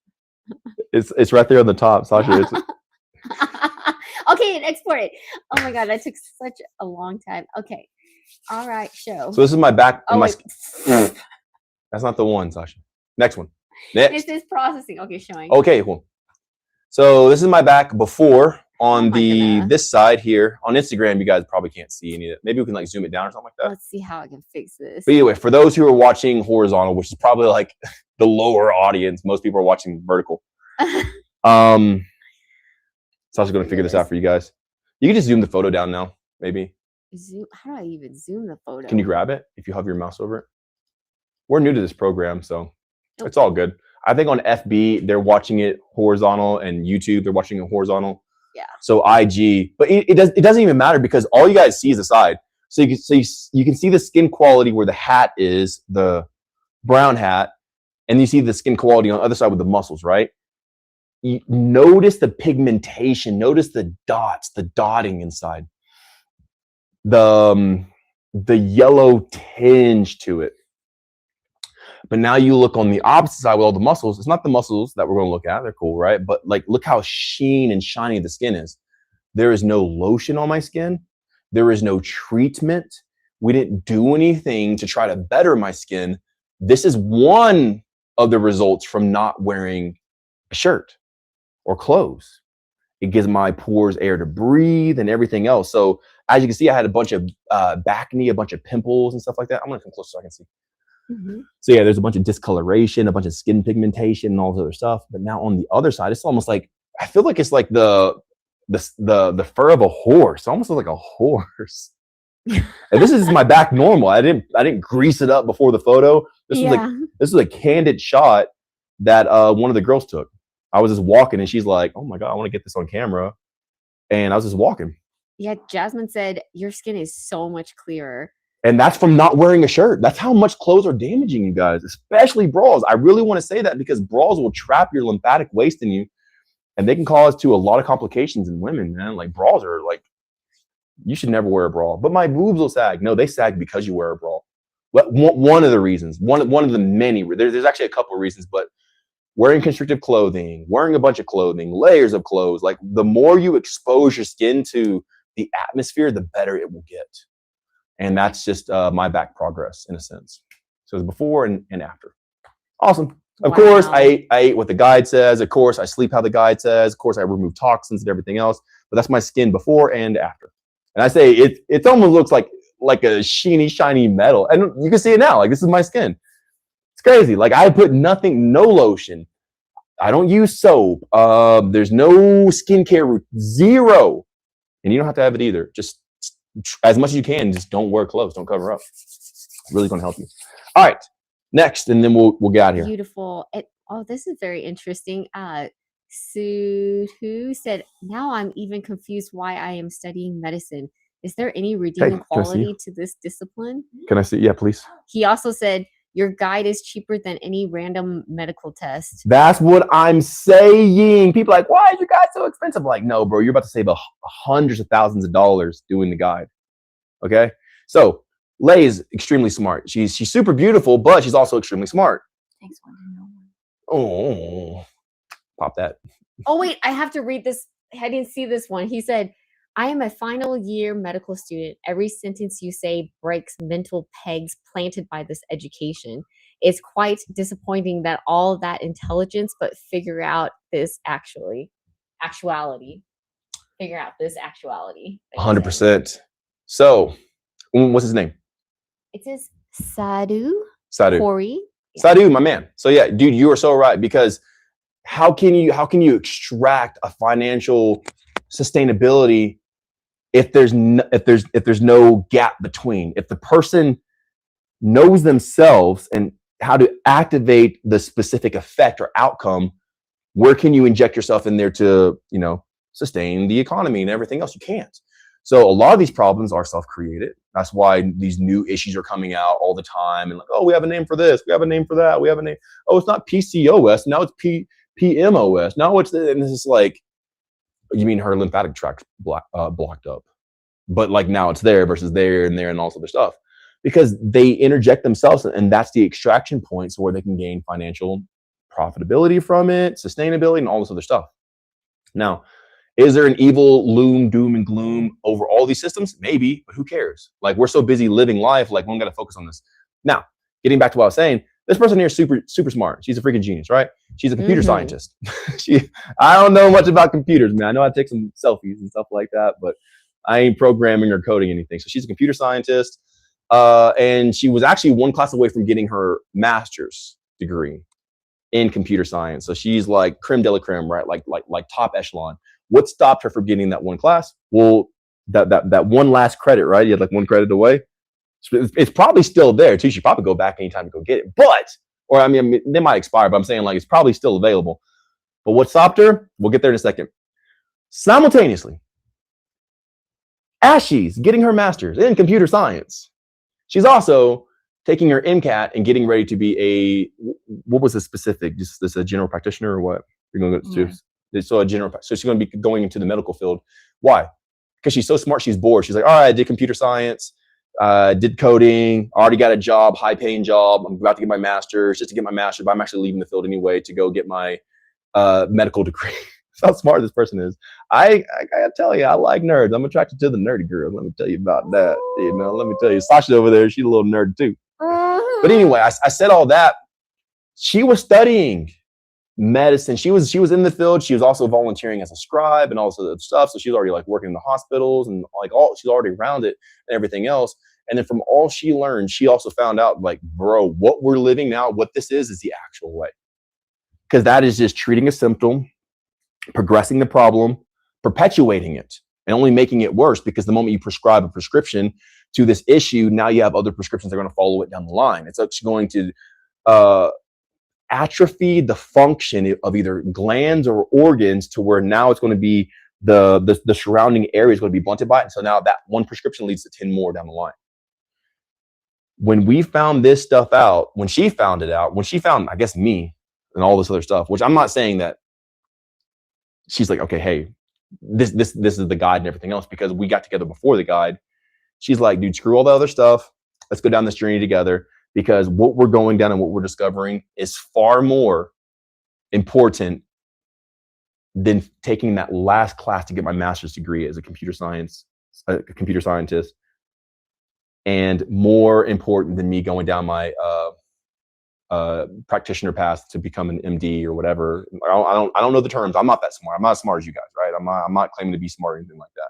it's right there on the top, Sasha. Okay, and export it. Oh my god, that took such a long time. Okay. All right, show. So this is my back. Oh, wait. That's not the one, Sasha. Next one. Next. This is processing. Okay, showing. Okay, cool. So this is my back before on Oh my goodness. this side here. On Instagram, you guys probably can't see any of it. Maybe we can like zoom it down or something like that. Let's see how I can fix this. But anyway, for those who are watching horizontal, which is probably like the lower audience, most people are watching vertical. Sasha's gonna figure this out for you guys. You can just zoom the photo down now, maybe. Zoom. How do I even zoom the photo? Can you grab it if you hover your mouse over it? We're new to this program, so it's all good. I think on FB they're watching it horizontal, and YouTube they're watching it horizontal. Yeah. So IG, but it doesn't even matter because all you guys see is the side. So you can see the skin quality where the hat is, the brown hat, and you see the skin quality on the other side with the muscles, right? You notice the pigmentation, notice the dots, the dotting inside, the yellow tinge to it. But now you look on the opposite side with all the muscles. It's not the muscles that we're going to look at. They're cool, right? But like, look how sheen and shiny the skin is. There is no lotion on my skin. There is no treatment. We didn't do anything to try to better my skin. This is one of the results from not wearing a shirt or clothes. It gives my pores air to breathe and everything else. So as you can see, I had a bunch of acne, a bunch of pimples and stuff like that. I'm going to come closer so I can see. Mm-hmm. So yeah, there's a bunch of discoloration, a bunch of skin pigmentation and all this other stuff. But now on the other side, it's almost like, I feel like it's like the fur of a horse. It almost looks like a horse. And this is my back normal. I didn't grease it up before the photo. This was a candid shot that one of the girls took. I was just walking and she's like, oh my God, I want to get this on camera. And I was just walking. Yeah, Jasmine said your skin is so much clearer. And that's from not wearing a shirt. That's how much clothes are damaging you guys, especially bras. I really want to say that because bras will trap your lymphatic waste in you and they can cause to a lot of complications in women, man. Like bras are like, you should never wear a bra, but my boobs will sag. No, they sag because you wear a bra. One of the reasons, one of the many, there's actually a couple of reasons, but wearing constrictive clothing, wearing a bunch of clothing, layers of clothes, like the more you expose your skin to the atmosphere, the better it will get. And that's just my back progress in a sense. So it's before and after. Awesome. Of course, I ate what the guide says. Of course, I sleep how the guide says. Of course, I remove toxins and everything else. But that's my skin before and after. And I say it almost looks like a shiny metal. And you can see it now. Like this is my skin. It's crazy. Like I put nothing, no lotion. I don't use soap. There's no skincare, zero. And you don't have to have it either. Just as much as you can, just don't wear clothes. Don't cover up. Really going to help you. All right. Next, and then we'll get out of here. Beautiful. This is very interesting. Sue who said, now I'm even confused why I am studying medicine. Is there any redeeming quality to this discipline? Can I see? Yeah, please. He also said, your guide is cheaper than any random medical test. That's what I'm saying. People are like, why is your guide so expensive? Like, no, bro, you're about to save hundreds of thousands of dollars doing the guide. Okay. So Lay is extremely smart. She's super beautiful, but she's also extremely smart. Thanks, Wonder. Oh, pop that. Oh, wait, I have to read this. I didn't see this one. He said, I am a final year medical student. Every sentence you say breaks mental pegs planted by this education. It's quite disappointing that all that intelligence, but figure out this actuality. Figure out this actuality. 100%. So, what's his name? It says Sadhu. Corey. Yeah. Sadhu, my man. So yeah, dude, you are so right, because how can you extract a financial sustainability if there's no gap between? If the person knows themselves and how to activate the specific effect or outcome, where can you inject yourself in there to, sustain the economy and everything else? You can't. So a lot of these problems are self-created. That's why these new issues are coming out all the time. And like, oh, we have a name for this. We have a name for that. We have a name. Oh, it's not PCOS. Now it's PMOS. Now it's and this is like, you mean her lymphatic tract blocked up. But like now it's there versus there and all this other stuff. Because they interject themselves, and that's the extraction point, so where they can gain financial profitability from it, sustainability, and all this other stuff. Now, is there an evil loom, doom, and gloom over all these systems? Maybe, but who cares? Like, we're so busy living life, like, we don't got to focus on this. Now, getting back to what I was saying, this person here is super, super smart. She's a freaking genius, right? She's a computer scientist. I don't know much about computers, man. I know how to take some selfies and stuff like that, but I ain't programming or coding anything. So she's a computer scientist, and she was actually one class away from getting her master's degree in computer science. So she's like creme de la creme, right? Like top echelon. What stopped her from getting that one class? Well, that one last credit, right? You had like one credit away. It's probably still there too. She probably go back anytime to go get it. Or they might expire, but I'm saying like it's probably still available. But what stopped her? We'll get there in a second. Simultaneously, as she's getting her master's in computer science, she's also taking her MCAT and getting ready to be what was the specific? Just this a general practitioner or what? You're going to go to. So she's going to be going into the medical field. Why? Because she's so smart. She's bored. She's like, all right, I did computer science, did coding, already got a job, high paying job. I'm about to get my master's, just to get my master's, but I'm actually leaving the field anyway to go get my medical degree. That's how smart this person is. I gotta tell you, I like nerds. I'm attracted to the nerdy girls. Let me tell you about that. Let me tell you, Sasha over there, she's a little nerd too. But anyway, I said all that. She was studying medicine. She was in the field. She was also volunteering as a scribe and all this other stuff. So she's already like working in the hospitals and like she's already around it and everything else. And then from all she learned, she also found out like, bro, what we're living now, what this is the actual way. Because that is just treating a symptom, progressing the problem, perpetuating it, and only making it worse, because the moment you prescribe a prescription to this issue, now you have other prescriptions that are going to follow it down the line. It's actually going to atrophied the function of either glands or organs to where now it's going to be the surrounding area is going to be blunted by it. And so now that one prescription leads to 10 more down the line. When we found this stuff out, when she found it out, when she found, I guess, me and all this other stuff, which I'm not saying that she's like, okay, hey, this is the guide and everything else, because we got together before the guide. She's like, dude, screw all the other stuff. Let's go down this journey together, because what we're going down and what we're discovering is far more important than taking that last class to get my master's degree as a computer scientist, and more important than me going down my practitioner path to become an MD or whatever. I don't know the terms. I'm not that smart. I'm not as smart as you guys, right? I'm not claiming to be smart or anything like that.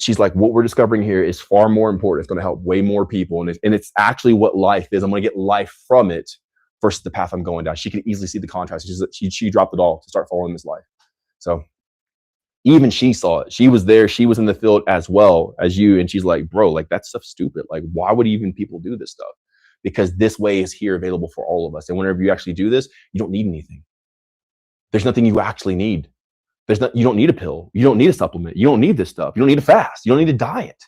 She's like, what we're discovering here is far more important. It's going to help way more people. And it's actually what life is. I'm going to get life from it versus the path I'm going down. She could easily see the contrast. She dropped it all to start following this life. So even she saw it. She was there. She was in the field as well as you. And she's like, bro, like that stuff's stupid. Like, why would even people do this stuff? Because this way is here available for all of us. And whenever you actually do this, you don't need anything. There's nothing you actually need. You don't need a pill. You don't need a supplement. You don't need this stuff. You don't need a fast. You don't need a diet.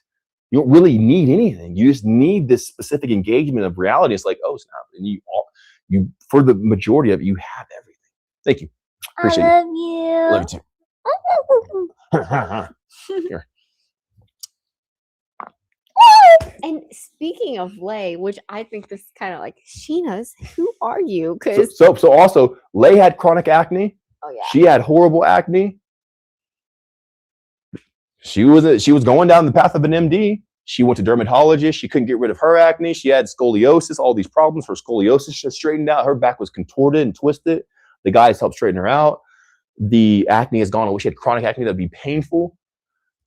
You don't really need anything. You just need this specific engagement of reality. It's like, oh, snap. And you for the majority of it, you have everything. Thank you. Appreciate I love you. Love you too. Here. And speaking of Lay, which I think this is kind of like Sheena's, who are you? Because so also Lay had chronic acne. oh yeah, She had horrible acne. She was going down the path of an MD. She went to dermatologist. She couldn't get rid of her acne. She had scoliosis, all these problems. Her scoliosis just straightened out. Her back was contorted and twisted. The guys helped straighten her out. The acne has gone away. She had chronic acne that'd be painful.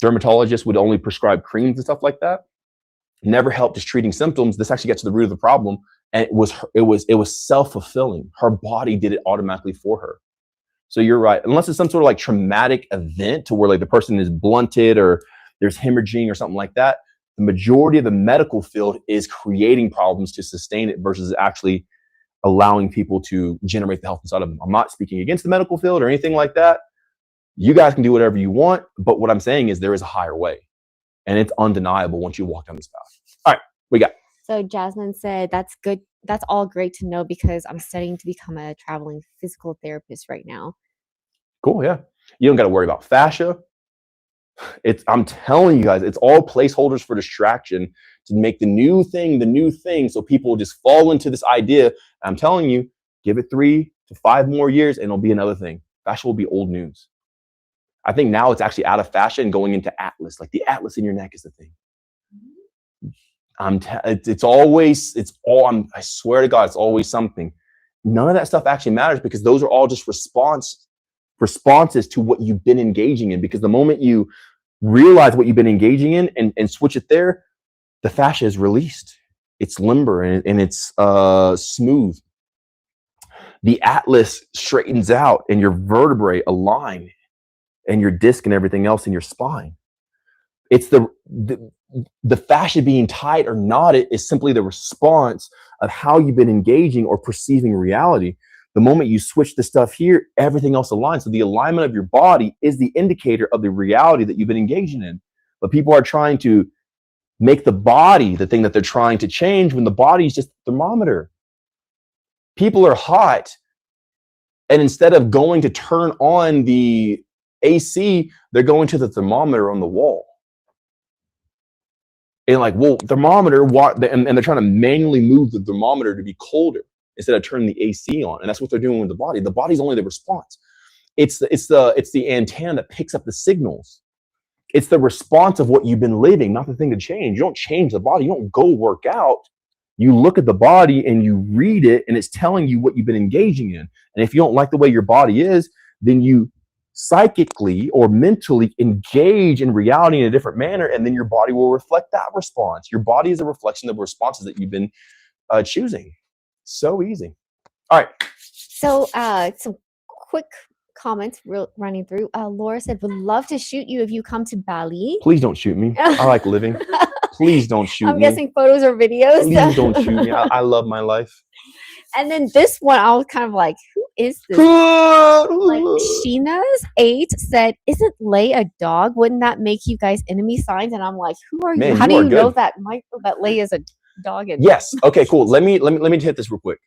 Dermatologists would only prescribe creams and stuff like that. Never helped just treating symptoms. This actually got to the root of the problem, and it was self-fulfilling. Her body did it automatically for her. So you're right. Unless it's some sort of like traumatic event to where like the person is blunted or there's hemorrhaging or something like that, the majority of the medical field is creating problems to sustain it versus actually allowing people to generate the health inside of them. I'm not speaking against the medical field or anything like that. You guys can do whatever you want, but what I'm saying is there is a higher way, and it's undeniable once you walk down this path. All right, we got. So Jasmine said, that's good. That's all great to know because I'm studying to become a traveling physical therapist right now. Cool, yeah. You don't got to worry about fascia. I'm telling you guys, it's all placeholders for distraction to make the new thing, so people just fall into this idea. I'm telling you, give it 3 to 5 more years and it'll be another thing. Fascia will be old news. I think now it's actually out of fascia and going into atlas. Like the atlas in your neck is the thing. I swear to God, it's always something. None of that stuff actually matters because those are all just responses to what you've been engaging in. Because the moment you realize what you've been engaging in and switch it there, the fascia is released. It's limber and it's smooth. The atlas straightens out and your vertebrae align and your disc and everything else in your spine. It's the fascia being tight or knotted is simply the response of how you've been engaging or perceiving reality. The moment you switch the stuff here, everything else aligns. So the alignment of your body is the indicator of the reality that you've been engaging in. But people are trying to make the body the thing that they're trying to change when the body is just a thermometer. People are hot, and instead of going to turn on the AC, they're going to the thermometer on the wall. And like, well, thermometer, and they're trying to manually move the thermometer to be colder instead of turning the AC on. And that's what they're doing with the body. The body's only the response. It's the antenna that picks up the signals. It's the response of what you've been living, not the thing to change. You don't change the body. You don't go work out. You look at the body and you read it, and it's telling you what you've been engaging in. And if you don't like the way your body is, then you psychically or mentally engage in reality in a different manner, and then your body will reflect that response. Your body is a reflection of responses that you've been choosing. So easy. All right. So some quick comments running through. Laura said, would love to shoot you if you come to Bali. Please don't shoot me. I like living. Please don't shoot I'm me. guessing photos or videos. Please don't shoot me. I love my life. And then this one, I was kind of like, who is this? Like Sheena's 8 said, "Isn't Lay a dog? Wouldn't that make you guys enemy signs?" And I'm like, who are Man, you? How you do are you know good. that Lay is a dog? And Yes. Okay, cool. Let me hit this real quick.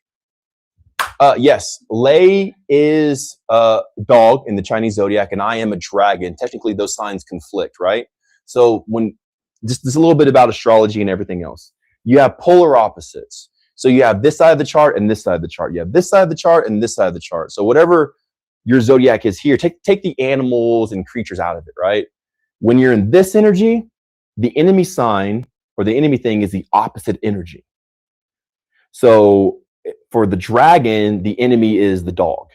Yes, Lay is a dog in the Chinese zodiac, and I am a dragon. Technically, those signs conflict, right? So when just a little bit about astrology and everything else, you have polar opposites. So you have this side of the chart and this side of the chart. You have this side of the chart and this side of the chart. So whatever your zodiac is here, take the animals and creatures out of it, right? When you're in this energy, the enemy sign or the enemy thing is the opposite energy. So for the dragon, the enemy is the dog.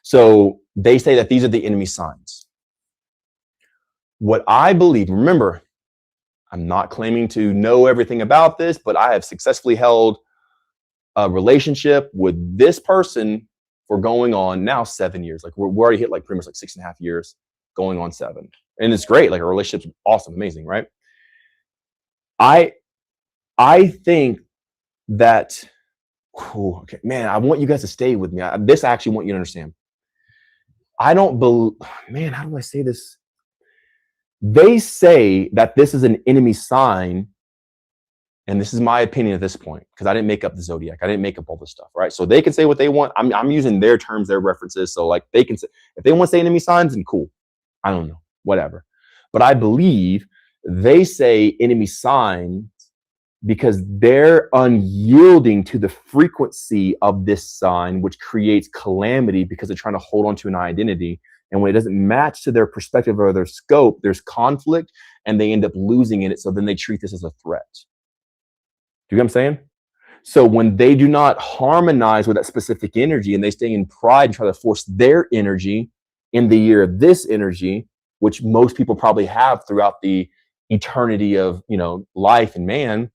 So they say that these are the enemy signs. What I believe, remember, I'm not claiming to know everything about this, but I have successfully held a relationship with this person for going on now 7 years. Like we're already hit like pretty much like 6.5 years, going on 7. And it's great. Like our relationship's awesome, amazing, right? I think that, okay, man, I want you guys to stay with me. This I actually want you to understand. I don't believe, man, how do I say this? They say that this is an enemy sign, and this is my opinion at this point, because I didn't make up the zodiac. I didn't make up all this stuff, right? So they can say what they want. I'm using their terms, their references. So like they can say, if they want to say enemy signs, then cool. I don't know, whatever. But I believe they say enemy signs because they're unyielding to the frequency of this sign, which creates calamity because they're trying to hold on to an identity. And when it doesn't match to their perspective or their scope, there's conflict and they end up losing in it. So then they treat this as a threat. Do you get what I'm saying? So when they do not harmonize with that specific energy and they stay in pride and try to force their energy in the year of this energy, which most people probably have throughout the eternity of, life and man,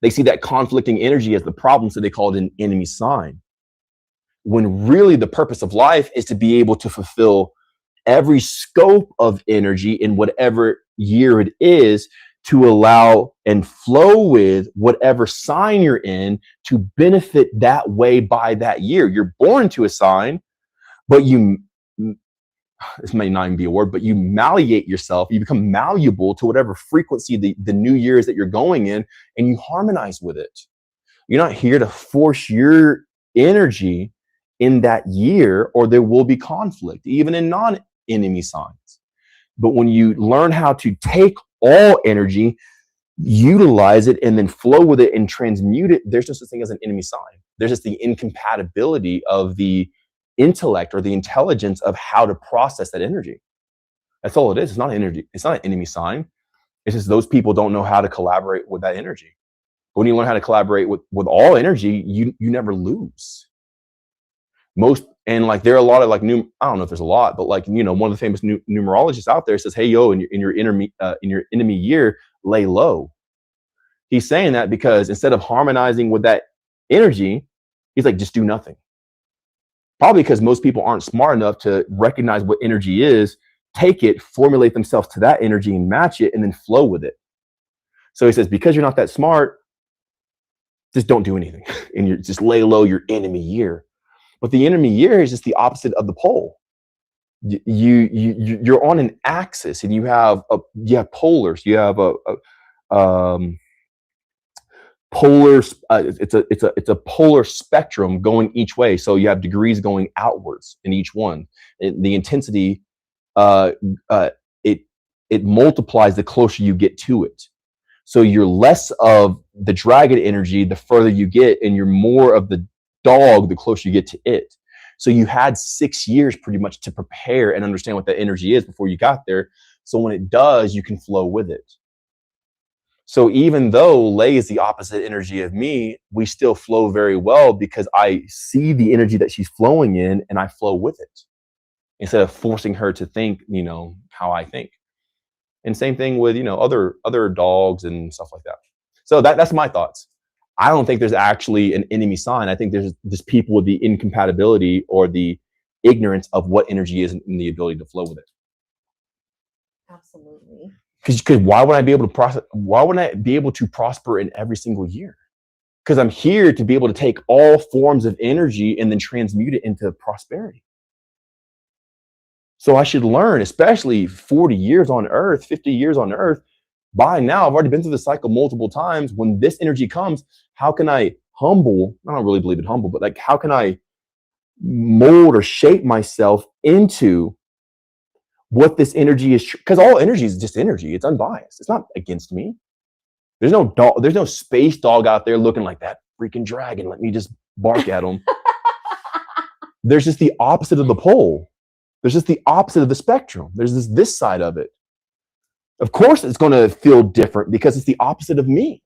they see that conflicting energy as the problem. So they call it an enemy sign. When really the purpose of life is to be able to fulfill every scope of energy in whatever year it is, to allow and flow with whatever sign you're in to benefit that way by that year. You're born to a sign, but this may not even be a word, but you malleate yourself. You become malleable to whatever frequency the new year is that you're going in, and you harmonize with it. You're not here to force your energy in that year, or there will be conflict, even in non-enemy signs. But when you learn how to take all energy, utilize it, and then flow with it and transmute it, there's no such thing as an enemy sign. There's just the incompatibility of the intellect or the intelligence of how to process that energy. That's all it is. It's not energy. It's not an enemy sign. It's just those people don't know how to collaborate with that energy. But when you learn how to collaborate with all energy, you never lose. And like there are a lot of like I don't know if there's a lot, but like one of the famous numerologists out there says, hey yo, in your enemy year, lay low. He's saying that because instead of harmonizing with that energy, he's like, just do nothing. Probably because most people aren't smart enough to recognize what energy is, take it, formulate themselves to that energy and match it, and then flow with it. So he says, because you're not that smart, just don't do anything. And you just lay low your enemy year. But the enemy year is just the opposite of the pole. You're on an axis, and you have polars. You have polar. It's a polar spectrum going each way. So you have degrees going outwards in each one. The intensity, it multiplies the closer you get to it. So you're less of the dragon energy the further you get, and you're more of the dog the closer you get to it. So you had 6 years pretty much to prepare and understand what that energy is before you got there. So when it does, you can flow with it. So even though Lay is the opposite energy of me, we still flow very well because I see the energy that she's flowing in and I flow with it instead of forcing her to think, how I think. And same thing with, other dogs and stuff like that. So that's my thoughts. I don't think there's actually an enemy sign. I think there's just people with the incompatibility or the ignorance of what energy is and the ability to flow with it. Absolutely. Because why would I be able to process? Why wouldn't I be able to prosper in every single year? Because I'm here to be able to take all forms of energy and then transmute it into prosperity. So I should learn, especially 40 years on earth, 50 years on earth. By now, I've already been through the cycle multiple times. When this energy comes, how can I humble? I don't really believe in humble, but like, how can I mold or shape myself into what this energy is? Because all energy is just energy. It's unbiased. It's not against me. There's no dog. There's no space dog out there looking like that freaking dragon. Let me just bark at him. There's just the opposite of the pole. There's just the opposite of the spectrum. There's this side of it. Of course, it's going to feel different because it's the opposite of me.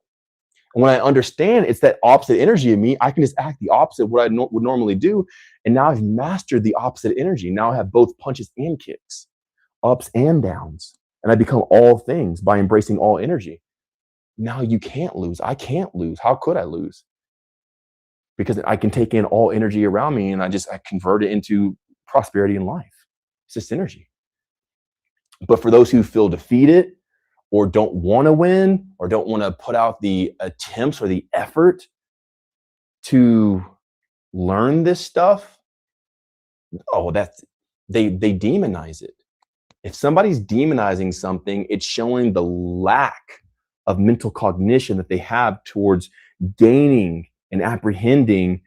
And when I understand it's that opposite energy of me, I can just act the opposite of what I would normally do. And now I've mastered the opposite energy. Now I have both punches and kicks, ups and downs. And I become all things by embracing all energy. Now you can't lose. I can't lose. How could I lose? Because I can take in all energy around me and I convert it into prosperity in life. It's just energy. But for those who feel defeated or don't want to win or don't want to put out the attempts or the effort to learn this stuff, they demonize it. If somebody's demonizing something, it's showing the lack of mental cognition that they have towards gaining and apprehending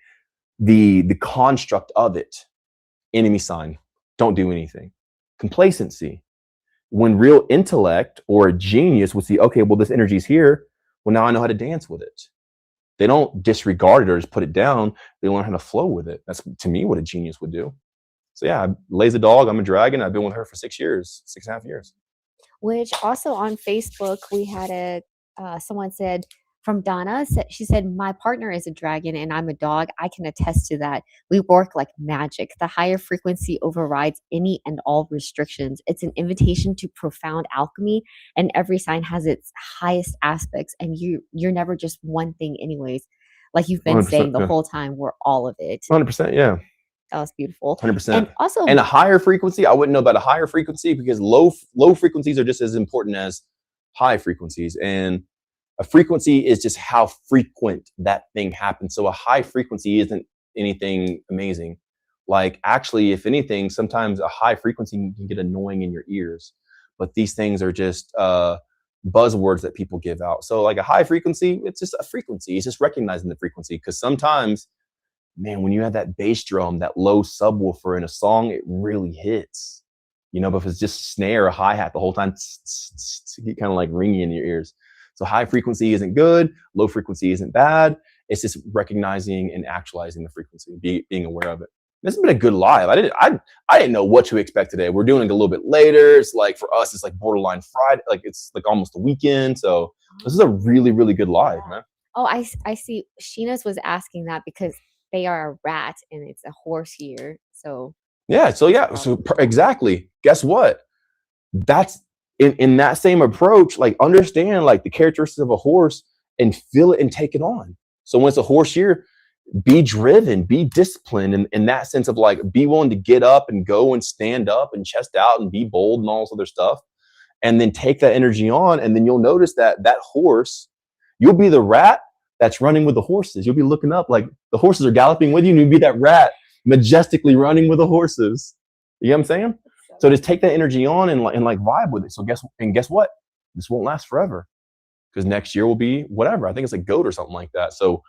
the construct of it. Enemy sign, don't do anything. Complacency. When real intellect or a genius would see, okay, well, this energy's here. Well, now I know how to dance with it. They don't disregard it or just put it down. They learn how to flow with it. That's, to me, what a genius would do. So yeah, Lazy Dog, I'm a dragon. I've been with her for 6.5 years. Which also on Facebook, we had someone said, from Donna, she said, my partner is a dragon and I'm a dog. I can attest to that. We work like magic. The higher frequency overrides any and all restrictions. It's an invitation to profound alchemy, and every sign has its highest aspects. And you're never just one thing anyways. Like you've been saying the whole time, we're all of it. 100%, yeah. That was beautiful. 100%. And also, and a higher frequency, I wouldn't know about a higher frequency because low frequencies are just as important as high frequencies. And a frequency is just how frequent that thing happens. So a high frequency isn't anything amazing. Like actually, if anything, sometimes a high frequency can get annoying in your ears. But these things are just buzzwords that people give out. So like a high frequency, it's just a frequency. It's just recognizing the frequency. Because sometimes, man, when you have that bass drum, that low subwoofer in a song, it really hits. You know, but if it's just snare or hi-hat the whole time, it's kind of like ringing in your ears. So high frequency isn't good. Low frequency isn't bad. It's just recognizing and actualizing the frequency, being aware of it. This has been a good live. I didn't know what to expect today. We're doing it a little bit later. It's like for us, it's like borderline Friday. Like it's like almost the weekend. So this is a really, really good live, man. Oh, I see. Sheena's was asking that because they are a rat and it's a horse here. So yeah. So exactly. Guess what? That's in that same approach. Like understand like the characteristics of a horse and feel it and take it on. So when it's a horse here, be driven, be disciplined in that sense of like be willing to get up and go and stand up and chest out and be bold and all this other stuff, and then take that energy on. And then you'll notice that horse, you'll be the rat that's running with the horses. You'll be looking up like the horses are galloping with you, and you'll be that rat majestically running with the horses. You know what I'm saying? So just take that energy on and like vibe with it. So guess what? This won't last forever because next year will be whatever. I think it's a goat or something like that. So,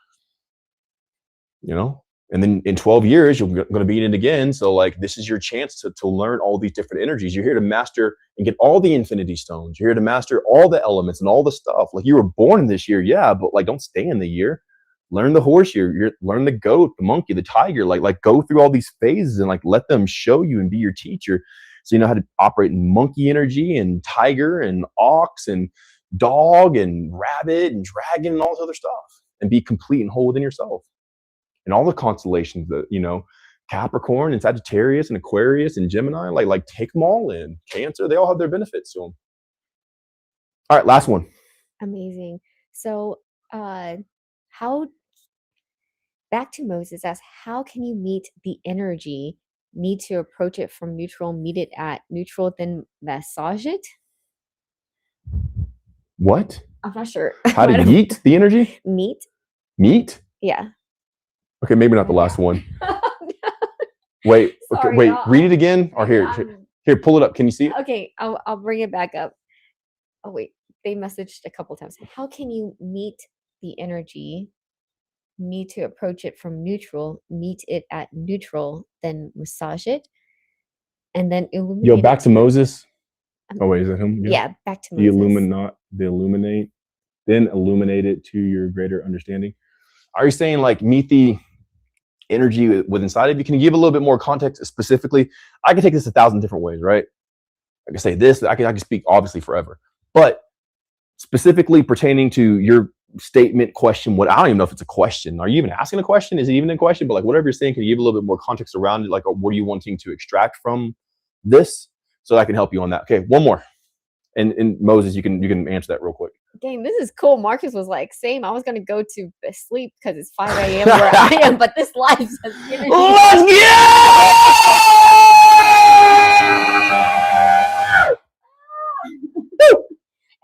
you know, and then in 12 years, you're going to be in it again. So like, this is your chance to learn all these different energies. You're here to master and get all the infinity stones. You're here to master all the elements and all the stuff. Like you were born in this year. Yeah. But like, don't stay in the year. Learn the horse year. Learn the goat, the monkey, the tiger, like go through all these phases and like, let them show you and be your teacher. So you know how to operate in monkey energy and tiger and ox and dog and rabbit and dragon and all this other stuff and be complete and whole within yourself. And all the constellations that, you know, Capricorn and Sagittarius and Aquarius and Gemini, like take them all in. Cancer, they all have their benefits to them. All right, last one. Amazing. So back to Moses asks, how can you meet the energy? Need to approach it from neutral, meet it at neutral, then massage it? What? I'm not sure. How to yeet the energy? Meet? Meet? Yeah. Okay, maybe not the last one. Wait, okay, Sorry, wait, read it again. Or here, pull it up. Can you see it? Okay, I'll bring it back up. Oh wait, they messaged a couple times. How can you meet the energy? Need to approach it from neutral, meet it at neutral, then massage it, and then illuminate. Yo, back to Moses. Oh wait, is that him? Yeah, back to Moses. Then illuminate it to your greater understanding. Are you saying like meet the energy with inside of you? Can you give a little bit more context specifically? I can take this 1,000 different ways, right? I can say this, I can speak obviously forever. But specifically pertaining to your statement, question, I don't even know if it's a question. Are you even asking a question? Is it even a question? But like whatever you're saying, can you give a little bit more context around it? Like what are you wanting to extract from this? So I can help you on that. Okay, one more. And Moses, you can answer that real quick. Dang, this is cool. Marcus was like, same. I was gonna go to sleep because it's 5 a.m. where I am, but this live says let's go!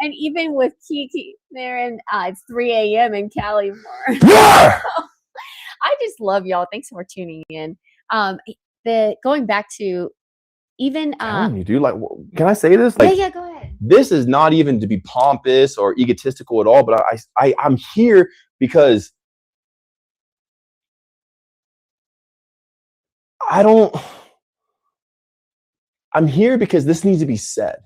And even with Kiki there, and it's 3 a.m. in Cali. I just love y'all. Thanks for tuning in. Going back to even you do like, can I say this? Like, yeah, go ahead. This is not even to be pompous or egotistical at all, but I'm here because I'm here because this needs to be said.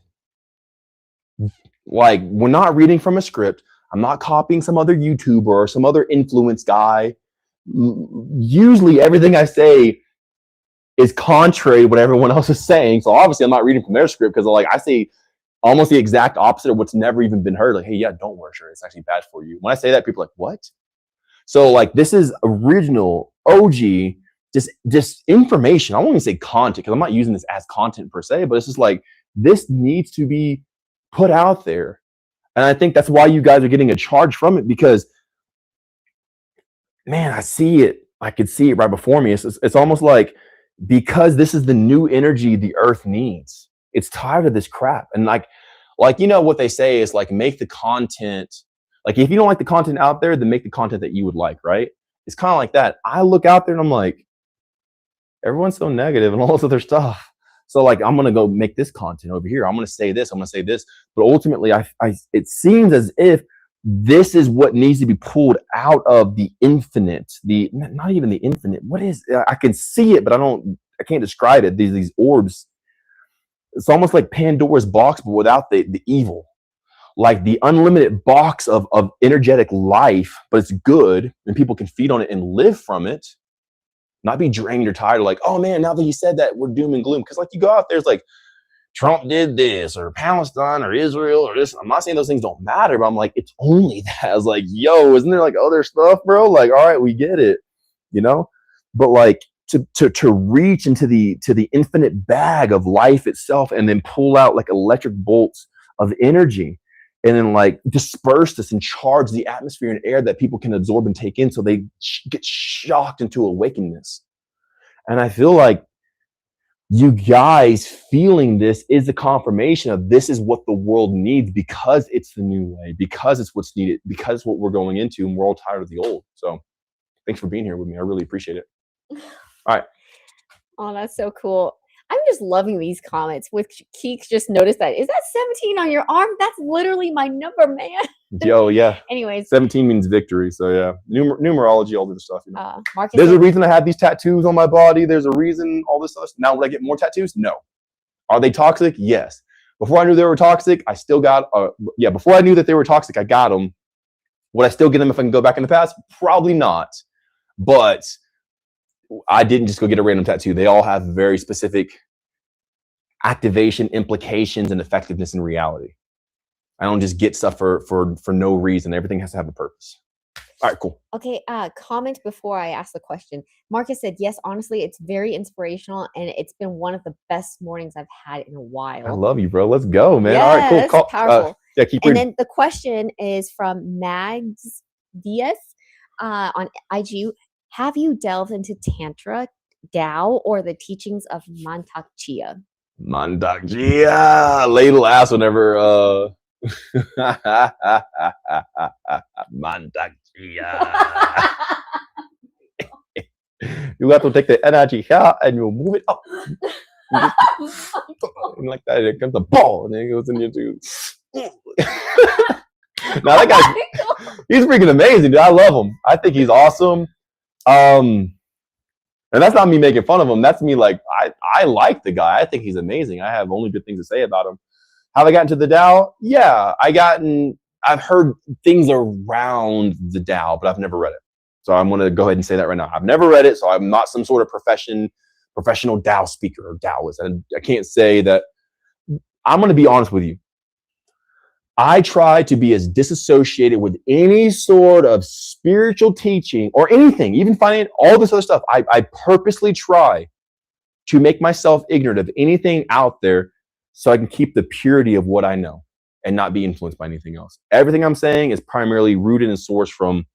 Like, we're not reading from a script. I'm not copying some other YouTuber or some other influence guy. Usually everything I say is contrary to what everyone else is saying. So obviously I'm not reading from their script because like I say almost the exact opposite of what's never even been heard. Like, hey, yeah, don't wear a shirt. It's actually bad for you. When I say that, people are like, what? So like this is original OG, just information. I won't even say content because I'm not using this as content per se, but it's just like this needs to be put out there. And I think that's why you guys are getting a charge from it because, man, I see it. I could see it right before me. It's almost like because this is the new energy the earth needs. It's tired of this crap. And like you know what they say is like make the content. Like if you don't like the content out there, then make the content that you would like, right? It's kind of like that. I look out there and I'm like, everyone's so negative and all this other stuff. So like I'm gonna go make this content over here. I'm gonna say this. I'm gonna say this. But ultimately, it seems as if this is what needs to be pulled out of the infinite. Not even the infinite. What is? I can see it, but I can't describe it. These orbs. It's almost like Pandora's box, but without the evil. Like the unlimited box of energetic life, but it's good and people can feed on it and live from it. Not be drained or tired. Like, oh man, now that he said that, we're doom and gloom. Because like you go out there, it's like Trump did this or Palestine or Israel or this. I'm not saying those things don't matter, but I'm like, it's only that. I was like, yo, isn't there like other stuff, bro? Like, all right, we get it, you know? But like to reach into the infinite bag of life itself and then pull out like electric bolts of energy and then like disperse this and charge the atmosphere and air that people can absorb and take in so they get shocked into awakenness. And I feel like you guys feeling this is a confirmation of this is what the world needs because it's the new way, because it's what's needed, because it's what we're going into and we're all tired of the old. So thanks for being here with me. I really appreciate it. All right. Oh, that's so cool. I'm just loving these comments. With Keeks just noticed that. Is that 17 on your arm? That's literally my number, man. Yo, yeah. Anyways. 17 means victory. So yeah. Numerology, all this stuff. You know? There's a reason I have these tattoos on my body. There's a reason all this stuff. Now would I get more tattoos? No. Are they toxic? Yes. Before I knew they were toxic, I still got, before I knew that they were toxic, I got them. Would I still get them if I can go back in the past? Probably not. But I didn't just go get a random tattoo. They all have very specific activation, implications, and effectiveness in reality. I don't just get stuff for no reason. Everything has to have a purpose. All right, cool. Okay, comment before I ask the question. Marcus said, yes, honestly, it's very inspirational, and it's been one of the best mornings I've had in a while. I love you, bro. Let's go, man. Yeah, all right, cool. Powerful. Yeah, keep reading. And then the question is from Mags Diaz on IG. Have you delved into Tantra, Tao, or the teachings of Mantak Chia? Mantak Chia. Ladle ass whenever Mantak Chia. You have to take the energy here and you move it up. And like that, it comes a ball and then it goes in your tube. Now that guy's, he's freaking amazing, dude. I love him. I think he's awesome. And that's not me making fun of him. That's me like, I like the guy. I think he's amazing. I have only good things to say about him. Have I gotten to the Tao? Yeah, I've heard things around the Tao, but I've never read it. So I'm going to go ahead and say that right now. I've never read it, so I'm not some sort of professional Tao speaker or Taoist. And I can't say that. I'm going to be honest with you. I try to be as disassociated with any sort of spiritual teaching or anything, even finding all this other stuff. I purposely try to make myself ignorant of anything out there so I can keep the purity of what I know and not be influenced by anything else. Everything I'm saying is primarily rooted and sourced from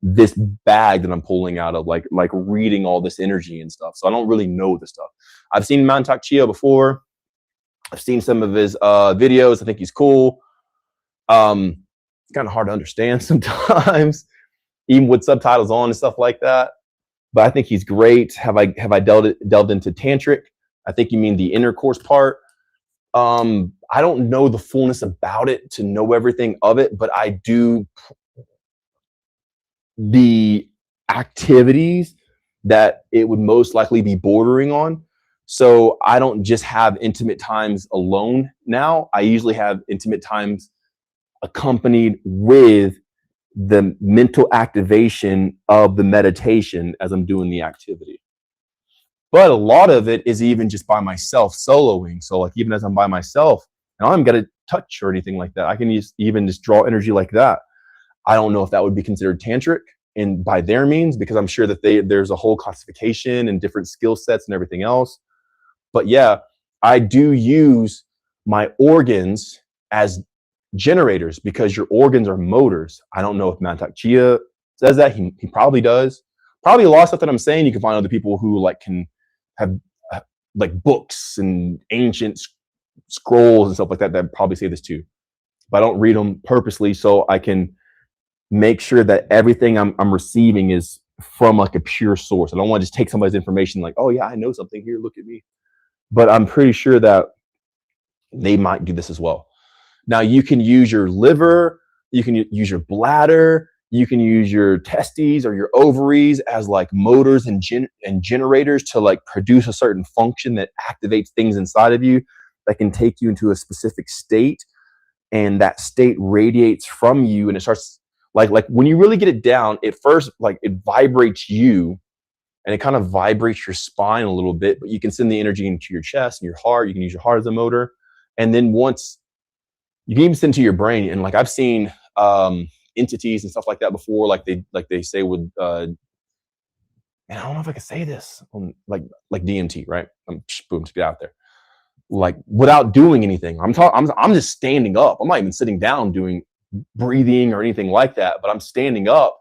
this bag that I'm pulling out of, like reading all this energy and stuff. So I don't really know this stuff. I've seen Mantak Chia before. I've seen some of his videos. I think he's cool. It's kind of hard to understand sometimes, even with subtitles on and stuff like that. But I think he's great. Have I delved into tantric? I think you mean the intercourse part. I don't know the fullness about it to know everything of it, but I do the activities that it would most likely be bordering on. So I don't just have intimate times alone now. I usually have intimate times accompanied with the mental activation of the meditation as I'm doing the activity. But a lot of it is even just by myself soloing. So like even as I'm by myself, and I don't got to touch or anything like that. I can even just draw energy like that. I don't know if that would be considered tantric and by their means, because I'm sure that there's a whole classification and different skill sets and everything else. But yeah, I do use my organs as generators because your organs are motors. I don't know if Mantak Chia says that. He probably does. Probably a lot of stuff that I'm saying, you can find other people who like can have like books and ancient scrolls and stuff like that that probably say this too. But I don't read them purposely so I can make sure that everything I'm receiving is from like a pure source. I don't want to just take somebody's information like, oh yeah, I know something here, look at me. But I'm pretty sure that they might do this as well. Now you can use your liver, you can use your bladder, you can use your testes or your ovaries as like motors and generators to like produce a certain function that activates things inside of you that can take you into a specific state. And that state radiates from you and it starts like when you really get it down, it first like it vibrates you and it kind of vibrates your spine a little bit, but you can send the energy into your chest and your heart. You can use your heart as a motor. And then once you can even send to your brain. And like I've seen entities and stuff like that before, like they say with and I don't know if I can say this, like DMT, right? Boom, to get out there. Like without doing anything. I'm just standing up. I'm not even sitting down doing breathing or anything like that, but I'm standing up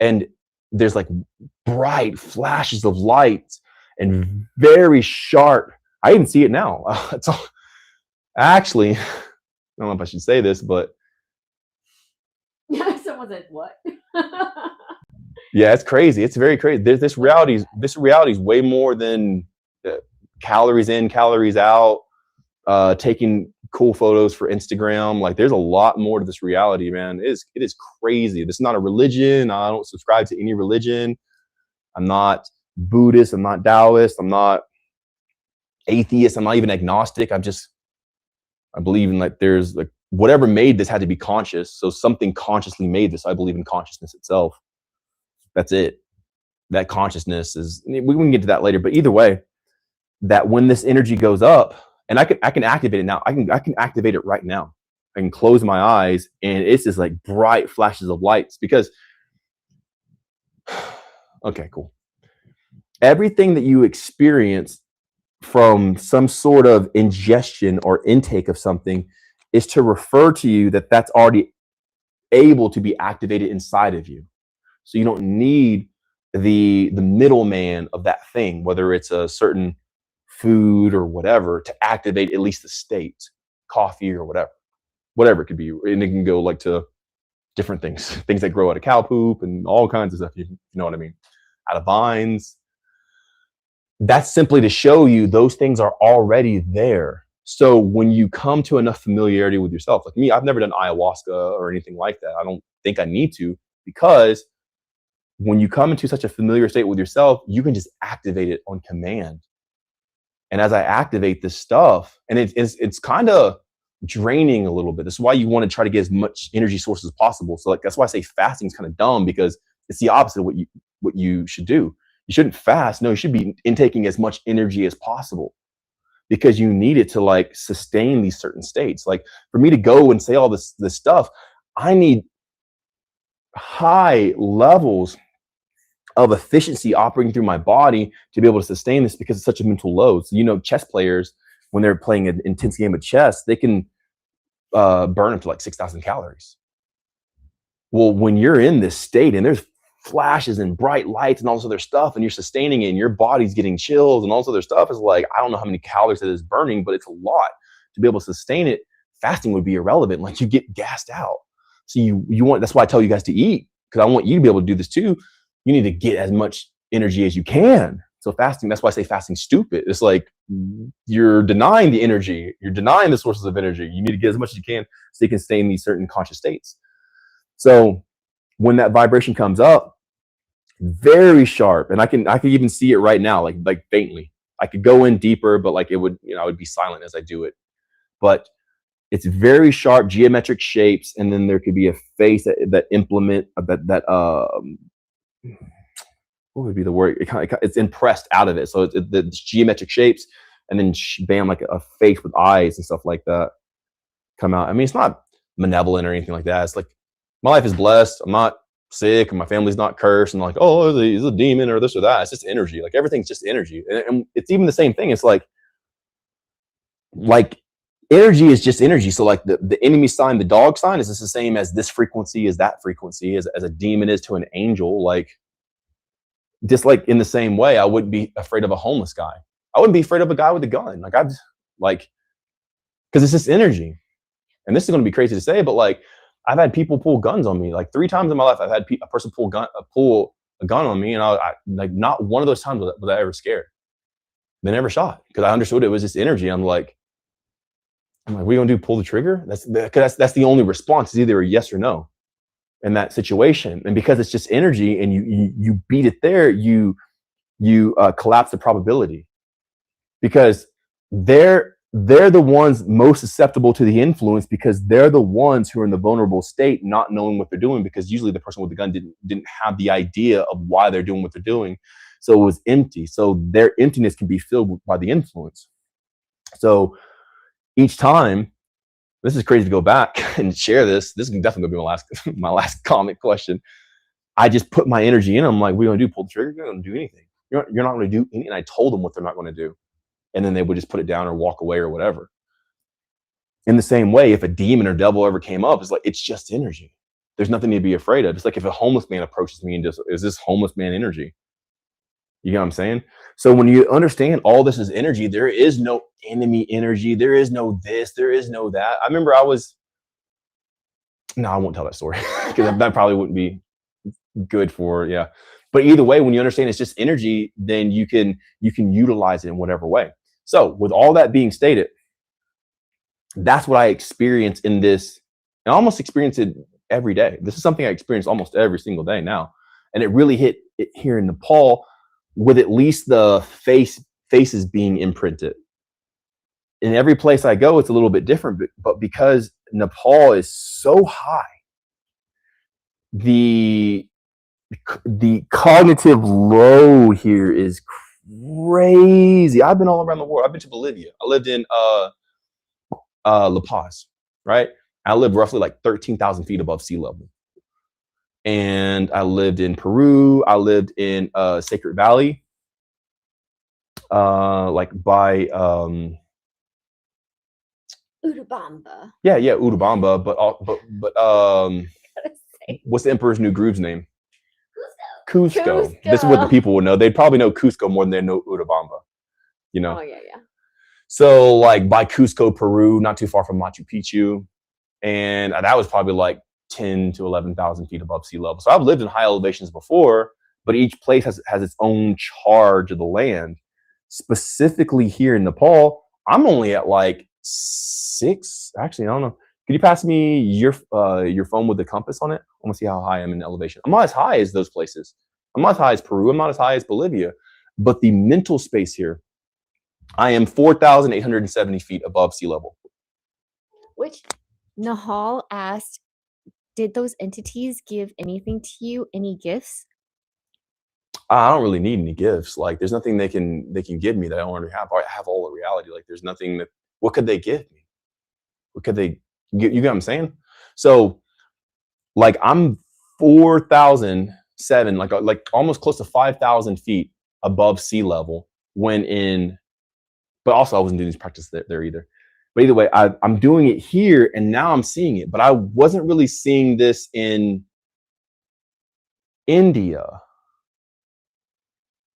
and there's like bright flashes of light and very sharp. I even see it now. It's all, actually, I don't know if I should say this, but someone said what? yeah, it's crazy. It's very crazy. This reality is way more than calories in, calories out, taking cool photos for Instagram. Like there's a lot more to this reality, man. It is crazy. This is not a religion. I don't subscribe to any religion. I'm not Buddhist. I'm not Taoist. I'm not atheist. I'm not even agnostic. I believe in like there's like whatever made this had to be conscious. So something consciously made this. I believe in consciousness itself. That's it. That consciousness is, we can get to that later, but either way, that when this energy goes up, and I can activate it now. I can activate it right now. I can close my eyes and it's just like bright flashes of lights because, okay, cool. Everything that you experience from some sort of ingestion or intake of something is to refer to you that that's already able to be activated inside of you. So you don't need the middleman of that thing, whether it's a certain food or whatever, to activate at least the state, coffee or whatever. whatever it could be. And it can go like to different things that grow out of cow poop and all kinds of stuff. You know what I mean? Out of vines. That's simply to show you those things are already there. So when you come to enough familiarity with yourself, like me, I've never done ayahuasca or anything like that. I don't think I need to, because when you come into such a familiar state with yourself, you can just activate it on command. And as I activate this stuff, and it's kind of draining a little bit. This is why you want to try to get as much energy sources as possible. So like that's why I say fasting is kind of dumb, because it's the opposite of what you should do. You shouldn't fast. No, you should be intaking as much energy as possible, because you need it to like sustain these certain states. Like for me to go and say all this stuff, I need high levels of efficiency operating through my body to be able to sustain this, because it's such a mental load. So, you know, chess players, when they're playing an intense game of chess, they can burn up to like 6,000 calories. Well, when you're in this state and there's flashes and bright lights and all this other stuff, and you're sustaining it and your body's getting chills and all this other stuff, is like, I don't know how many calories it is burning, but it's a lot. To be able to sustain it, fasting would be irrelevant. Like you get gassed out. So you want, that's why I tell you guys to eat, because I want you to be able to do this too. You need to get as much energy as you can. So fasting, that's why I say fasting's stupid. It's like you're denying the energy. You're denying the sources of energy. You need to get as much as you can so you can stay in these certain conscious states. So when that vibration comes up, very sharp, and I can even see it right now, like faintly. I could go in deeper, but like it would, I would be silent as I do it. But it's very sharp, geometric shapes, and then there could be a face that implement what would be the word? It's impressed out of it. So the geometric shapes, and then bam, like a face with eyes and stuff like that come out. I mean, it's not malevolent or anything like that. It's like my life is blessed. I'm not sick, and my family's not cursed, and like, oh, he's a demon or this or that. It's just energy. Like everything's just energy, and it's even the same thing. It's like energy is just energy. So like the enemy sign, the dog sign, is this the same as this frequency, is that frequency, as a demon is to an angel. Like just like in the same way, I wouldn't be afraid of a homeless guy. I wouldn't be afraid of a guy with a gun. Because it's just energy. And this is going to be crazy to say, but like I've had people pull guns on me. Like 3 times in my life, I've had a person pull a gun on me, and I like not one of those times was I ever scared. They never shot, because I understood it was just energy. I'm like, we gonna pull the trigger? That's the only response, is either a yes or no in that situation. And because it's just energy, and you beat it there, you collapse the probability, because they're the ones most susceptible to the influence, because they're the ones who are in the vulnerable state, not knowing what they're doing, because usually the person with the gun didn't have the idea of why they're doing what they're doing. So it was empty. So their emptiness can be filled by the influence. So each time, this is crazy to go back and share this. This is definitely gonna be my last comment question. I just put my energy in. I'm like, we're gonna pull the trigger. You're not gonna do anything. You're not gonna do anything. And I told them what they're not gonna do. And then they would just put it down or walk away or whatever. In the same way, if a demon or devil ever came up, it's like, it's just energy. There's nothing to be afraid of. It's like if a homeless man approaches me and just, is this homeless man energy? You know what I'm saying? So when you understand all this is energy, there is no enemy energy. There is no this, there is no that. I remember I won't tell that story, because that probably wouldn't be good for, yeah. But either way, when you understand it's just energy, then you can utilize it in whatever way. So with all that being stated, that's what I experience in this. I almost experience it every day. This is something I experience almost every single day now. And it really hit it here in Nepal, with at least the faces being imprinted. In every place I go, it's a little bit different, but because Nepal is so high, the cognitive load here is crazy. I've been all around the world. I've been to Bolivia. I lived in La Paz, right? I lived roughly like 13,000 feet above sea level. And I lived in Peru. I lived in Sacred Valley, like by Urubamba. Yeah, Urubamba. But what's the Emperor's New Groove's name? Cusco. This is what the people would know. They'd probably know Cusco more than they know Urubamba. You know. Oh yeah. So like by Cusco, Peru, not too far from Machu Picchu. And that was probably like 10 to 11,000 feet above sea level. So I've lived in high elevations before, but each place has its own charge of the land. Specifically here in Nepal, I'm only at like 6. Actually, I don't know. Could you pass me your phone with the compass on it? I want to see how high I'm in elevation. I'm not as high as those places. I'm not as high as Peru. I'm not as high as Bolivia. But the mental space here, I am 4,870 feet above sea level. Which Nahal asked, did those entities give anything to you? Any gifts? I don't really need any gifts. Like, there's nothing they can give me that I don't already have. I have all the reality. Like, there's nothing that. What could they give me? What could they? You get what I'm saying? So, like, I'm 4,007, like almost close to 5,000 feet above sea level when in. But also, I wasn't doing this practice there either. But either way, I'm doing it here, and now I'm seeing it. But I wasn't really seeing this in India.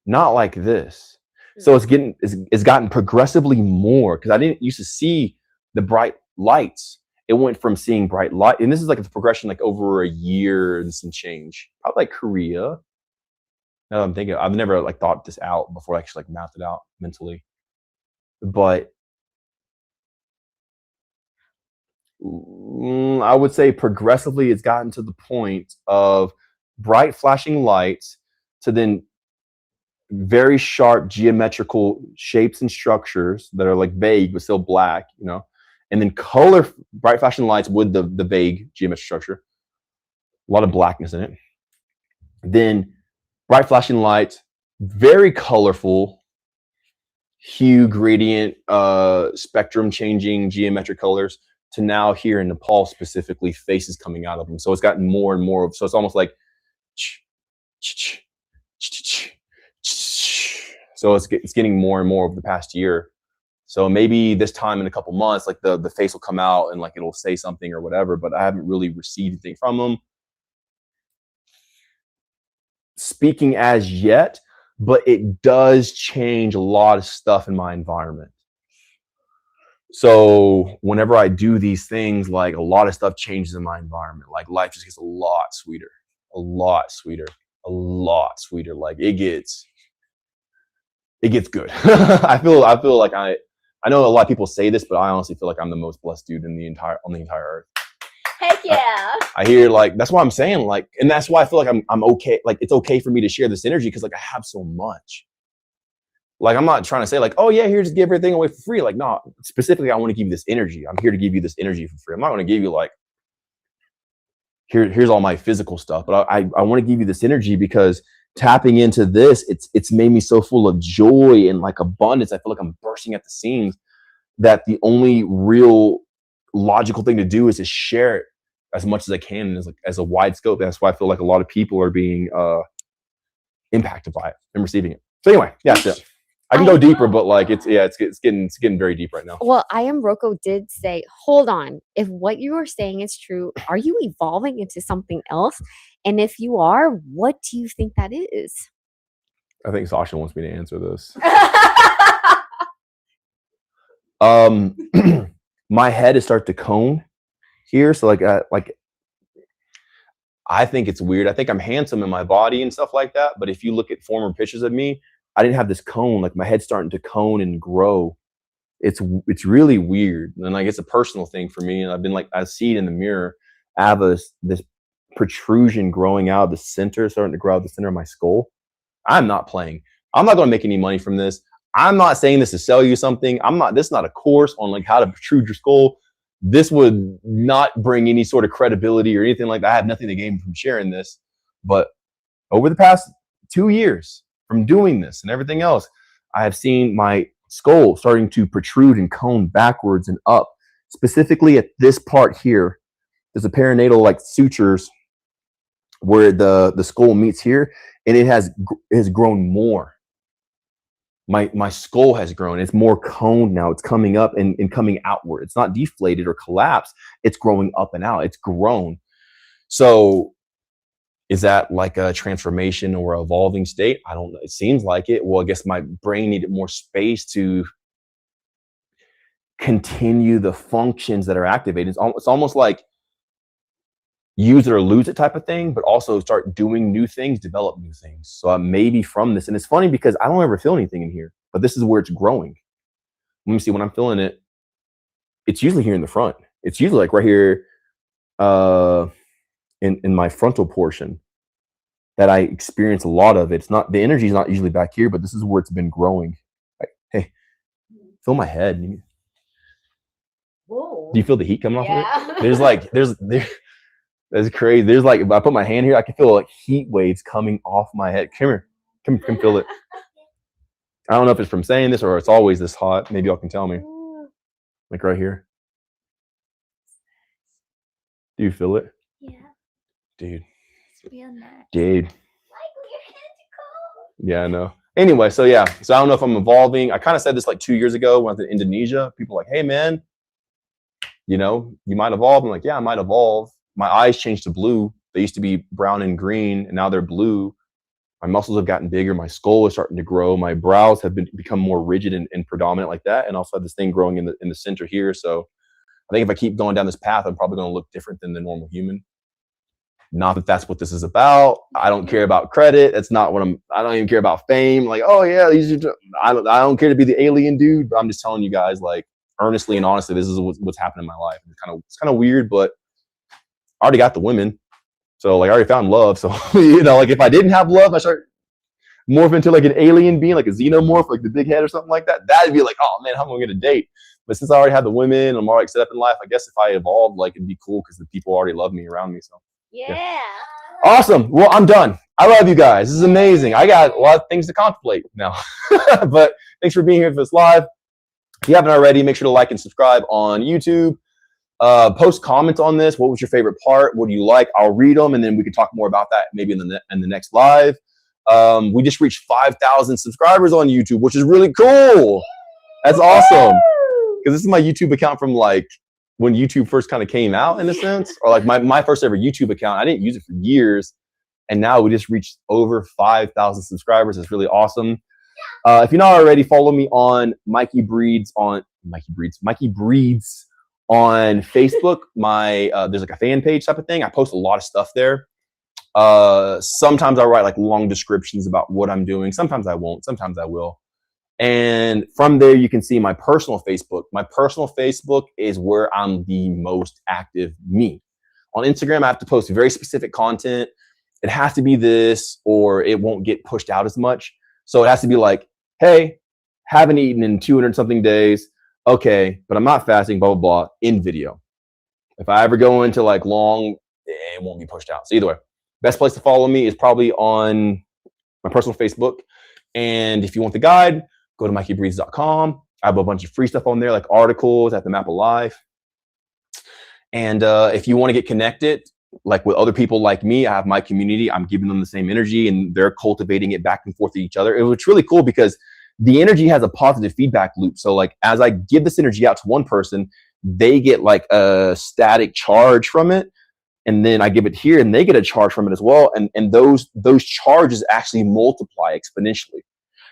Not like this. So it's gotten progressively more, because I didn't used to see the bright lights. It went from seeing bright light, and this is like a progression like over a year and some change. Probably like Korea. Now that I'm thinking, I've never like thought this out before I actually like mapped it out mentally. But I would say progressively it's gotten to the point of bright flashing lights to then very sharp geometrical shapes and structures that are like vague but still black, and then bright flashing lights with the vague geometric structure, a lot of blackness in it. Then bright flashing lights, very colorful, hue gradient, spectrum changing geometric colors, to now here in Nepal specifically, faces coming out of them. So it's gotten more and more so it's almost like so it's getting more and more over the past year. So maybe this time in a couple months, like the face will come out and like it'll say something or whatever, but I haven't really received anything from them speaking as yet. But it does change a lot of stuff in my environment. So whenever I do these things, like a lot of stuff changes in my environment. Like life just gets a lot sweeter, a lot sweeter, a lot sweeter. Like it gets good. I feel like I know a lot of people say this, but I honestly feel like I'm the most blessed dude on the entire earth. Heck yeah. I hear, like, that's why I'm saying, like, and that's why I feel like I'm okay. Like, it's okay for me to share this energy because like I have so much. Like, I'm not trying to say like, oh yeah, here, just give everything away for free. Like, no, specifically, I want to give you this energy. I'm here to give you this energy for free. I'm not going to give you like, here's all my physical stuff, but I want to give you this energy because tapping into this, it's made me so full of joy and like abundance. I feel like I'm bursting at the seams, that the only real logical thing to do is to share it as much as I can as a wide scope. That's why I feel like a lot of people are being impacted by it and receiving it. So anyway, yeah, that's it. I can go deeper, but like it's getting very deep right now. Well, I Am Rocco did say, hold on, if what you are saying is true, are you evolving into something else? And if you are, what do you think that is? I think Sasha wants me to answer this. My head is starting to cone here, so like I think it's weird. I think I'm handsome in my body and stuff like that, but if you look at former pictures of me, I didn't have this cone. Like my head's starting to cone and grow. It's really weird, and like it's a personal thing for me. And I've been like, I see it in the mirror. I have this protrusion growing out of the center, starting to grow out of the center of my skull. I'm not playing. I'm not going to make any money from this. I'm not saying this to sell you something. This is not a course on like how to protrude your skull. This would not bring any sort of credibility or anything like that. I have nothing to gain from sharing this. But over the past 2 years from doing this and everything else, I have seen my skull starting to protrude and cone backwards and up. Specifically at this part here, there's a perinatal like sutures where the skull meets here, and it has grown more. My skull has grown. It's more coned now. It's coming up and coming outward. It's not deflated or collapsed. It's growing up and out. It's grown. So is that like a transformation or evolving state? I don't know. It seems like it. Well, I guess my brain needed more space to continue the functions that are activated. It's almost like use it or lose it type of thing, but also start doing new things, develop new things. So maybe from this, and it's funny because I don't ever feel anything in here, but this is where it's growing. Let me see, when I'm feeling it, it's usually here in the front. It's usually like right here in my frontal portion that I experience a lot of it. It's not, the energy is not usually back here, but this is where it's been growing. Like, hey, feel my head. Whoa. Do you feel the heat coming off Yeah. of it? There's that's crazy. There's like, if I put my hand here, I can feel like heat waves coming off my head. Come here. Come feel it. I don't know if it's from saying this or it's always this hot. Maybe y'all can tell me. Like right here. Do you feel it? Yeah. Dude. It's real nice. Dude. Like your hands are cold. Yeah, I know. Anyway, so yeah. So I don't know if I'm evolving. I kind of said this like 2 years ago when I was in Indonesia. People were like, hey man, you know, you might evolve. I'm like, yeah, I might evolve. My eyes changed to blue. They used to be brown and green, and now they're blue. My muscles have gotten bigger. My skull is starting to grow. My brows have become more rigid and predominant like that. And also have this thing growing in the center here. So I think if I keep going down this path, I'm probably going to look different than the normal human. Not that that's what this is about. I don't care about credit. That's not what I don't even care about fame. Like, oh yeah, I don't care to be the alien dude. But I'm just telling you guys, like, earnestly and honestly, this is what's happened in my life. It's kind of weird, but I already got the women. So like I already found love. So, you know, like if I didn't have love, I start morph into like an alien being, like a xenomorph, like the big head or something like that. That'd be like, oh man, how am I going to date? But since I already have the women, I'm already set up in life. I guess if I evolved, like it'd be cool because the people already love me around me. So Yeah. awesome. Well, I'm done. I love you guys. This is amazing. I got a lot of things to contemplate now. But thanks for being here for this live. If you haven't already, make sure to like and subscribe on YouTube. Post comments on this. What was your favorite part? What do you like? I'll read them, and then we can talk more about that maybe in the next live. We just reached 5,000 subscribers on YouTube, which is really cool. That's awesome. Because this is my YouTube account from like when YouTube first kind of came out in a sense, or like my first ever YouTube account. I didn't use it for years, and now we just reached over 5,000 subscribers. It's really awesome. If you're not already, follow me on MikeyBreathes on Facebook. There's like a fan page type of thing. I post a lot of stuff there. Sometimes I write like long descriptions about what I'm doing. Sometimes I won't. Sometimes I will. And from there, you can see my personal Facebook. My personal Facebook is where I'm the most active me. On Instagram, I have to post very specific content. It has to be this, or it won't get pushed out as much. So it has to be like, hey, haven't eaten in 200 something days. Okay, but I'm not fasting, blah, blah, blah, in video. If I ever go into like long, it won't be pushed out. So either way, best place to follow me is probably on my personal Facebook. And if you want the guide, go to MikeyBreathes.com. I have a bunch of free stuff on there, like articles at the Map of Life. And if you want to get connected, like with other people like me, I have my community. I'm giving them the same energy, and they're cultivating it back and forth to each other. It's really cool because the energy has a positive feedback loop. So like as I give this energy out to one person, they get like a static charge from it. And then I give it here and they get a charge from it as well. And those charges actually multiply exponentially.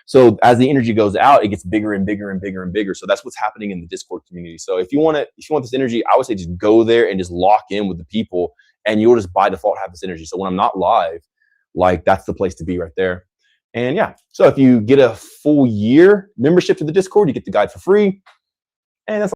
So as the energy goes out, it gets bigger and bigger and bigger and bigger. So that's what's happening in the Discord community. So if you want this energy, I would say just go there and just lock in with the people, and you'll just by default have this energy. So when I'm not live, like that's the place to be right there. And yeah, so if you get a full year membership to the Discord, you get the guide for free. And that's